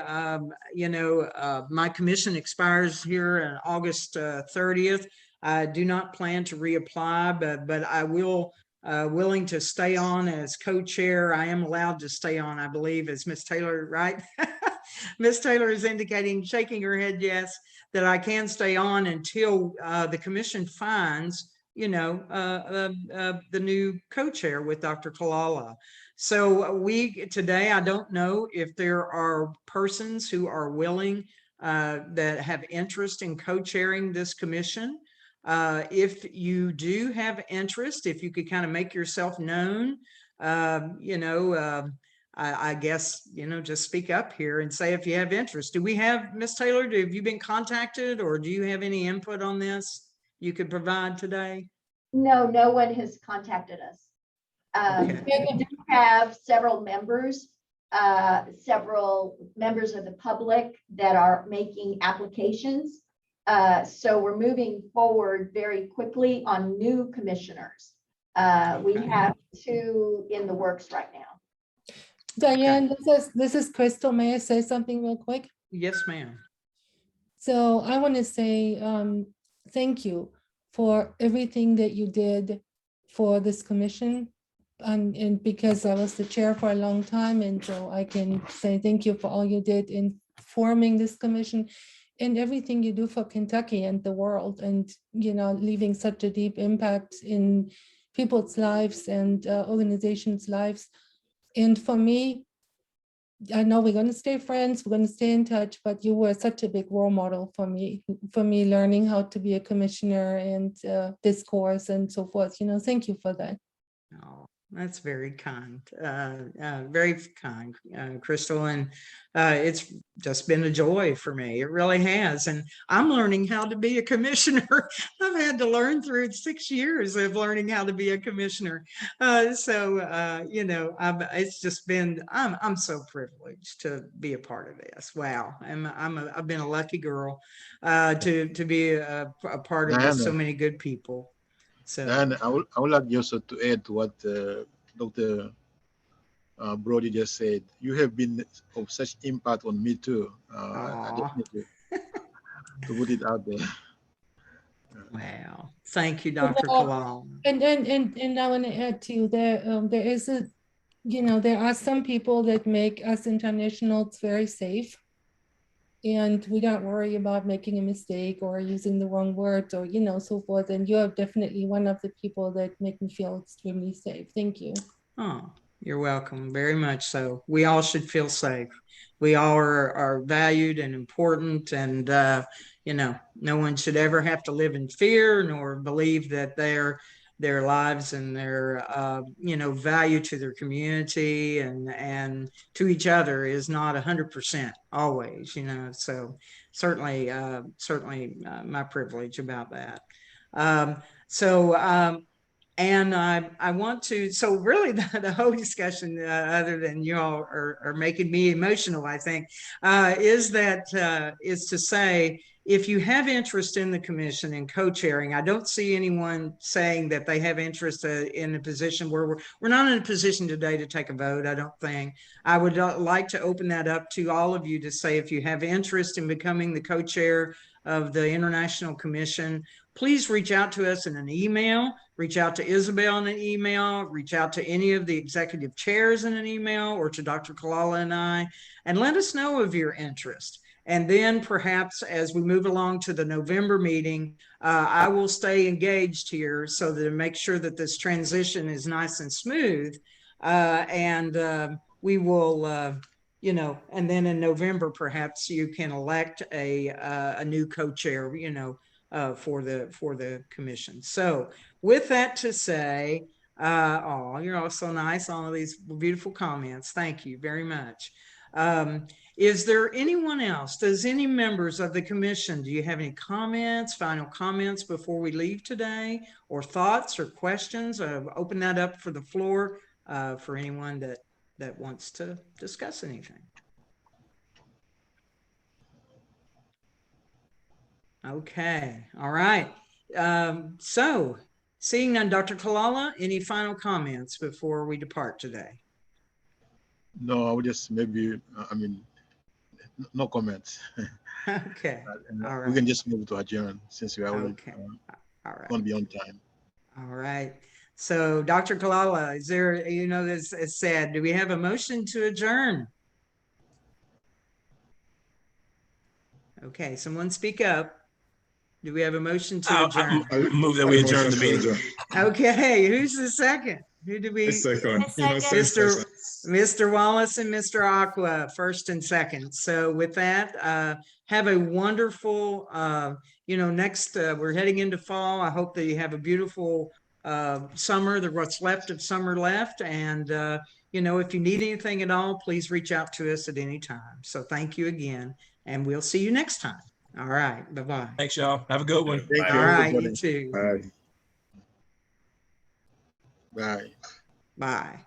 you know, my commission expires here on August 30th. I do not plan to reapply, but I will. Willing to stay on as co-chair. I am allowed to stay on, I believe, as Ms. Taylor, right? Ms. Taylor is indicating, shaking her head, yes, that I can stay on until the commission finds, you know, the new co-chair with Dr. Kalala. So today, I don't know if there are persons who are willing that have interest in co-chairing this commission. If you do have interest, if you could kind of make yourself known, you know, I guess, you know, just speak up here and say if you have interest. Do we have, Ms. Taylor, have you been contacted, or do you have any input on this you could provide today? No, no one has contacted us. We do have several members of the public that are making applications. So we're moving forward very quickly on new commissioners. We have 2 in the works right now. Diane, this is Crystal. May I say something real quick? Yes, ma'am. So I want to say thank you for everything that you did for this commission. And because I was the chair for a long time, and so I can say thank you for all you did in forming this commission and everything you do for Kentucky and the world, and, you know, leaving such a deep impact in people's lives and organizations' lives. And for me, I know we're going to stay friends, we're going to stay in touch, but you were such a big role model for me learning how to be a commissioner and discourse and so forth. You know, thank you for that. Oh, that's very kind, Crystal. And it's just been a joy for me. It really has. And I'm learning how to be a commissioner. I've had to learn through 6 years of learning how to be a commissioner. You know, it's just been, I'm so privileged to be a part of this. Wow. I've been a lucky girl to be a part of so many good people. So, and I would like just to add to what Dr. Brody just said. You have been of such impact on me too. I just need to put it out there. Wow. Thank you, Dr. Kalal. And I want to add to there is a, you know, there are some people that make us internationals very safe. And we don't worry about making a mistake or using the wrong words or, you know, so forth. And you're definitely one of the people that make me feel extremely safe. Thank you. Oh, You're welcome, very much so. We all should feel safe. We all are valued and important, and you know, no one should ever have to live in fear nor believe that their lives and their you know, value to their community and to each other is not 100% always, you know. So certainly my privilege about that. And I want to, so really the whole discussion, other than you all are making me emotional, I think, is to say, if you have interest in the commission and co-chairing, I don't see anyone saying that they have interest in a position where we're not in a position today to take a vote, I don't think. I would like to open that up to all of you to say, if you have interest in becoming the co-chair of the International Commission, please reach out to us in an email, reach out to Isabel in an email, reach out to any of the executive chairs in an email, or to Dr. Kalala and I, and let us know of your interest. And then perhaps as we move along to the November meeting, I will stay engaged here so that to make sure that this transition is nice and smooth. We will, you know, and then in November, perhaps you can elect a new co-chair, you know, for the commission. So with that to say, oh, you're all so nice, all of these beautiful comments. Thank you very much. Is there anyone else? Does any members of the commission, do you have any comments, final comments before we leave today, or thoughts or questions? Open that up for the floor for anyone that wants to discuss anything. Okay, all right. So seeing none, Dr. Kalala, any final comments before we depart today? No, I would just maybe, I mean, no comments. Okay, all right. We can just move to adjourn since we are already all right. going to be on time. All right. So Dr. Kalala, is there, you know, as said, do we have a motion to adjourn? Okay, someone speak up. Do we have a motion to adjourn? I move that we adjourn the meeting. Okay, who's the second? Who do we? Second. Mr. Wallace and Mr. Aqua, first and second. So with that, have a wonderful, you know, next, we're heading into fall. I hope that you have a beautiful summer, what's left of summer left. And, you know, if you need anything at all, please reach out to us at any time. So thank you again, and we'll see you next time. All right, bye-bye. Thanks, y'all. Have a good one. Thank you. All right, you too. Bye. Bye. Bye.